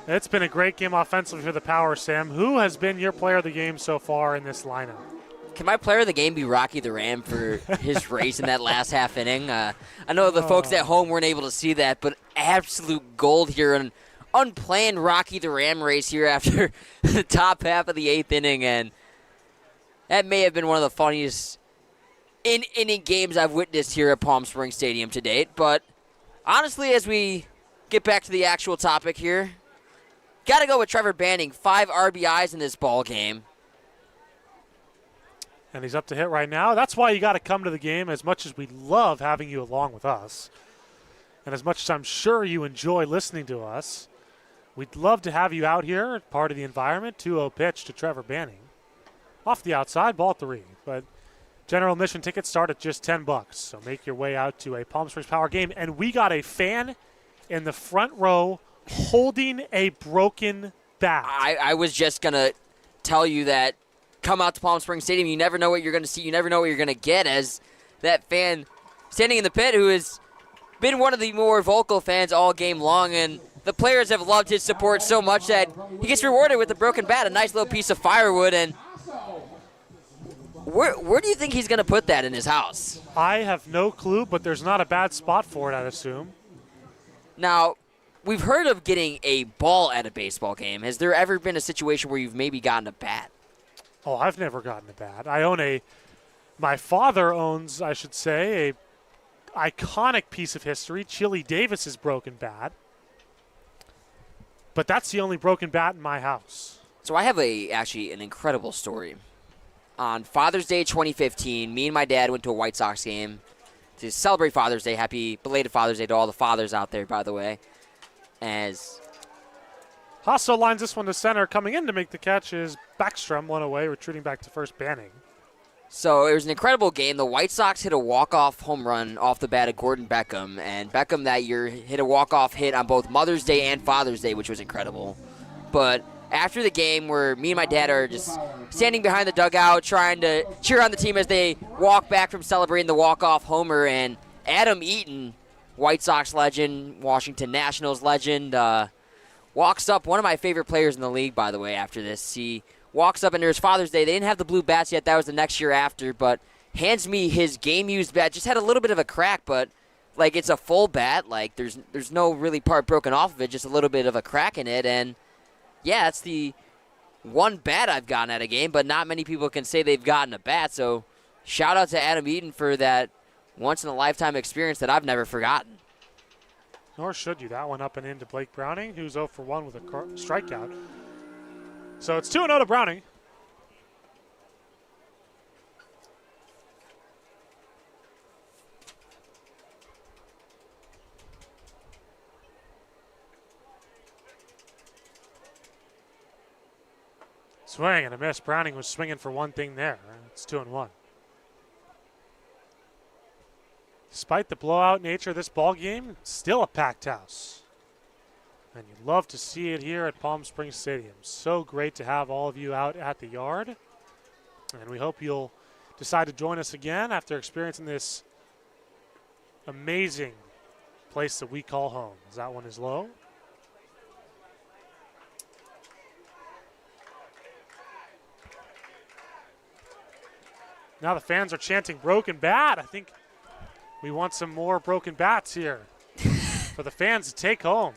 It's been a great game offensively for the Power, Sam. Who has been your player of the game so far in this lineup? Can my player of the game be Rocky the Ram for his race in that last half inning? I know the folks at home weren't able to see that, but absolute gold here, and unplanned Rocky the Ram race here after the top half of the 8th inning, and that may have been one of the funniest inning games I've witnessed here at Palm Springs Stadium to date. But honestly, as we get back to the actual topic here, got to go with Trevor Banning. 5 RBIs in this ball game. And he's up to hit right now. That's why you got to come to the game, as much as we love having you along with us, and as much as I'm sure you enjoy listening to us. We'd love to have you out here, part of the environment. 2-0 pitch to Trevor Banning. Off the outside, ball 3. But general admission tickets start at just $10. So make your way out to a Palm Springs Power game. And we got a fan in the front row holding a broken bat. I was just going to tell you that come out to Palm Springs Stadium. You never know what you're going to see. You never know what you're going to get, as that fan standing in the pit who has been one of the more vocal fans all game long, and the players have loved his support so much that he gets rewarded with a broken bat, a nice little piece of firewood. And where do you think he's going to put that in his house? I have no clue, but there's not a bad spot for it, I'd assume. Now, we've heard of getting a ball at a baseball game. Has there ever been a situation where you've maybe gotten a bat? Oh, I've never gotten a bat. My father owns, I should say, a iconic piece of history, Chili Davis's broken bat. But that's the only broken bat in my house. So I have actually an incredible story. On Father's Day 2015, me and my dad went to a White Sox game to celebrate Father's Day. Happy belated Father's Day to all the fathers out there, by the way. As Hasso lines this one to center. Coming in to make the catch is Backstrom, one away, retreating back to first, Banning. So it was an incredible game. The White Sox hit a walk-off home run off the bat of Gordon Beckham, and Beckham that year hit a walk-off hit on both Mother's Day and Father's Day, which was incredible. But after the game, where me and my dad are just standing behind the dugout trying to cheer on the team as they walk back from celebrating the walk-off homer, and Adam Eaton, White Sox legend, Washington Nationals legend, walks up, one of my favorite players in the league, by the way, after this. He walks up, and there's Father's Day. They didn't have the blue bats yet. That was the next year after, but hands me his game-used bat. Just had a little bit of a crack, but, like, it's a full bat. Like, there's no really part broken off of it, just a little bit of a crack in it. And, yeah, it's the one bat I've gotten at a game, but not many people can say they've gotten a bat. So shout out to Adam Eaton for that once-in-a-lifetime experience that I've never forgotten. Nor should you. That one up and into Blake Browning, who's 0 for 1 with a strikeout. So it's 2-0 to Browning. Swing and a miss. Browning was swinging for one thing there. It's 2-1. Despite the blowout nature of this ball game, still a packed house. And you love to see it here at Palm Springs Stadium. So great to have all of you out at the yard. And we hope you'll decide to join us again after experiencing this amazing place that we call home. As that one is low. Now the fans are chanting broken bat. I think we want some more broken bats here for the fans to take home.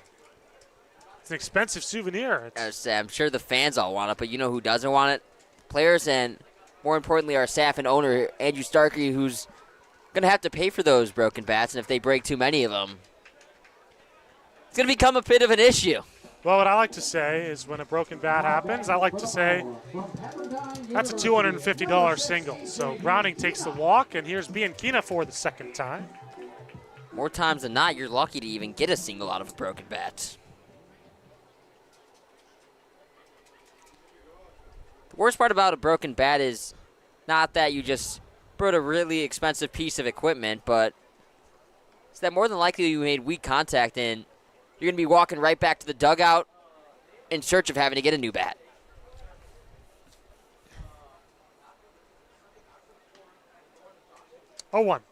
It's an expensive souvenir. I'm sure the fans all want it, but you know who doesn't want it? Players and, more importantly, our staff and owner, Andrew Starkey, who's going to have to pay for those broken bats, and if they break too many of them, it's going to become a bit of an issue. Well, what I like to say is when a broken bat happens, I like to say that's a $250 single. So Browning takes the walk, and here's Bianchina for the second time. More times than not, you're lucky to even get a single out of a broken bat. The worst part about a broken bat is not that you just broke a really expensive piece of equipment, but it's that more than likely you made weak contact and you're going to be walking right back to the dugout in search of having to get a new bat. Oh, 1.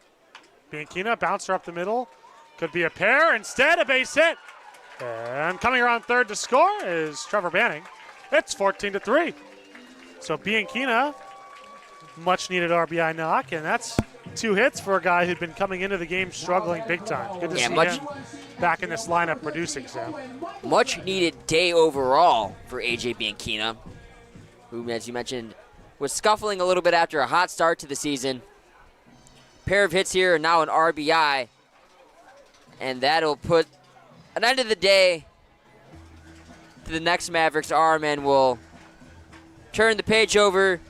Bianchina, bouncer up the middle. Could be a pair. Instead, a base hit. And coming around third to score is Trevor Banning. It's 14-3. So Bianchina, much needed RBI knock, and that's 2 hits for a guy who'd been coming into the game struggling big time. Good to see him back in this lineup producing, Sam. Much needed day overall for AJ Bianchina, who, as you mentioned, was scuffling a little bit after a hot start to the season. Pair of hits here and now an RBI, and that'll put an end of the day to the next Mavericks arm, and will turn the page over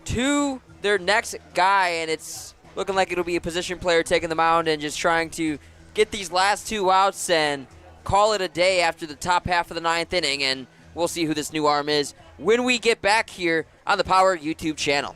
to their next guy, and it's looking like it'll be a position player taking the mound and just trying to get these last 2 outs and call it a day after the top half of the 9th inning, and we'll see who this new arm is when we get back here on the Power YouTube channel.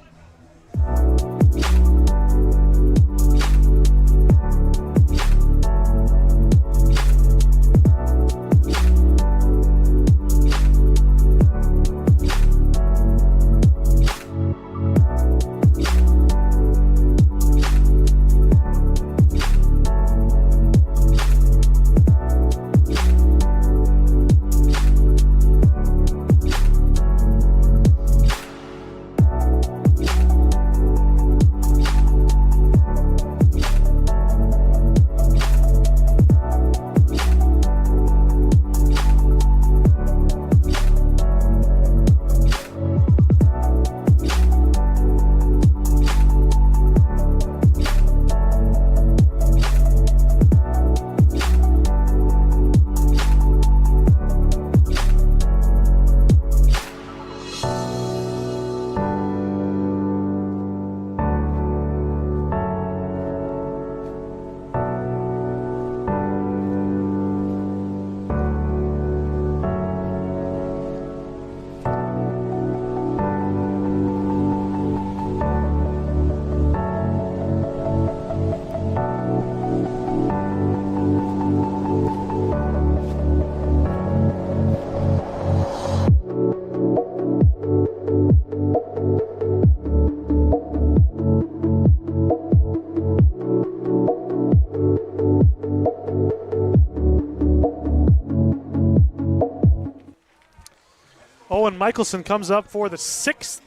Owen Michelson comes up for the 6th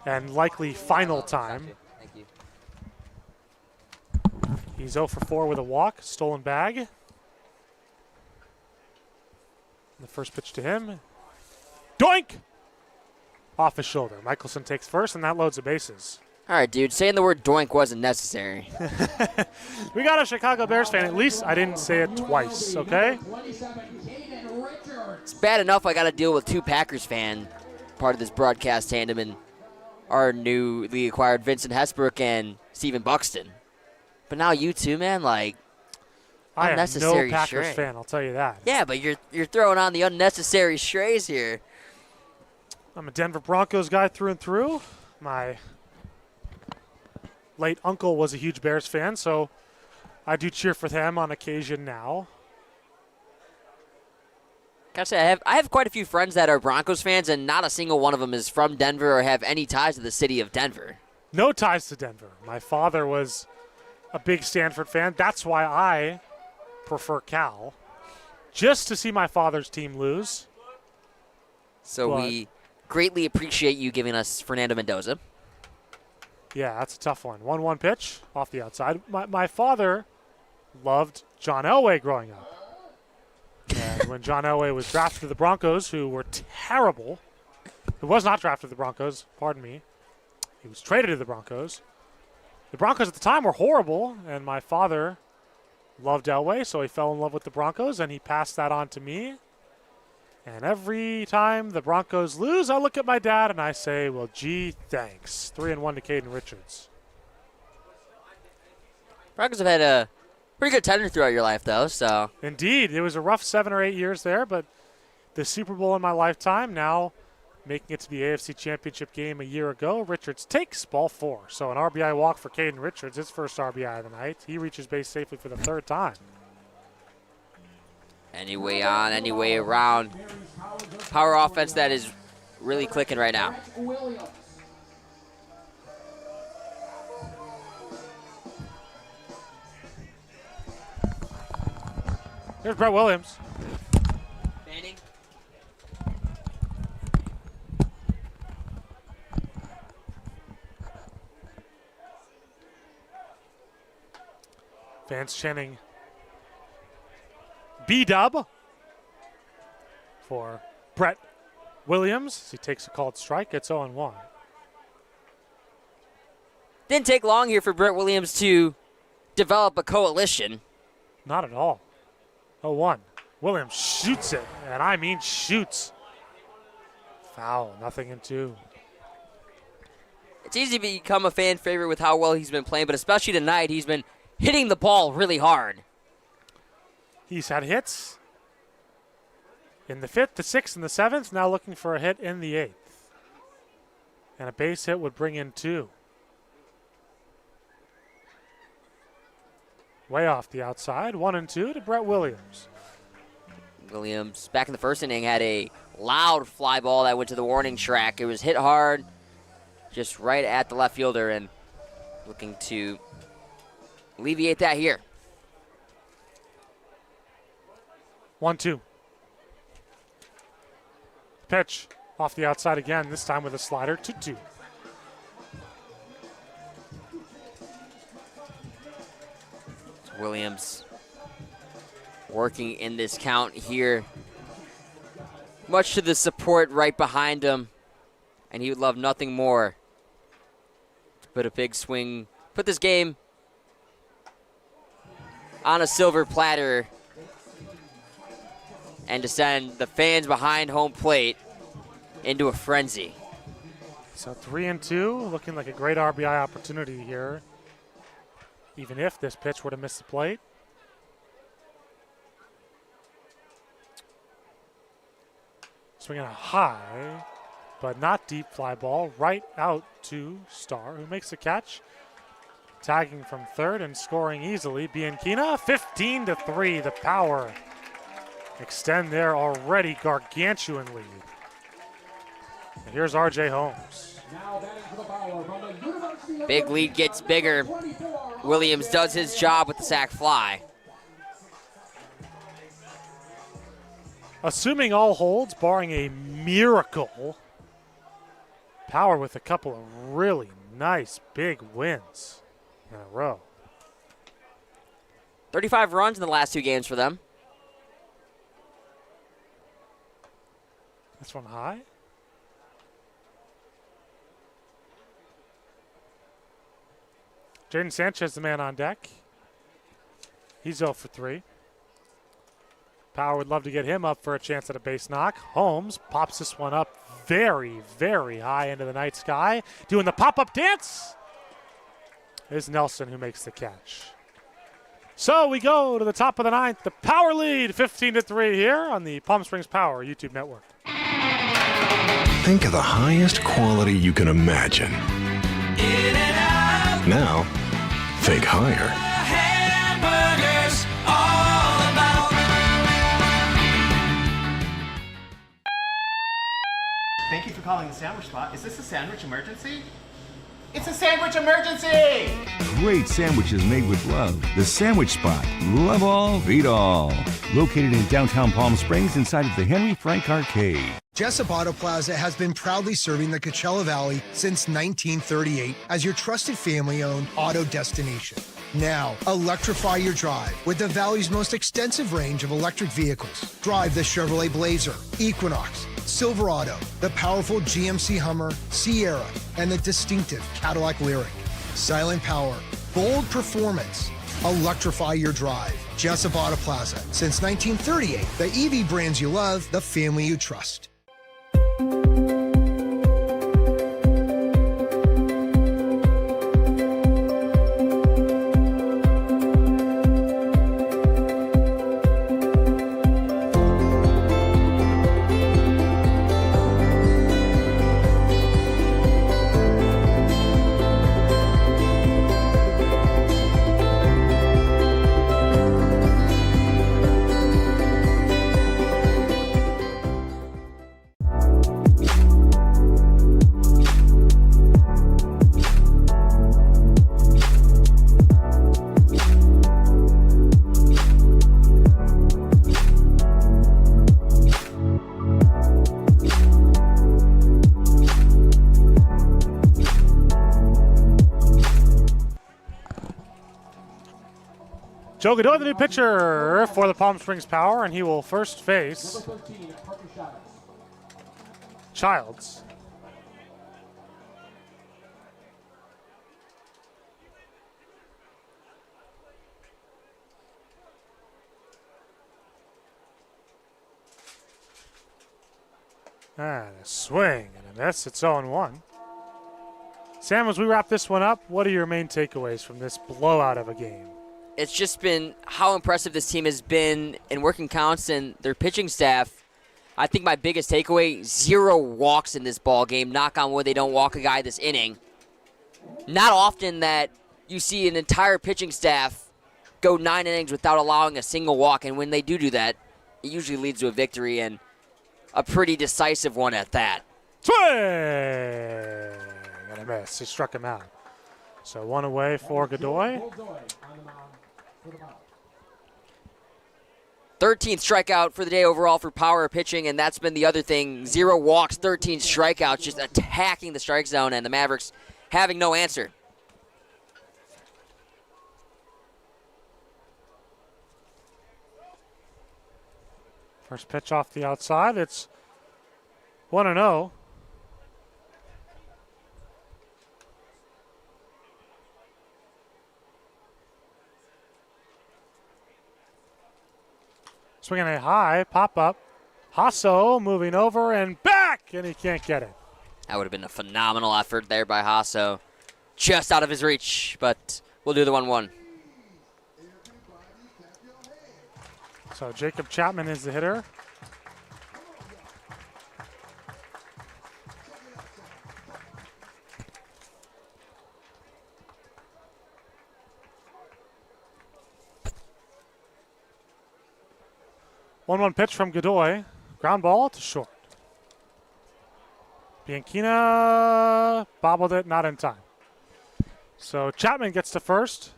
and likely final time. Thank you. He's 0 for 4 with a walk, stolen bag. The first pitch to him. Doink! Off his shoulder. Michelson takes first, and that loads the bases. All right, dude. Saying the word doink wasn't necessary. We got a Chicago Bears fan. At least I didn't say it twice, okay? It's bad enough I got to deal with 2 Packers fan part of this broadcast tandem and our newly acquired Vincent Hesbrook and Stephen Buxton. But now you two, man, like, I am no unnecessary Packers stray. fan, I'll tell you that. Yeah, but you're throwing on the unnecessary strays here. I'm a Denver Broncos guy through and through. My late uncle was a huge Bears fan, so I do cheer for them on occasion now. Gotta say, I have quite a few friends that are Broncos fans, and not a single one of them is from Denver or have any ties to the city of Denver. No ties to Denver. My father was a big Stanford fan. That's why I prefer Cal, just to see my father's team lose. So we greatly appreciate you giving us Fernando Mendoza. Yeah, that's a tough one. 1-1 pitch off the outside. My father loved John Elway growing up. And when John Elway was drafted to the Broncos, who were terrible, he was not drafted to the Broncos, pardon me. He was traded to the Broncos. The Broncos at the time were horrible, and my father loved Elway, so he fell in love with the Broncos, and he passed that on to me. And every time the Broncos lose, I look at my dad and I say, well, gee, thanks. 3-1 to Caden Richards. Broncos have had a pretty good tenure throughout your life, though, so. Indeed. It was a rough 7 or 8 years there, but the Super Bowl in my lifetime, now making it to the AFC Championship game a year ago, Richards takes ball 4. So an RBI walk for Caden Richards, his first RBI of the night. He reaches base safely for the 3rd time. Any way on, any way around. Power offense that is really clicking right now. Here's Brett Williams. Banding. Fans chanting B-dub for Brett Williams. He takes a called strike. It's 0-1. Didn't take long here for Brett Williams to develop a coalition. Not at all. 0-1. Williams shoots it, and I mean shoots. Foul, 0-2. It's easy to become a fan favorite with how well he's been playing, but especially tonight, he's been hitting the ball really hard. He's had hits in the 5th, the 6th, and the 7th. Now looking for a hit in the 8th. And a base hit would bring in 2. Way off the outside. 1-2 to Brett Williams. Williams, back in the first inning, had a loud fly ball that went to the warning track. It was hit hard, just right at the left fielder, and looking to alleviate that here. 1-2. Pitch off the outside again, this time with a slider, 2-2. Williams working in this count here. Much to the support right behind him. And he would love nothing more to put a big swing, put this game on a silver platter and to send the fans behind home plate into a frenzy. So 3-2, looking like a great RBI opportunity here, even if this pitch were to miss the plate. Swinging a high, but not deep fly ball, right out to Starr, who makes the catch. Tagging from 3rd and scoring easily. Bianchina, 15-3, the Power extend their already gargantuan lead. And here's R.J. Holmes. Big lead gets bigger. Williams does his job with the sac fly. Assuming all holds, barring a miracle, Power with a couple of really nice big wins in a row. 35 runs in the last 2 games for them. This one high. Jaden Sanchez, the man on deck. He's 0 for 3. Power would love to get him up for a chance at a base knock. Holmes pops this one up very, very high into the night sky. Doing the pop-up dance is Nelson, who makes the catch. So we go to the top of the 9th. The Power lead 15-3 here on the Palm Springs Power YouTube network. Think of the highest quality you can imagine. Now, think higher. Hamburgers, all about. Thank you for calling the Sandwich Spot. Is this a sandwich emergency? It's a sandwich emergency! Great sandwiches made with love. The Sandwich Spot. Love all, eat all. Located in downtown Palm Springs inside of the Henry Frank Arcade. Jessup Auto Plaza has been proudly serving the Coachella Valley since 1938 as your trusted family-owned auto destination. Now, electrify your drive with the Valley's most extensive range of electric vehicles. Drive the Chevrolet Blazer, Equinox, Silverado, the powerful GMC Hummer, Sierra, and the distinctive Cadillac Lyriq. Silent power, bold performance. Electrify your drive. Jessup Auto Plaza. Since 1938, the EV brands you love, the family you trust. Joe Godoy, the new pitcher for the Palm Springs Power, and he will first face Childs. And a swing and a miss. It's 0-1. Sam, as we wrap this one up, what are your main takeaways from this blowout of a game? It's just been how impressive this team has been in working counts and their pitching staff. I think my biggest takeaway, 0 walks in this ball game. Knock on wood, they don't walk a guy this inning. Not often that you see an entire pitching staff go 9 innings without allowing a single walk, and when they do that, it usually leads to a victory, and a pretty decisive one at that. Swing! And a miss. He struck him out. So 1 away for Godoy. 13th strikeout for the day overall for Power pitching, and that's been the other thing. 0 walks, 13 strikeouts, just attacking the strike zone, and the Mavericks having no answer. First pitch off the outside. It's 1-0. Swinging a high, pop up. Hasso moving over and back, and he can't get it. That would have been a phenomenal effort there by Hasso. Just out of his reach, but we'll do the 1-1. So Jacob Chapman is the hitter. One pitch from Godoy. Ground ball to short. Bianchina bobbled it, not in time. So Chapman gets to first.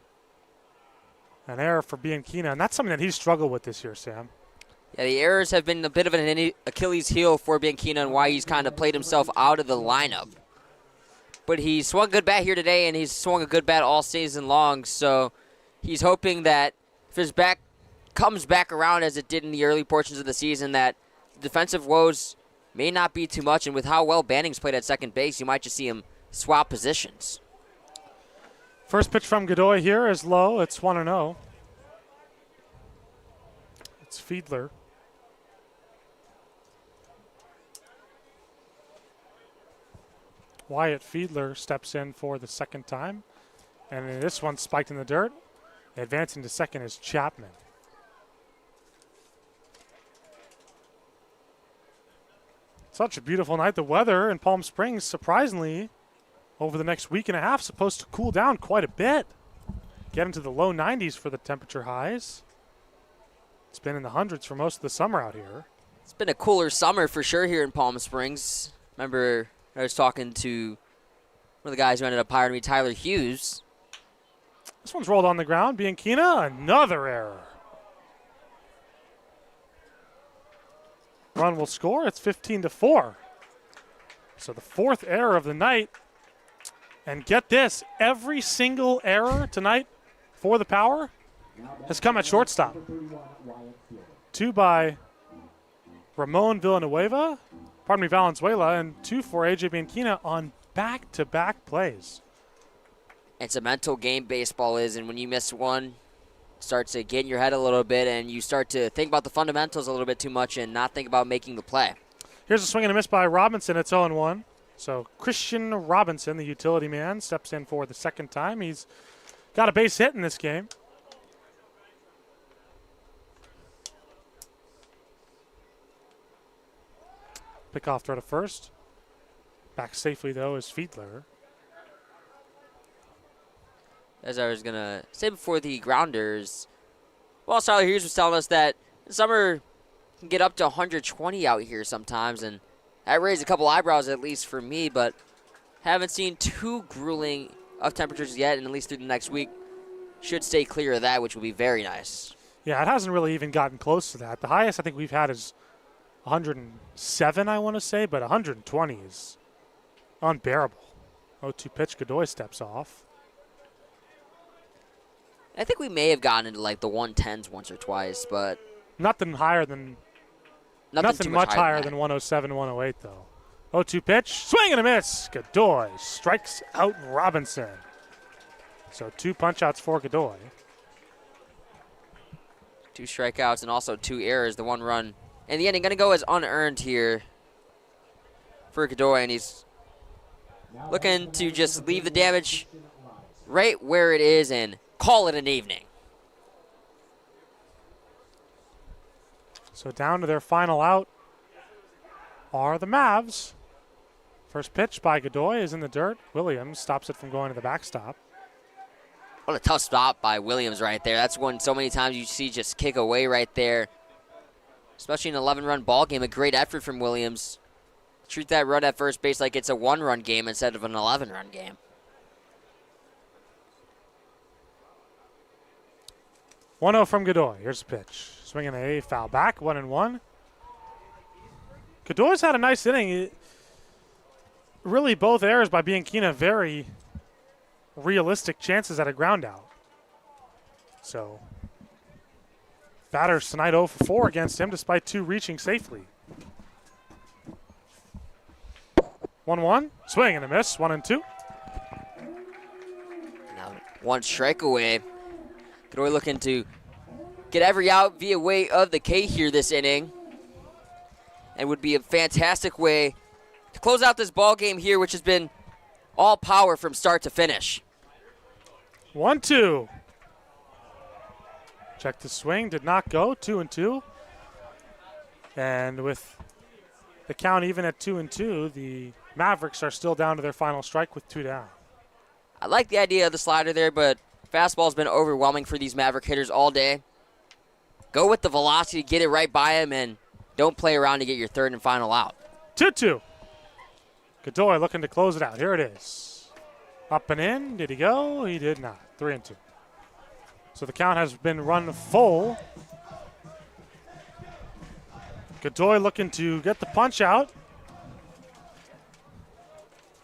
An error for Bianchina, and that's something that he's struggled with this year, Sam. Yeah, the errors have been a bit of an Achilles heel for Bianchino and why he's kind of played himself out of the lineup. But he swung a good bat here today, and he's swung a good bat all season long, so he's hoping that if his back comes back around as it did in the early portions of the season, that defensive woes may not be too much, and with how well Banning's played at second base, you might just see him swap positions. First pitch from Godoy here is low. It's 1-0. It's Fiedler. Wyatt Fiedler steps in for the second time. And in this one spiked in the dirt. Advancing to second is Chapman. Such a beautiful night. The weather in Palm Springs, surprisingly, over the next week and a half, supposed to cool down quite a bit. Get into the low 90s for the temperature highs. It's been in the hundreds for most of the summer out here. It's been a cooler summer for sure here in Palm Springs. Remember, I was talking to one of the guys who ended up hiring me, Tyler Hughes. This one's rolled on the ground. Bianchina, another error. Run will score. It's 15-4. So the fourth error of the night. And get this, every single error tonight for the Power has come at shortstop. 2 by Ramon Valenzuela, and 2 for A.J. Bianchina on back-to-back plays. It's a mental game, baseball is, and when you miss one, it starts to get in your head a little bit, and you start to think about the fundamentals a little bit too much and not think about making the play. Here's a swing and a miss by Robinson. It's 0-1. So Christian Robinson, the utility man, steps in for the second time. He's got a base hit in this game. Pickoff throw to first. Back safely, though, is Fiedler. As I was going to say before the grounders, well, Tyler Hughes was telling us that in summer can get up to 120 out here sometimes, and that raised a couple eyebrows, at least for me, but haven't seen too grueling of temperatures yet, and at least through the next week should stay clear of that, which will be very nice. Yeah, it hasn't really even gotten close to that. The highest I think we've had is 107, I want to say, but 120 is unbearable. 0-2 pitch, Godoy steps off. I think we may have gotten into like the 110s once or twice, but nothing higher than nothing much higher than 107, 108 though. 0-2 pitch, swing and a miss. Godoy strikes out Robinson. So 2 punch-outs for Godoy. 2 strikeouts and also 2 errors. The 1 run in the ending going to go as unearned here for Godoy, and he's looking to just leave the damage right where it is and call it an evening. So down to their final out are the Mavs. First pitch by Godoy is in the dirt. Williams stops it from going to the backstop. What a tough stop by Williams right there. That's one so many times you see just kick away right there. Especially in an 11-run ball game. A great effort from Williams. Treat that run at first base like it's a 1-run game instead of an 11-run game. 1-0 from Godoy. Here's the pitch. Swinging a foul back, 1-1. Godoy's had a nice inning. Really, both errors by Bianchina, very realistic chances at a ground out. So, batters tonight 0 for 4 against him, despite 2 reaching safely. 1-1. Swing and a miss. 1-2. Now 1 strike away. Godoy looking to get every out via way of the K here this inning. And would be a fantastic way to close out this ball game here, which has been all power from start to finish. 1-2. Check the swing. Did not go. 2-2. And with the count even at 2-2, the Mavericks are still down to their final strike with 2 down. I like the idea of the slider there, but fastball's been overwhelming for these Maverick hitters all day. Go with the velocity, get it right by him, and don't play around to get your third and final out. 2-2. Godoy looking to close it out. Here it is. Up and in. Did he go? He did not. 3-2. So the count has been run full. Godoy looking to get the punch out.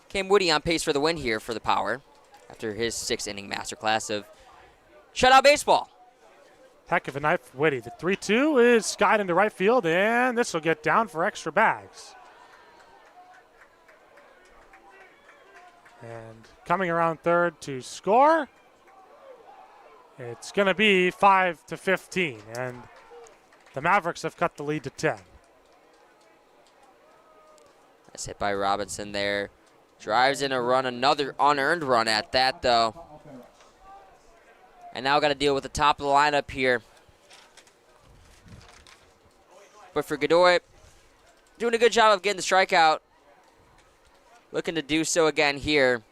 Cam Woody on pace for the win here for the Power after his 6-inning masterclass of shutout baseball. Heck of a night for Whitty. The 3-2 is skied into right field, and this will get down for extra bags. And coming around third to score, it's going to be 5-15, and the Mavericks have cut the lead to 10. Nice hit by Robinson there. Drives in a run, another unearned run at that, though. And now got to deal with the top of the lineup here. But for Godoy, doing a good job of getting the strikeout. Looking to do so again here.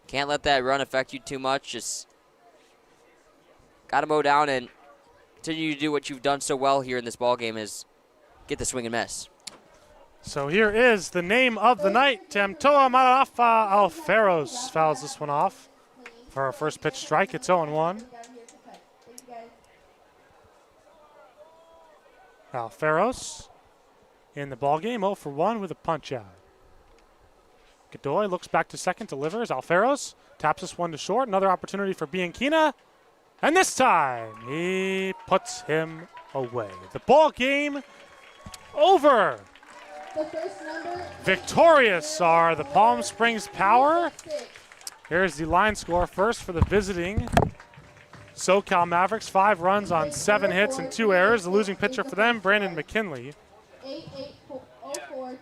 Can't let that run affect you too much. Just got to mow down and continue to do what you've done so well here in this ballgame is get the swing and miss. So here is the name of the night. Tamtoa Marafa Alferos fouls this one off for our first pitch strike. It's 0-1. Alferos in the ballgame, 0 for 1 with a punch out. Godoy looks back to second, delivers. Alferos taps this one to short. Another opportunity for Bianchina. And this time, he puts him away. The ball game over. Victorious are the Palm Springs Power. Here's the line score first for the visiting So Cal Mavericks. 5 runs on 7 hits and 2 errors. The losing pitcher for them, Brandon McKinley.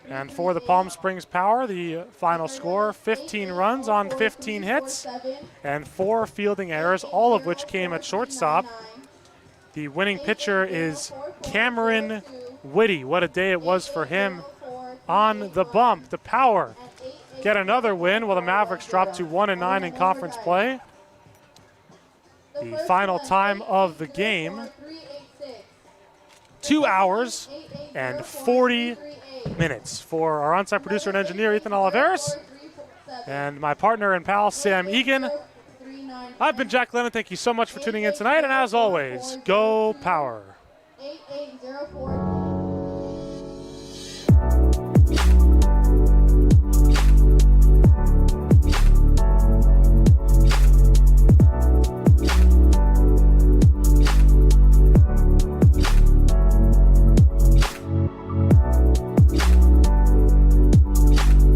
And for the Palm Springs Power, the final score, 15 runs on 15 hits and 4 fielding errors, all of which came at shortstop. The winning pitcher is Cameron Whitty. What a day it was for him on the bump. The Power get another win while the Mavericks drop to 1-9 in conference play. The final time of the game, 2 hours and 40 minutes. For our on-site producer and engineer, Ethan Oliveris, and my partner and pal, Sam Egan, I've been Jack Lennon. Thank you so much for tuning in tonight, and as always, go Power. 8804